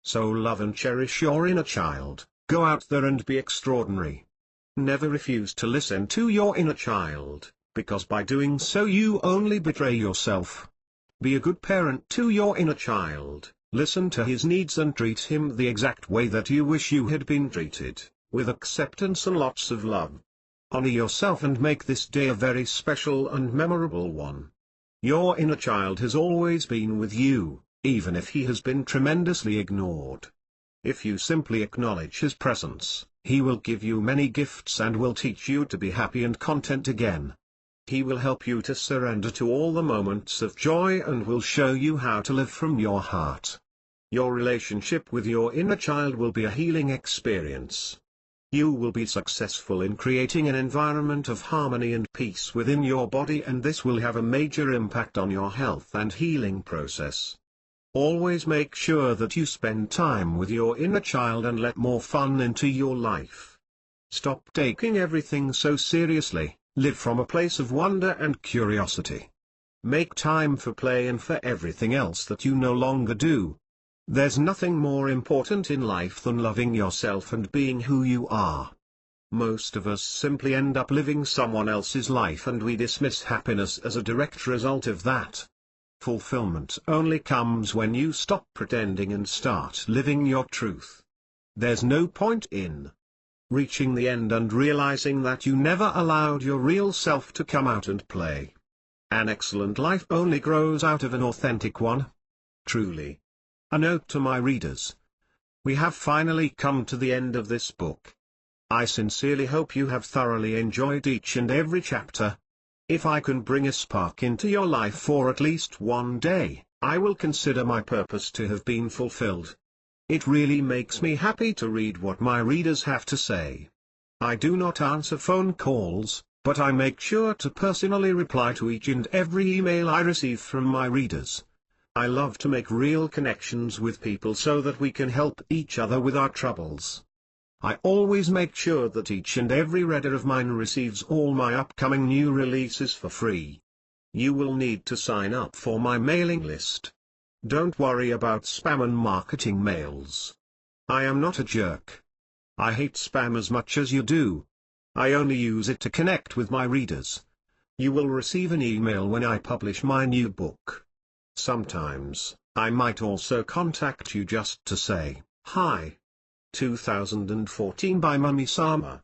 So love and cherish your inner child, go out there and be extraordinary. Never refuse to listen to your inner child, because by doing so you only betray yourself. Be a good parent to your inner child, listen to his needs and treat him the exact way that you wish you had been treated, with acceptance and lots of love. Honor yourself and make this day a very special and memorable one. Your inner child has always been with you, even if he has been tremendously ignored. If you simply acknowledge his presence, he will give you many gifts and will teach you to be happy and content again. He will help you to surrender to all the moments of joy and will show you how to live from your heart. Your relationship with your inner child will be a healing experience. You will be successful in creating an environment of harmony and peace within your body, and this will have a major impact on your health and healing process. Always make sure that you spend time with your inner child and let more fun into your life. Stop taking everything so seriously, live from a place of wonder and curiosity. Make time for play and for everything else that you no longer do. There's nothing more important in life than loving yourself and being who you are. Most of us simply end up living someone else's life and we dismiss happiness as a direct result of that. Fulfillment only comes when you stop pretending and start living your truth. There's no point in reaching the end and realizing that you never allowed your real self to come out and play. An excellent life only grows out of an authentic one. Truly. A note to my readers. We have finally come to the end of this book. I sincerely hope you have thoroughly enjoyed each and every chapter. If I can bring a spark into your life for at least one day, I will consider my purpose to have been fulfilled. It really makes me happy to read what my readers have to say. I do not answer phone calls, but I make sure to personally reply to each and every email I receive from my readers. I love to make real connections with people so that we can help each other with our troubles. I always make sure that each and every reader of mine receives all my upcoming new releases for free. You will need to sign up for my mailing list. Don't worry about spam and marketing mails. I am not a jerk. I hate spam as much as you do. I only use it to connect with my readers. You will receive an email when I publish my new book. Sometimes, I might also contact you just to say, hi. 2014 by Mummy Sama.